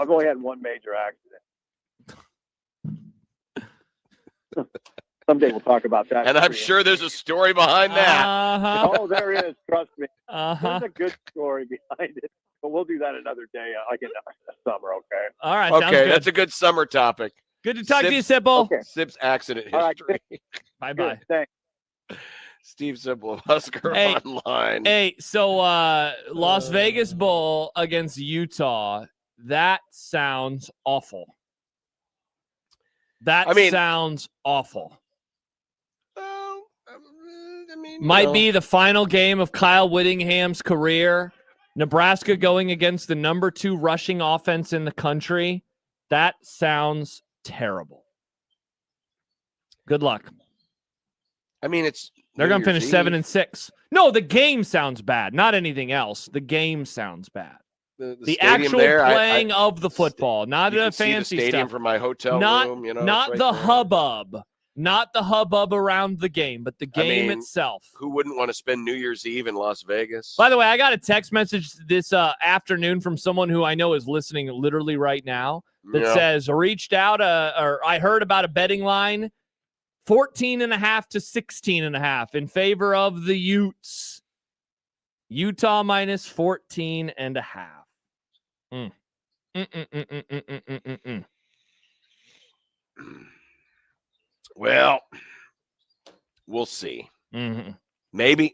only had one major accident. Someday we'll talk about that. And I'm sure there's a story behind that. Oh, there is. Trust me. There's a good story behind it. But we'll do that another day, like in the summer, okay? All right. Okay, that's a good summer topic. Good to talk to you, Sipple. Okay. Sip's accident history. Right. Bye-bye. Thanks. Steve Sipple of Husker Online. Hey, so Las Vegas Bowl against Utah. That sounds awful. That sounds awful. Well, I mean, might be the final game of Kyle Whittingham's career. Nebraska going against the number 2 rushing offense in the country. That sounds terrible. Good luck. I mean, they're going to finish 7-6. No, the game sounds bad. Not anything else. The game sounds bad. The actual playing of the football, not a fancy the stadium stuff. from my hotel room. Not right the there. hubbub. Not the hubbub around the game, but the game itself. Who wouldn't want to spend New Year's Eve in Las Vegas? By the way, I got a text message this afternoon from someone who I know is listening literally right now that says, reached out, or I heard about a betting line, 14.5 to 16.5 in favor of the Utes. Utah minus 14.5. Well, we'll see. Mm-hmm. Maybe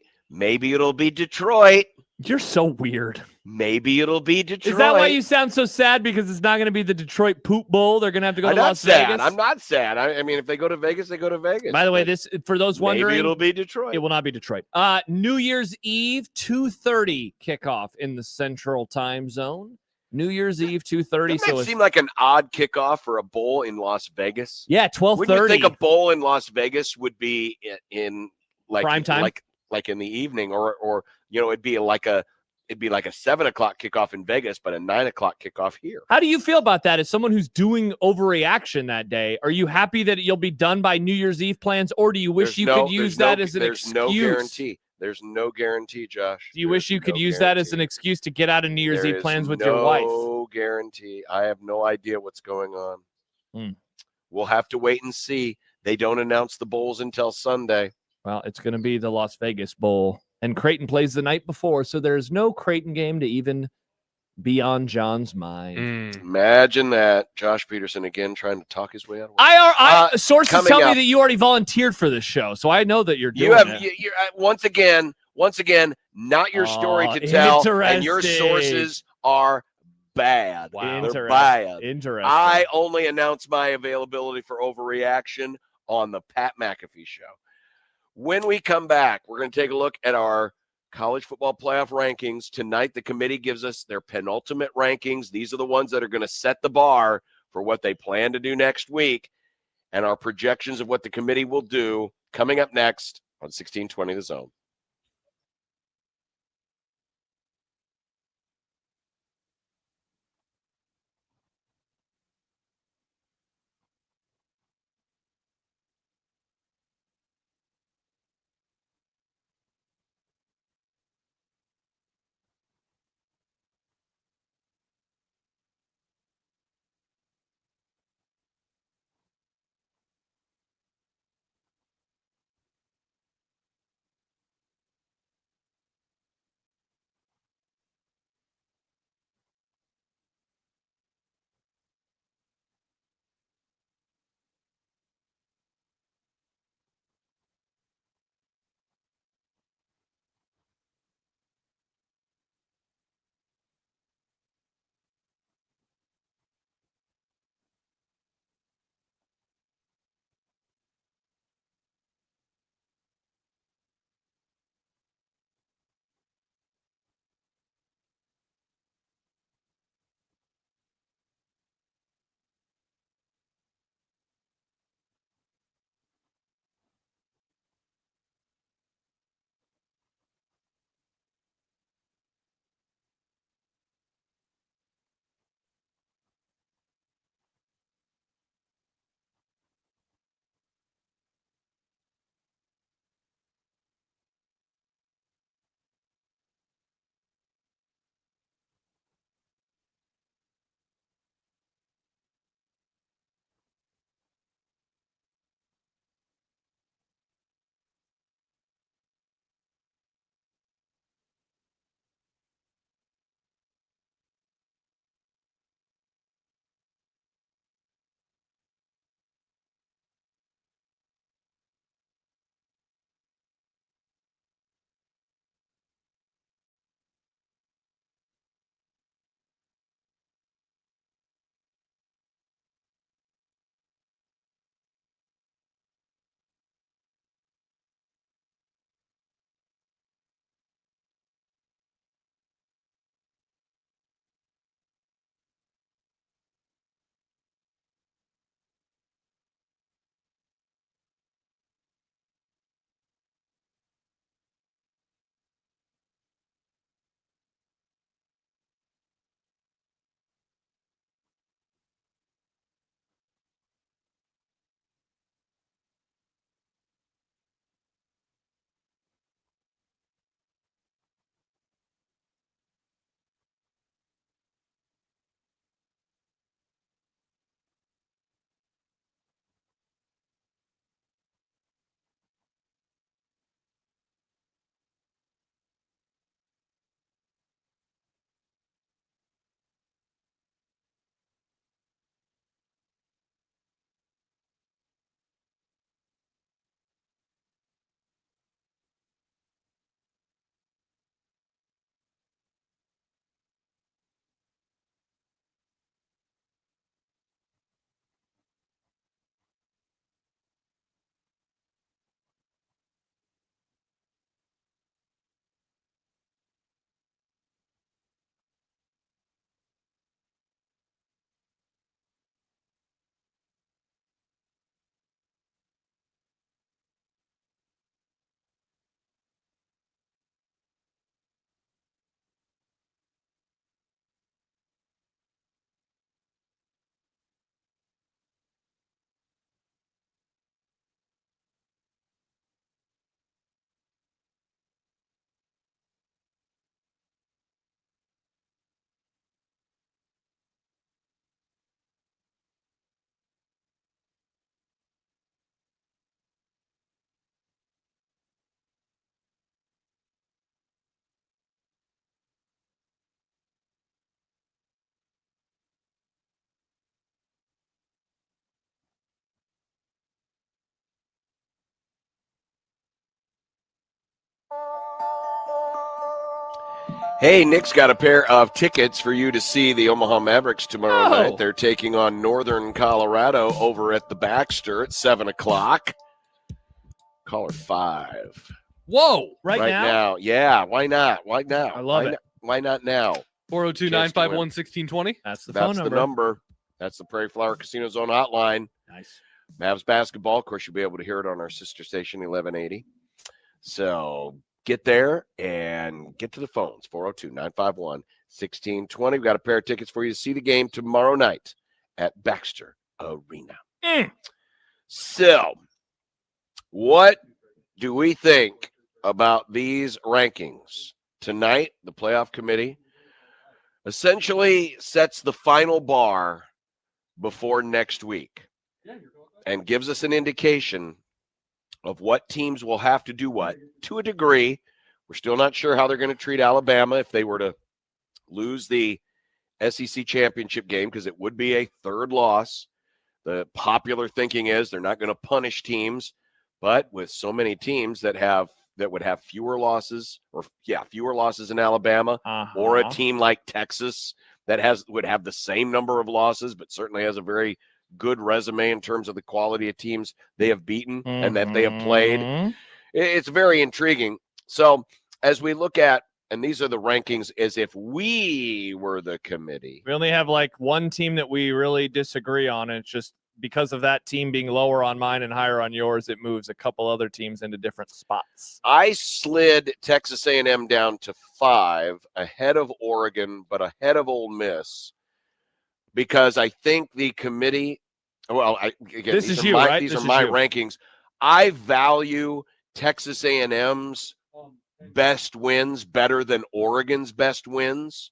it'll be Detroit. You're so weird. Maybe it'll be Detroit. Is that why you sound so sad? Because it's not going to be the Detroit Poop Bowl. They're going to have to go to Las Vegas. I'm not sad. I mean, if they go to Vegas, they go to Vegas. By the way, this for those wondering, maybe it'll be Detroit. It will not be Detroit. New Year's Eve, 2:30 kickoff in the Central Time Zone. New Year's Eve, 2:30. Doesn't that seem like an odd kickoff for a bowl in Las Vegas? Yeah, 12:30. Wouldn't you think a bowl in Las Vegas would be in like prime time, like in the evening, or it'd be like a 7:00 kickoff in Vegas, but a 9:00 kickoff here. How do you feel about that? As someone who's doing overreaction that day, are you happy that you'll be done by New Year's Eve plans, or do you wish you could use that as an excuse? There's no guarantee. There's no guarantee, Josh. Do you wish you could use that as an excuse to get out of New Year's Eve plans with your wife? No guarantee. I have no idea what's going on. We'll have to wait and see. They don't announce the bowls until Sunday. Well, it's going to be the Las Vegas Bowl, and Creighton plays the night before, so there's no Creighton game to even be on John's mind. Imagine that. Josh Peterson again trying to talk his way out of it. Sources tell me that you already volunteered for this show, so I know that you're doing it. You're once again, not your story to tell, and your sources are bad. Wow. They're bad. Interesting. I only announce my availability for overreaction on the Pat McAfee Show. When we come back, we're going to take a look at our college football playoff rankings. Tonight, the committee gives us their penultimate rankings. These are the ones that are going to set the bar for what they plan to do next week, and our projections of what the committee will do coming up next on 1620 The Zone. Hey, Nick's got a pair of tickets for you to see the Omaha Mavericks tomorrow night. They're taking on Northern Colorado over at the Baxter at 7 o'clock. Caller 5. Whoa. Right now? Yeah, why not? Why not? I love it. Why not now? 402-951-1620. That's the phone number. That's the Prairie Flower Casino Zone hotline. Nice. Mavs basketball. Of course, you'll be able to hear it on our sister station, 1180. So get there and get to the phones, 402-951-1620. We've got a pair of tickets for you to see the game tomorrow night at Baxter Arena. So, what do we think about these rankings? Tonight, the playoff committee essentially sets the final bar before next week and gives us an indication of what teams will have to do what to a degree. We're still not sure how they're going to treat Alabama if they were to lose the SEC championship game, because it would be a third loss. The popular thinking is they're not going to punish teams, but with so many teams that would have fewer losses in Alabama, or a team like Texas that would have the same number of losses, but certainly has a very good resume in terms of the quality of teams they have beaten and that they have played. It's very intriguing. So as we look at, and these are the rankings as if we were the committee. We only have like one team that we really disagree on, and it's just because of that team being lower on mine and higher on yours, it moves a couple other teams into different spots. I slid Texas A&M down to 5, ahead of Oregon, but ahead of Ole Miss, because I think the committee, these are my rankings. I value Texas A&M's best wins better than Oregon's best wins.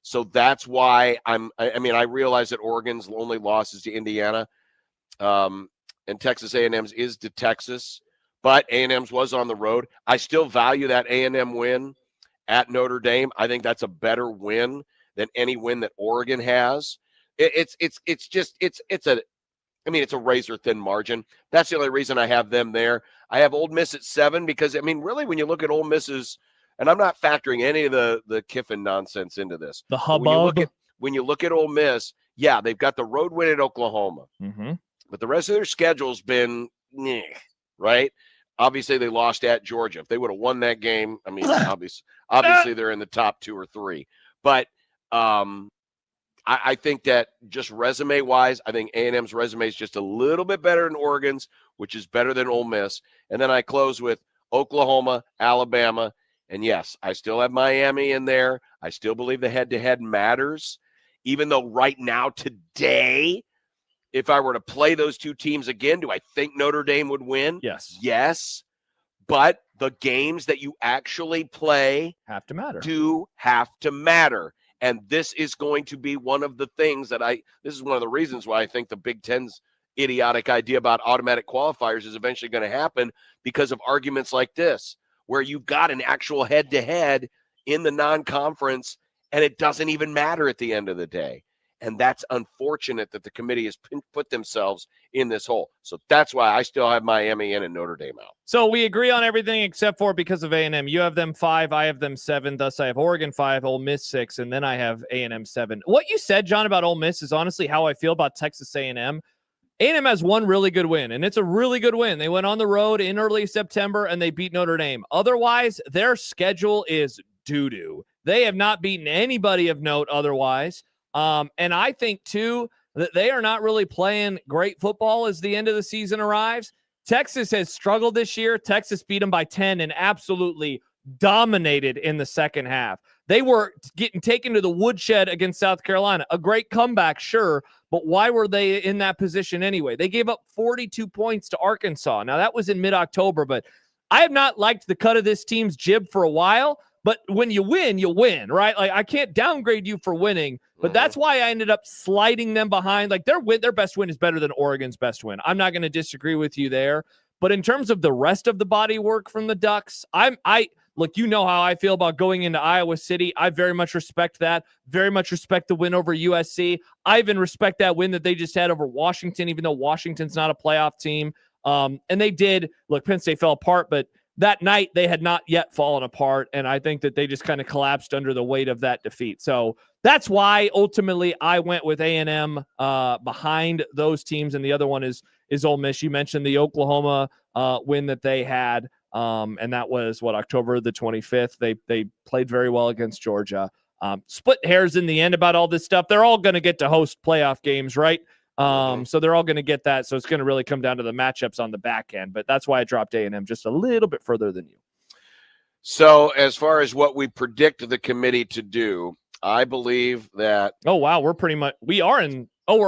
So that's why I realize that Oregon's only loss is to Indiana, and Texas A&M's is to Texas, but A&M's was on the road. I still value that A&M win at Notre Dame. I think that's a better win than any win that Oregon has. It's a razor thin margin. That's the only reason I have them there. I have Ole Miss at 7 because, really, when you look at Ole Miss's, and I'm not factoring any of the Kiffin nonsense into this. The hubbub. When you look at Ole Miss, yeah, they've got the road win at Oklahoma. Mm-hmm. But the rest of their schedule's been, right? Obviously, they lost at Georgia. If they would have won that game, obviously they're in the top 2 or 3. But I think that just resume-wise, I think A&M's resume is just a little bit better than Oregon's, which is better than Ole Miss. And then I close with Oklahoma, Alabama, and yes, I still have Miami in there. I still believe the head-to-head matters, even though right now, today, if I were to play those two teams again, do I think Notre Dame would win? Yes. Yes. But the games that you actually play have to matter. And this is going to be one of the things this is one of the reasons why I think the Big Ten's idiotic idea about automatic qualifiers is eventually going to happen, because of arguments like this, where you've got an actual head-to-head in the non-conference, and it doesn't even matter at the end of the day. And that's unfortunate that the committee has put themselves in this hole. So that's why I still have Miami in and Notre Dame out. So we agree on everything except for because of A&M. You have them 5, I have them 7. Thus, I have Oregon 5, Ole Miss 6, and then I have A&M 7. What you said, John, about Ole Miss is honestly how I feel about Texas A&M. A&M has one really good win, and it's a really good win. They went on the road in early September, and they beat Notre Dame. Otherwise, their schedule is doo-doo. They have not beaten anybody of note otherwise. And I think, too, that they are not really playing great football as the end of the season arrives. Texas has struggled this year. Texas beat them by 10 and absolutely dominated in the second half. They were getting taken to the woodshed against South Carolina. A great comeback, sure, but why were they in that position anyway? They gave up 42 points to Arkansas. Now, that was in mid-October, but I have not liked the cut of this team's jib for a while. But when you win, right? Like, I can't downgrade you for winning, but that's why I ended up sliding them behind. Like, their best win is better than Oregon's best win. I'm not going to disagree with you there. But in terms of the rest of the body work from the Ducks, look, you know how I feel about going into Iowa City. I very much respect that. Very much respect the win over USC. I even respect that win that they just had over Washington, even though Washington's not a playoff team. And they did. Look, Penn State fell apart, but that night they had not yet fallen apart, and I think that they just kind of collapsed under the weight of that defeat. So that's why ultimately I went with A&M behind those teams, and the other one is Ole Miss. You mentioned the Oklahoma win that they had, and that was October the 25th. They played very well against Georgia. Split hairs in the end about all this stuff. They're all going to get to host playoff games, right? So they're all going to get that. So it's going to really come down to the matchups on the back end. But that's why I dropped A&M just a little bit further than you. So as far as what we predict the committee to do, I believe that. Oh, wow. We're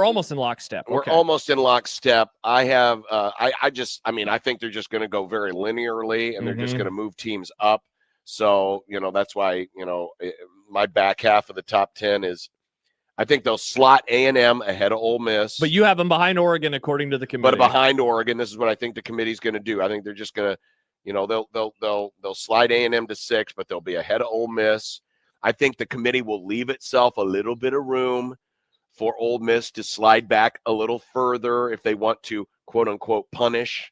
almost in lockstep. We're almost in lockstep. I have, I think they're just going to go very linearly, and they're just going to move teams up. So, that's why, my back half of the top 10 is, I think they'll slot A&M ahead of Ole Miss. But you have them behind Oregon, according to the committee. But behind Oregon, this is what I think the committee's going to do. I think they're just going to, they'll slide A&M to 6, but they'll be ahead of Ole Miss. I think the committee will leave itself a little bit of room for Ole Miss to slide back a little further if they want to, quote unquote, punish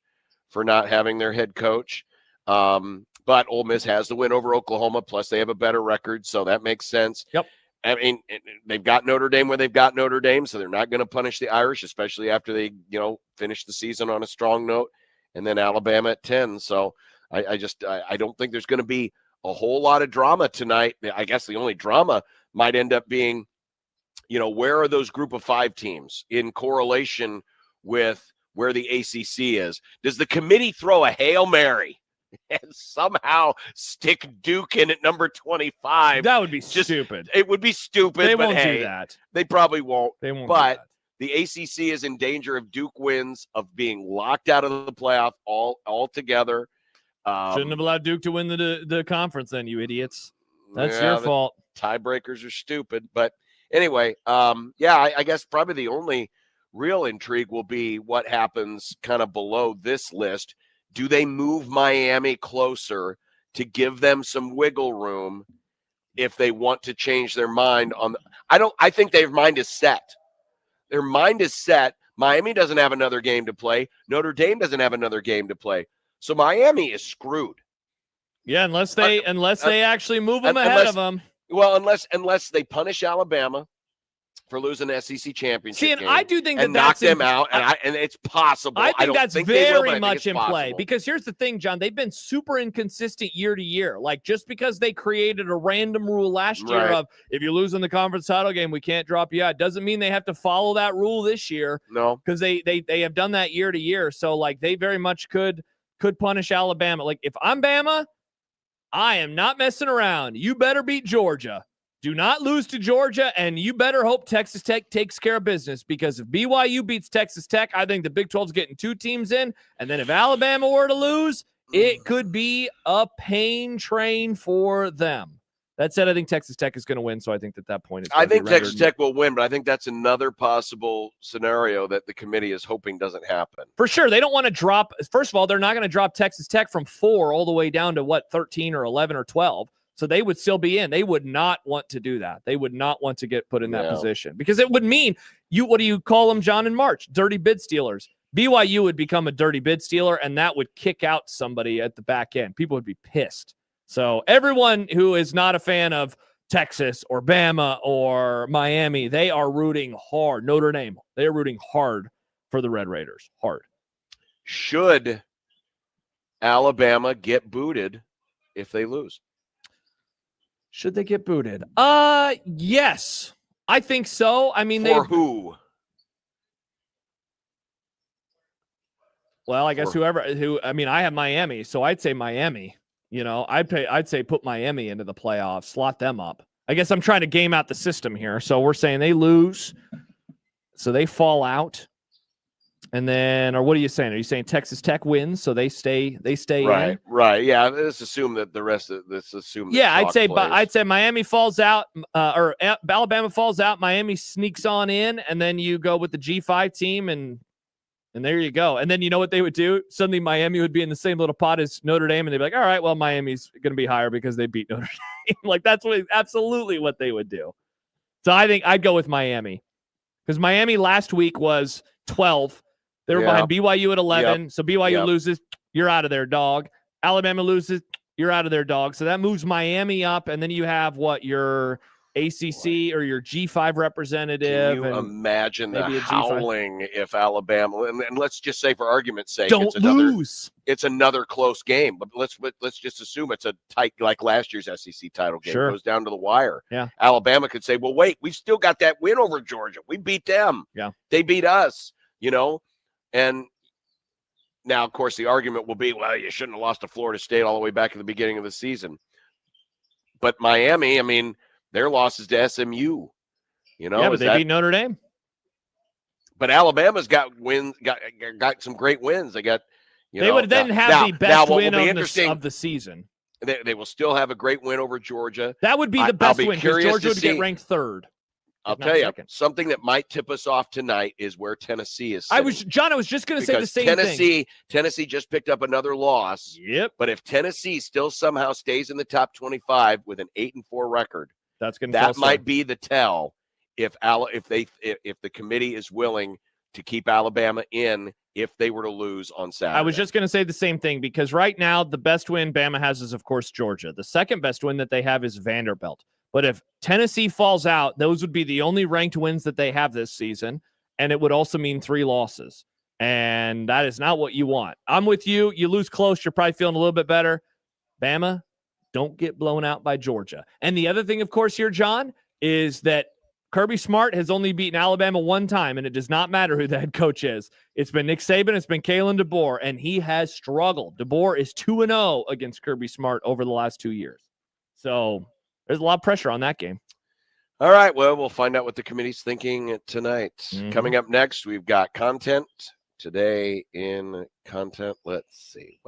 for not having their head coach. But Ole Miss has the win over Oklahoma, plus they have a better record, so that makes sense. Yep. I mean, they've got Notre Dame where they've got Notre Dame, so they're not going to punish the Irish, especially after they, finish the season on a strong note, and then Alabama at 10. So I don't think there's going to be a whole lot of drama tonight. I guess the only drama might end up being, where are those group of 5 teams in correlation with where the ACC is? Does the committee throw a Hail Mary and somehow stick Duke in at number 25? That would be stupid. It would be stupid. They but won't hey, do that. They probably won't. They won't. But the ACC is in danger of Duke wins, of being locked out of the playoff altogether. Shouldn't have allowed Duke to win the conference then, you idiots. That's your fault. Tiebreakers are stupid. But anyway, I guess probably the only real intrigue will be what happens kind of below this list. Do they move Miami closer to give them some wiggle room if they want to change their mind on I think their mind is set. Their mind is set. Miami doesn't have another game to play. Notre Dame doesn't have another game to play. So Miami is screwed. Yeah, unless they actually move them ahead of them. Well, unless they punish Alabama for losing the SEC championship. See, and game I do think and that knock them out, and it's possible. I think that's very much in possible. play, because here's the thing, John. They've been super inconsistent year to year. Like, just because they created a random rule last year of if you lose in the conference title game, we can't drop you out, doesn't mean they have to follow that rule this year. No, because they have done that year to year. So like they very much could punish Alabama. Like if I'm Bama, I am not messing around. You better beat Georgia. Do not lose to Georgia, and you better hope Texas Tech takes care of business, because if BYU beats Texas Tech, I think the Big 12 is getting 2 teams in, and then if Alabama were to lose, it could be a pain train for them. That said, I think Texas Tech is going to win, so I think that point is. I think Texas Tech will win, but I think that's another possible scenario that the committee is hoping doesn't happen. For sure, they don't want to drop. First of all, they're not going to drop Texas Tech from 4 all the way down to 13 or 11 or 12. So they would still be in. They would not want to do that. They would not want to get put in that position, because it would mean what do you call them, John, in March? Dirty bid stealers. BYU would become a dirty bid stealer, and that would kick out somebody at the back end. People would be pissed. So everyone who is not a fan of Texas or Bama or Miami, they are rooting hard. Notre Dame, they are rooting hard for the Red Raiders. Hard. Should Alabama get booted if they lose? Should they get booted? Yes, I think so. I mean, who? Well, I guess I have Miami, so I'd say Miami. I'd say put Miami into the playoffs, slot them up. I guess I'm trying to game out the system here. So we're saying they lose, so they fall out. And then, or what are you saying? Are you saying Texas Tech wins, so they stay right, in? Right. Yeah. Let's assume that the rest of this assume. Yeah, I'd say Miami falls out, or Alabama falls out. Miami sneaks on in, and then you go with the G5 team, and there you go. And then you know what they would do? Suddenly Miami would be in the same little pot as Notre Dame, and they'd be like, all right, well, Miami's going to be higher because they beat Notre Dame. Like that's absolutely what they would do. So I think I'd go with Miami, because Miami last week was 12. They were behind BYU at 11. So BYU loses. You're out of there, dog. Alabama loses, you're out of there, dog. So that moves Miami up, and then you have your ACC or your G5 representative. Can you imagine the maybe a G5. howling if Alabama, and let's just say for argument's sake, Don't lose. It's another close game, but let's just assume it's a tight, like last year's SEC title game. Sure. Goes down to the wire. Yeah. Alabama could say, well, wait, we've still got that win over Georgia. We beat them. Yeah. They beat us, and now, of course, the argument will be, well, you shouldn't have lost to Florida State all the way back at the beginning of the season. But Miami, I mean, their losses to SMU, Yeah, but they beat Notre Dame. But Alabama's got wins, got some great wins. They got, they would then have the best win of the season. They will still have a great win over Georgia. That would be the best win because Georgia would get ranked third. I'll tell you, something that might tip us off tonight is where Tennessee is sitting. I was just going to say the same thing. Tennessee just picked up another loss. Yep. But if Tennessee still somehow stays in the top 25 with an 8-4 record, that might be the tell if the committee is willing to keep Alabama in if they were to lose on Saturday. I was just going to say the same thing because right now the best win Bama has is, of course, Georgia. The second best win that they have is Vanderbilt. But if Tennessee falls out, those would be the only ranked wins that they have this season, and it would also mean 3 losses. And that is not what you want. I'm with you. You lose close, you're probably feeling a little bit better. Bama, don't get blown out by Georgia. And the other thing, of course, here, John, is that Kirby Smart has only beaten Alabama one time, and it does not matter who the head coach is. It's been Nick Saban, it's been Kalen DeBoer, and he has struggled. DeBoer is 2-0 against Kirby Smart over the last 2 years. So there's a lot of pressure on that game. All right, well, we'll find out what the committee's thinking tonight. Mm-hmm. Coming up next, we've got content. Today in content, let's see.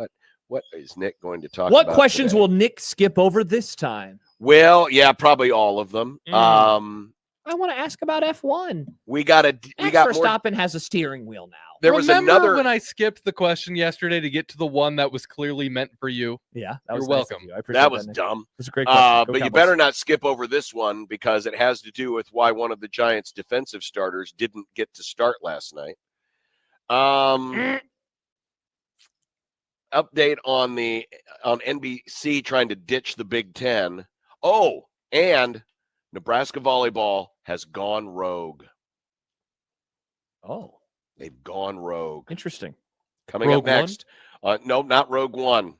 What is Nick going to talk about? What questions will Nick skip over this time? Well, yeah, probably all of them. I want to ask about F1. We got Verstappen has a steering wheel now. There was another when I skipped the question yesterday to get to the one that was clearly meant for you. Yeah, you're welcome. I appreciate that was dumb. It's a great question. But you better not skip over this one because it has to do with why one of the Giants' defensive starters didn't get to start last night. Update on NBC trying to ditch the Big Ten. Oh, and Nebraska volleyball has gone rogue. Oh. They've gone rogue. Interesting. Coming up next. No, not Rogue One.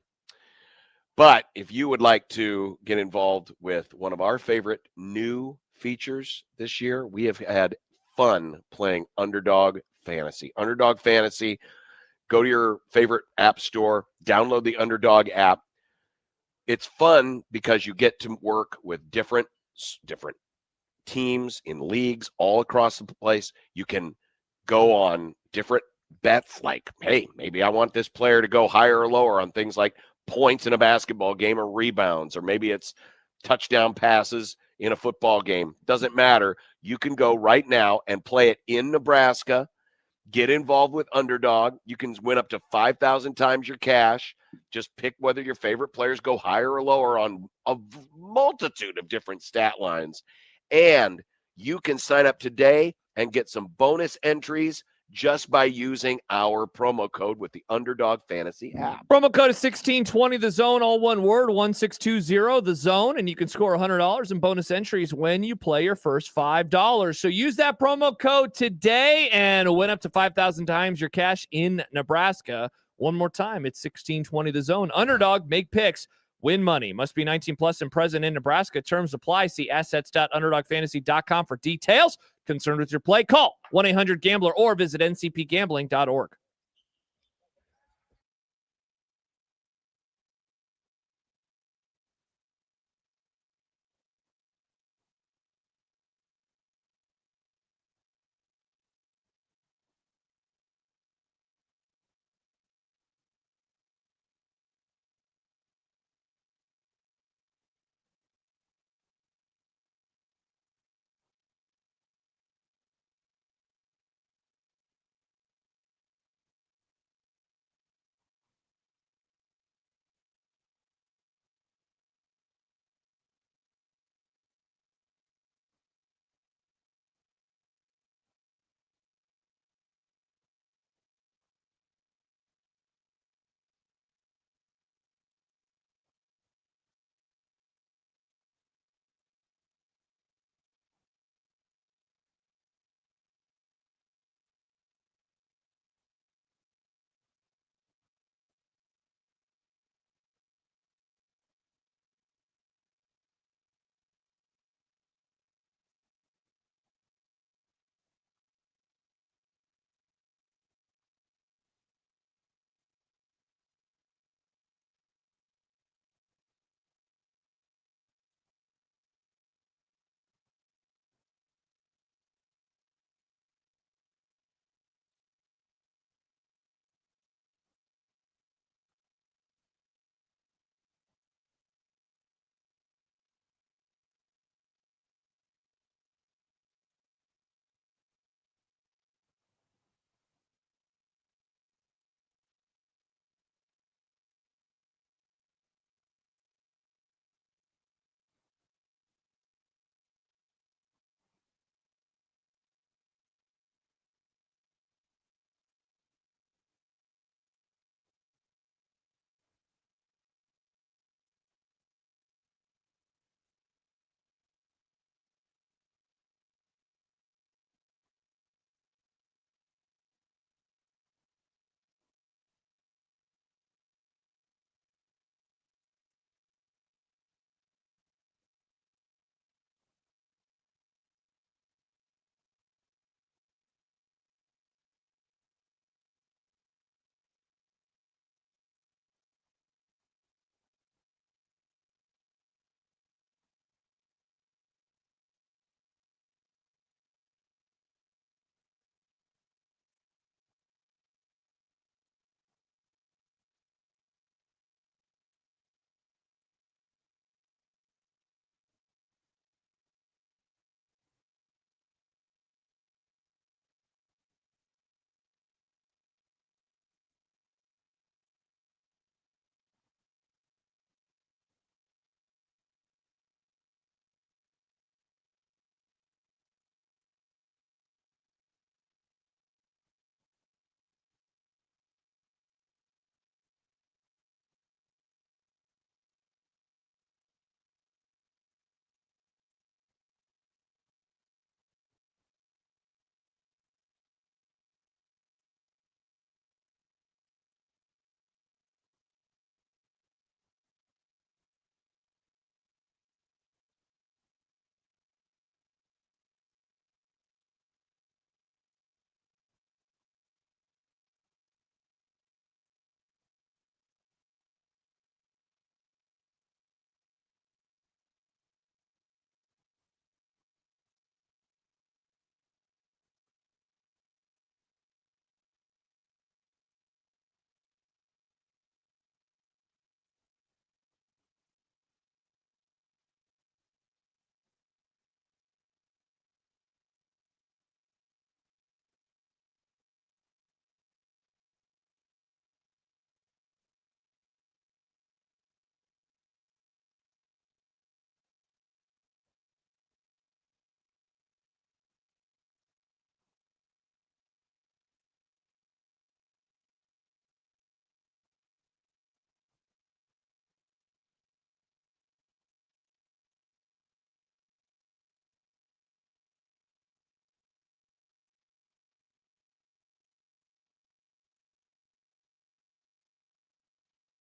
But if you would like to get involved with one of our favorite new features this year, we have had fun playing Underdog Fantasy. Underdog Fantasy, go to your favorite app store, download the Underdog app. It's fun because you get to work with different teams in leagues all across the place. You can go on different bets like, hey, maybe I want this player to go higher or lower on things like points in a basketball game or rebounds, or maybe it's touchdown passes in a football game. Doesn't matter. You can go right now and play it in Nebraska. Get involved with Underdog. You can win up to 5,000 times your cash. Just pick whether your favorite players go higher or lower on a multitude of different stat lines. And you can sign up today and get some bonus entries just by using our promo code with the Underdog Fantasy app. Promo code is 1620 the zone, all one word, 1620 the zone, and you can score $100 in bonus entries when you play your first $5. So use that promo code today and win up to 5,000 times your cash in Nebraska. One more time, it's 1620 the zone. Underdog, make picks, win money. Must be 19 plus and present in Nebraska. Terms apply. See assets.underdogfantasy.com for details. Concerned with your play? Call 1-800-GAMBLER or visit ncpgambling.org.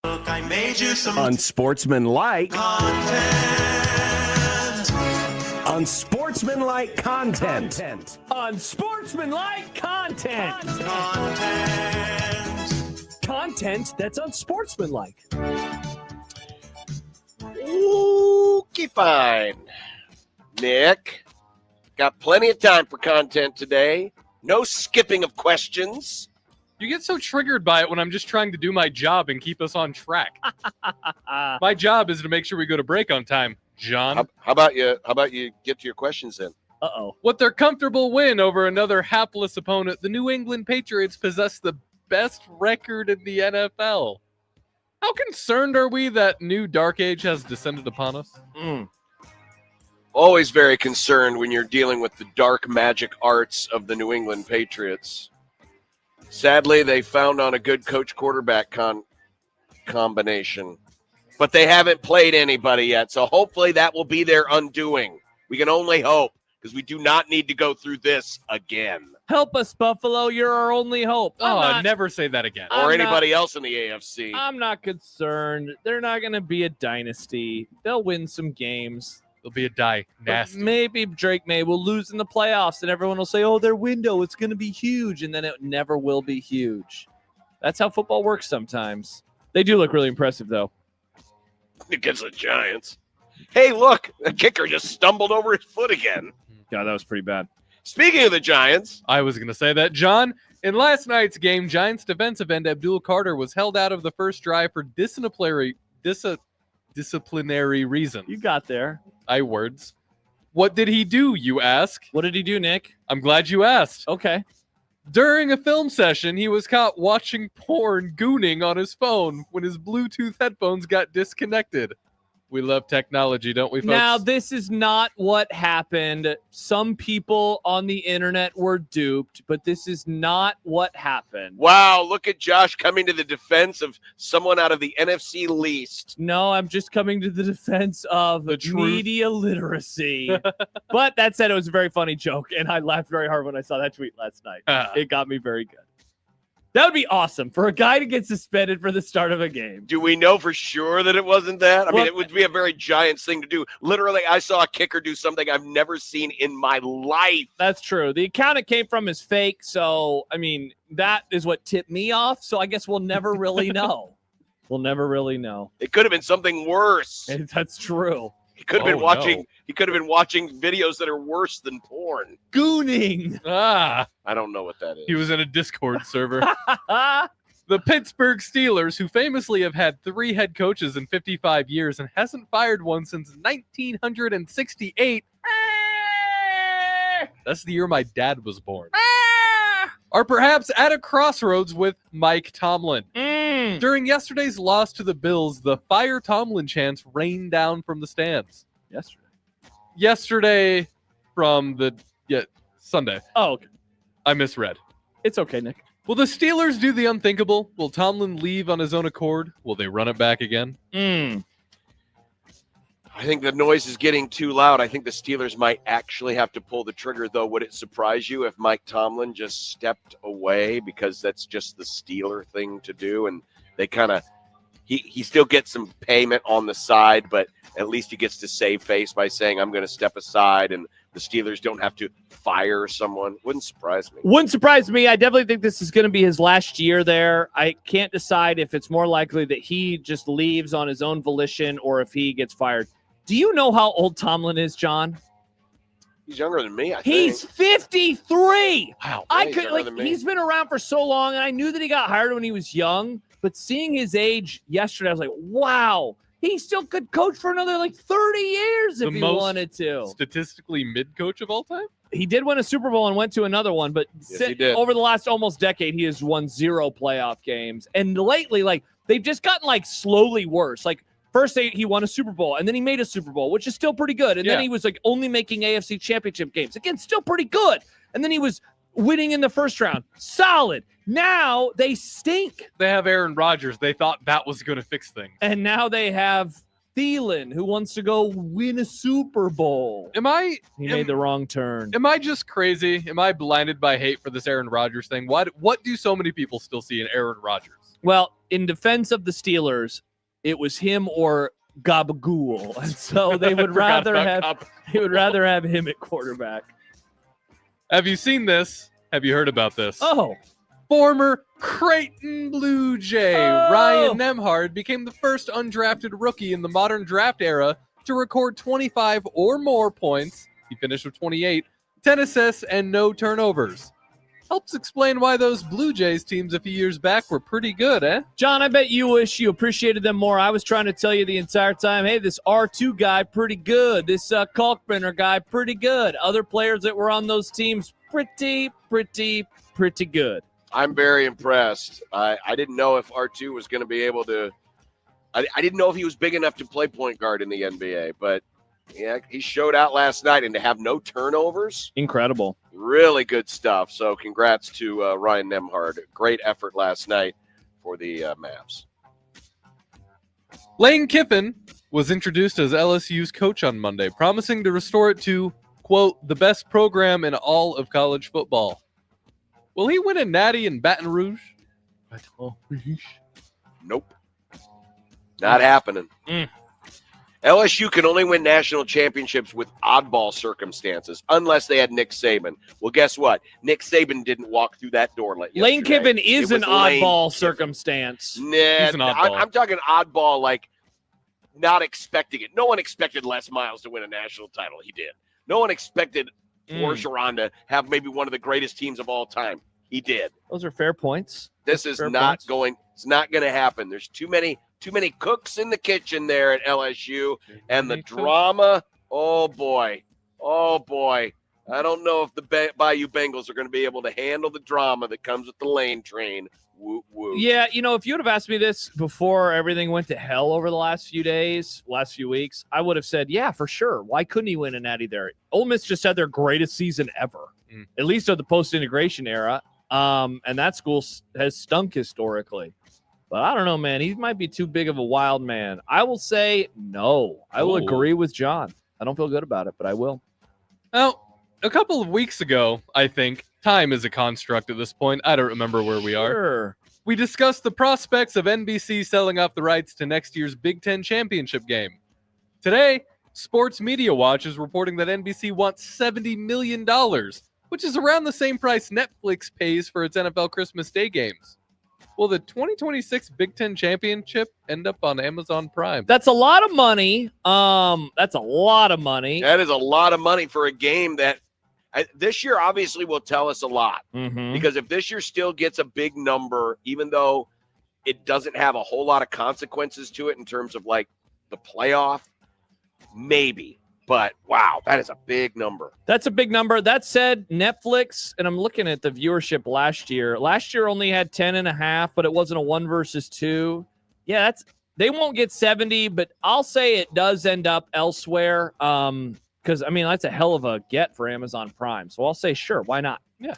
Look, I made you some Unsportsmanlike content. Unsportsmanlike content. Unsportsmanlike content. Content that's unsportsmanlike. Okay, fine. Nick, got plenty of time for content today. No skipping of questions. You get so triggered by it when I'm just trying to do my job and keep us on track. My job is to make sure we go to break on time, John. How about you get to your questions then? Uh-oh. With their comfortable win over another hapless opponent, the New England Patriots possess the best record in the NFL. How concerned are we that new dark age has descended upon us? Always very concerned when you're dealing with the dark magic arts of the New England Patriots. Sadly, they found on a good coach-quarterback combination, but they haven't played anybody yet, so hopefully that will be their undoing. We can only hope, because we do not need to go through this again. Help us, Buffalo. You're our only hope. Never say that again. Or anybody else in the AFC. I'm not concerned. They're not going to be a dynasty. They'll win some games. They'll be a nasty. But maybe Drake May will lose in the playoffs, and everyone will say, oh, their window, it's going to be huge, and then it never will be huge. That's how football works sometimes. They do look really impressive, though. Against the Giants. Hey, look, the kicker just stumbled over his foot again. God, that was pretty bad. Speaking of the Giants. I was going to say that, John. In last night's game, Giants defensive end Abdul Carter was held out of the first drive for disciplinary reason. You got there. Words. What did he do, you ask? What did he do, Nick? I'm glad you asked. Okay. During a film session, he was caught watching porn gooning on his phone when his Bluetooth headphones got disconnected. We love technology, don't we, folks? Now, this is not what happened. Some people on the internet were duped, but this is not what happened. Wow, look at Josh coming to the defense of someone out of the NFC least. No, I'm just coming to the defense of media literacy. But that said, it was a very funny joke, and I laughed very hard when I saw that tweet last night. It got me very good. That would be awesome for a guy to get suspended for the start of a game. Do we know for sure that it wasn't that? I mean, it would be a very Giants thing to do. Literally, I saw a kicker do something I've never seen in my life. That's true. The account it came from is fake. So, I mean, that is what tipped me off. So I guess we'll never really know. We'll never really know. It could have been something worse. That's true. He could have been watching. No. He could have been watching videos that are worse than porn. Gooning. I don't know what that is. He was in a Discord server. The Pittsburgh Steelers, who famously have had 3 head coaches in 55 years and hasn't fired one since 1968. That's the year my dad was born. Are perhaps at a crossroads with Mike Tomlin. During yesterday's loss to the Bills, the Fire Tomlin chants rained down from the stands. Yesterday from the Sunday. Oh, okay. I misread. It's okay, Nick. Will the Steelers do the unthinkable? Will Tomlin leave on his own accord? Will they run it back again? I think the noise is getting too loud. I think the Steelers might actually have to pull the trigger, though. Would it surprise you if Mike Tomlin just stepped away? Because that's just the Steeler thing to do. And they kind of he still gets some payment on the side, but at least he gets to save face by saying, I'm going to step aside, and the Steelers don't have to fire someone. Wouldn't surprise me. Wouldn't surprise me. I definitely think this is going to be his last year there. I can't decide if it's more likely that he just leaves on his own volition or if he gets fired. Do you know how old Tomlin is, John? He's younger than me, I think. He's 53. Wow. He's been around for so long, and I knew that he got hired when he was young, but seeing his age yesterday, I was like, wow, he still could coach for another 30 years if he wanted to. Statistically mid-coach of all time? He did win a Super Bowl and went to another one, but over the last almost decade, he has won 0 playoff games. And lately, they've just gotten slowly worse. First, he won a Super Bowl, and then he made a Super Bowl, which is still pretty good. And then he was only making AFC championship games. Again, still pretty good. And then he was winning in the first round. Solid. Now they stink. They have Aaron Rodgers. They thought that was going to fix things. And now they have Thielen, who wants to go win a Super Bowl. He made the wrong turn. Am I just crazy? Am I blinded by hate for this Aaron Rodgers thing? What do so many people still see in Aaron Rodgers? Well, in defense of the Steelers, it was him or Gabagool, and so they would rather have him at quarterback. Have you seen this? Have you heard about this? Oh. Former Creighton Bluejay Ryan Nemhard became the first undrafted rookie in the modern draft era to record 25 or more points. He finished with 28, 10 assists, and no turnovers. Helps explain why those Blue Jays teams a few years back were pretty good, eh? John, I bet you wish you appreciated them more. I was trying to tell you the entire time, hey, this R2 guy, pretty good. This Kalkbrenner guy, pretty good. Other players that were on those teams, pretty good. I'm very impressed. I didn't know if R2 was going to be able to – I didn't know if he was big enough to play point guard in the NBA, but yeah, he showed out last night, and to have no turnovers. Incredible. Really good stuff. So congrats to Ryan Nemhard. Great effort last night for the Mavs. Lane Kiffin was introduced as LSU's coach on Monday, promising to restore it to, quote, the best program in all of college football. Will he win a natty in Baton Rouge? Nope. Not happening. LSU can only win national championships with oddball circumstances, unless they had Nick Saban. Well, guess what? Nick Saban didn't walk through that door yesterday. Lane Kiffin is an oddball circumstance. Nah, He's an oddball. I'm talking oddball, like not expecting it. No one expected Les Miles to win a national title. He did. No one expected Orgeron to have maybe one of the greatest teams of all time. He did. Those are fair points. This is not going. It's not going to happen. There's too many cooks in the kitchen there at LSU, and the drama. Oh boy. I don't know if the Bayou Bengals are going to be able to handle the drama that comes with the Lane train. Woo woo. Yeah, if you would have asked me this before everything went to hell over the last few weeks, I would have said, yeah, for sure. Why couldn't he win a natty there? Ole Miss just had their greatest season ever, at least of the post-integration era. And that school has stunk historically. But I don't know, man. He might be too big of a wild man. I will say no. I will agree with John. I don't feel good about it, but I will. Well, a couple of weeks ago, I think, time is a construct at this point. I don't remember where we are. We discussed the prospects of NBC selling off the rights to next year's Big Ten championship game. Today, Sports Media Watch is reporting that NBC wants $70 million, which is around the same price Netflix pays for its NFL Christmas Day games. Will the 2026 Big Ten Championship end up on Amazon Prime? That's a lot of money. That's a lot of money. That is a lot of money for a game that this year obviously will tell us a lot. Because if this year still gets a big number, even though it doesn't have a whole lot of consequences to it in terms of like the playoff, maybe. But, wow, that is a big number. That's a big number. That said, Netflix, and I'm looking at the viewership last year. Last year only had 10.5, but it wasn't a 1 versus 2. Yeah, they won't get 70, but I'll say it does end up elsewhere because, that's a hell of a get for Amazon Prime. So I'll say, sure, why not? Yeah.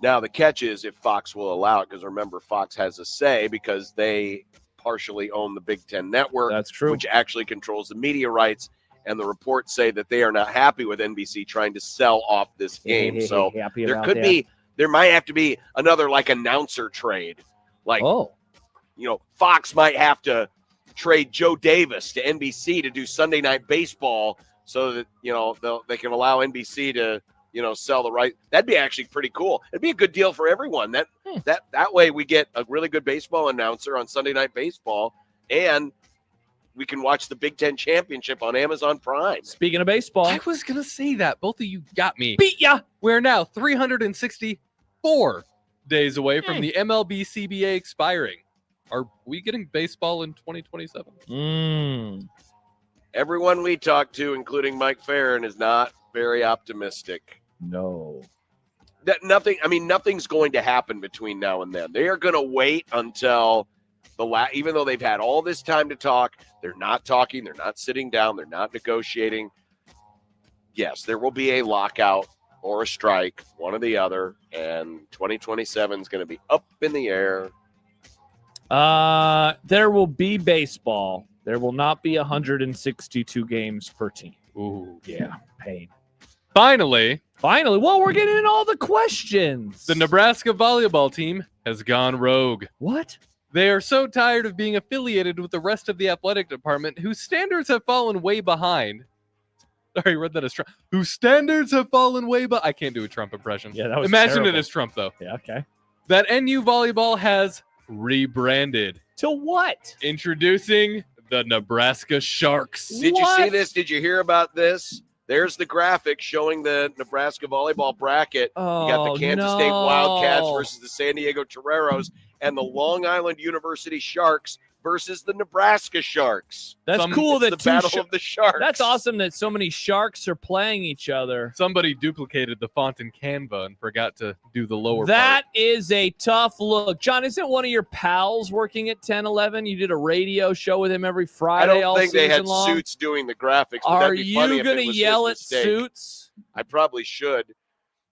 Now, the catch is if Fox will allow it, because remember, Fox has a say because they partially own the Big Ten Network. That's true. Which actually controls the media rights. And the reports say that they are not happy with NBC trying to sell off this game. So there might have to be another like announcer trade. Like, Fox might have to trade Joe Davis to NBC to do Sunday Night Baseball so that, they can allow NBC to, sell the right. That'd be actually pretty cool. It'd be a good deal for everyone. That way we get a really good baseball announcer on Sunday Night Baseball, and we can watch the Big Ten Championship on Amazon Prime. Speaking of baseball. I was going to say that. Both of you got me. Beat ya! We're now 364 days away from the MLB CBA expiring. Are we getting baseball in 2027? Everyone we talked to, including Mike Farron, is not very optimistic. No. Nothing's going to happen between now and then. They are going to wait until even though they've had all this time to talk, they're not talking, they're not sitting down, they're not negotiating. Yes, there will be a lockout or a strike, one or the other, and 2027 is going to be up in the air. There will be baseball. There will not be 162 games per team. Ooh. Yeah, pain. Finally, well, we're getting in all the questions. the Nebraska volleyball team has gone rogue. What? They are so tired of being affiliated with the rest of the athletic department, whose standards have fallen way behind. Sorry, I read that as Trump. Whose standards have fallen way behind. I can't do a Trump impression. Yeah, that was Imagine terrible. it as Trump, though. Yeah, okay. That NU volleyball has rebranded. To what? Introducing the Nebraska Sharks. Did you see this? Did you hear about this? There's the graphic showing the Nebraska volleyball bracket. You got the Kansas State Wildcats versus the San Diego Toreros and the Long Island University Sharks versus the Nebraska Sharks. That's cool. It's the Battle of the Sharks. That's awesome that so many Sharks are playing each other. Somebody duplicated the font in Canva and forgot to do the lower That part. is a tough look. John, isn't one of your pals working at 1011? You did a radio show with him every I Friday don't think they had long? Suits doing the graphics. But Are that'd be funny you going to yell at Suits? I probably should.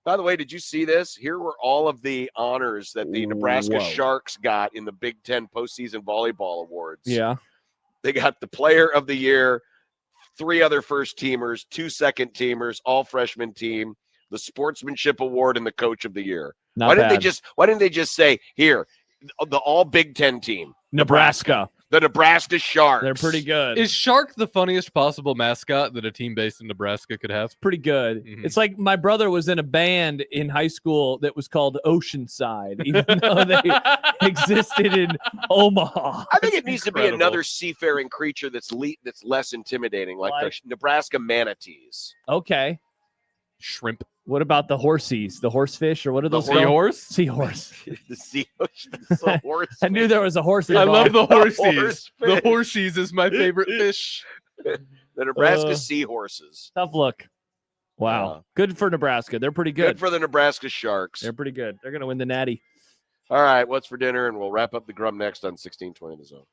By the way, did you see this? Here were all of the honors that the Nebraska Sharks got in the Big Ten postseason volleyball awards. Yeah. They got the Player of the Year, 3 other first teamers, 2 second teamers, all freshman team, the Sportsmanship Award, and the Coach of the Year. Not Why didn't bad. Why didn't they just say here, the all Big Ten team, Nebraska. the Nebraska Sharks? They're pretty good. Is Shark the funniest possible mascot that a team based in Nebraska could have? Pretty good. Mhm. It's like my brother was in a band in high school that was called Oceanside, even though they existed in Omaha. I think it needs to be another seafaring creature that's less intimidating, like the Nebraska manatees. Okay. Shrimp. What about the horsies? The horsefish, or what are those? Seahorse? Seahorse. The seahorse. I knew there was a horse. I love the horse horsies. The fish. horsies is my favorite fish. The Nebraska seahorses. Tough look. Wow. Good for Nebraska. They're pretty good. Good for the Nebraska Sharks. They're pretty good. They're going to win the Natty. All right, what's for dinner? And we'll wrap up the Grum next on 1620 The Zone.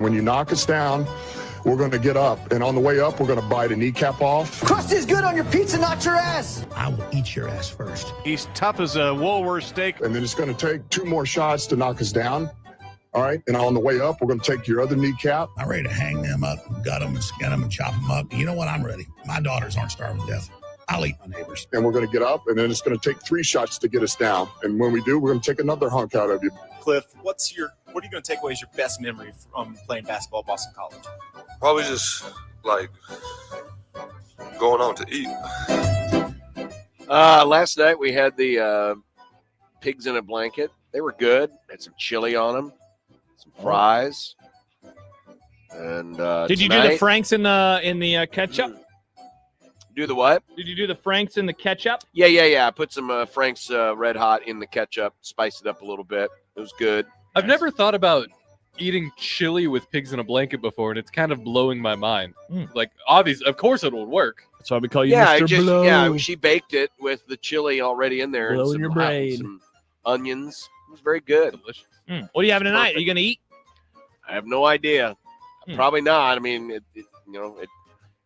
When you knock us down, we're going to get up. And on the way up, we're going to bite a kneecap off. Crust is good on your pizza, not your ass. I will eat your ass first. He's tough as a Woolworth steak. And then it's going to take 2 more shots to knock us down. All right. And on the way up, we're going to take your other kneecap. I'm ready to hang them up, gut them, and skin them, and chop them up. You know what? I'm ready. My daughters aren't starving to death. I'll eat my neighbors. And we're going to get up, and then it's going to take 3 shots to get us down. And when we do, we're going to take another hunk out of you. Cliff, what are you going to take away as your best memory from playing basketball at Boston College? Probably just like going out to eat. Last night we had the pigs in a blanket. They were good. Had some chili on them, some fries. And did you do the Franks in the ketchup? Do the what? Did you do the Franks in the ketchup? Yeah. I put some Frank's Red Hot in the ketchup, spiced it up a little bit. It was good. I've never thought about eating chili with pigs in a blanket before, and it's kind of blowing my mind. Like, obviously, of course it would work. That's why we call you Mr. Blow. Yeah, she baked it with the chili already in there. Blow and your brain. some onions. It was very good. Delicious. What are you having tonight? Are you going to eat? I have no idea. Probably not. I mean,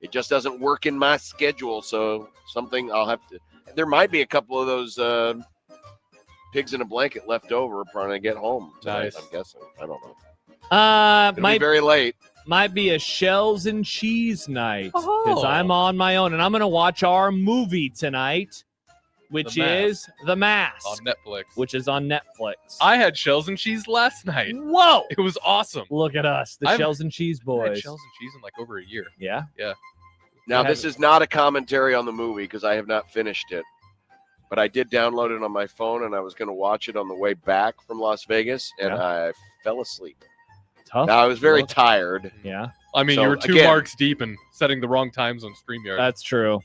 it just doesn't work in my schedule. So something I'll have to. There might be a couple of those pigs in a blanket left over when I get home tonight. Nice. I'm guessing. I don't know. Might be very late. Might be a shells and cheese night because Oh. I'm on my own, and I'm going to watch our movie tonight, which The Mask. is The Mask On Netflix. which is on Netflix. I had shells and cheese last night. Whoa! It was awesome. Look at us, the I've- shells and cheese I boys. had shells and cheese in like over a year. Yeah. Yeah. Now, I this haven't- is not a commentary on the movie because I have not finished it. But I did download it on my phone, and I was going to watch it on the way back from Las Vegas, and I fell asleep. Tough. Now, I was very look. tired. Yeah, I mean, So, you were 2 again- marks deep and setting the wrong times on StreamYard. that's true.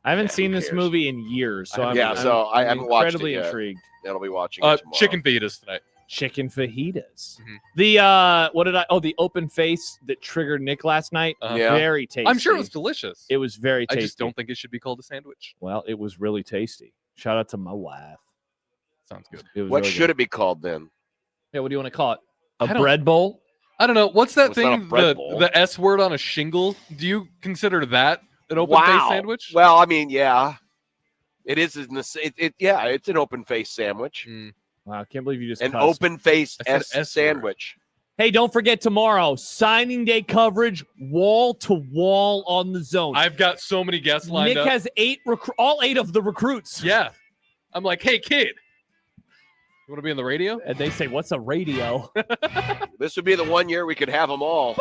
I haven't seen who this cares? movie in years, so I'm, Yeah, so I I'm haven't watched it incredibly yet. intrigued. I'll be watching it tomorrow. Chicken fajitas tonight. Chicken fajitas. Mhm. The what did I? Oh, the open face that triggered Nick last night. Yeah. Very tasty. I'm sure it was delicious. It was very I tasty. just don't think it should be called a sandwich. Well, it was really tasty. Shout out to my wife. Sounds good. It was What really should good. it be called then? Yeah, what do you want to call it? A I don't- bread bowl? I don't know. What's that Well, it's not a thing? bread bowl. The S word on a shingle. Do you consider that an open face sandwich? Well, I mean, yeah. It is. Yeah, it's an open face sandwich. Wow, I can't believe you just An cussed. open face I said S S word. sandwich. Hey, don't forget tomorrow, signing day coverage, wall to wall on the zone. I've got so many guests lined Nick up. has all 8 of the recruits. Yeah. I'm like, hey, kid, you want to be on the radio? And they say, what's a radio? This would be the one year we could have them all.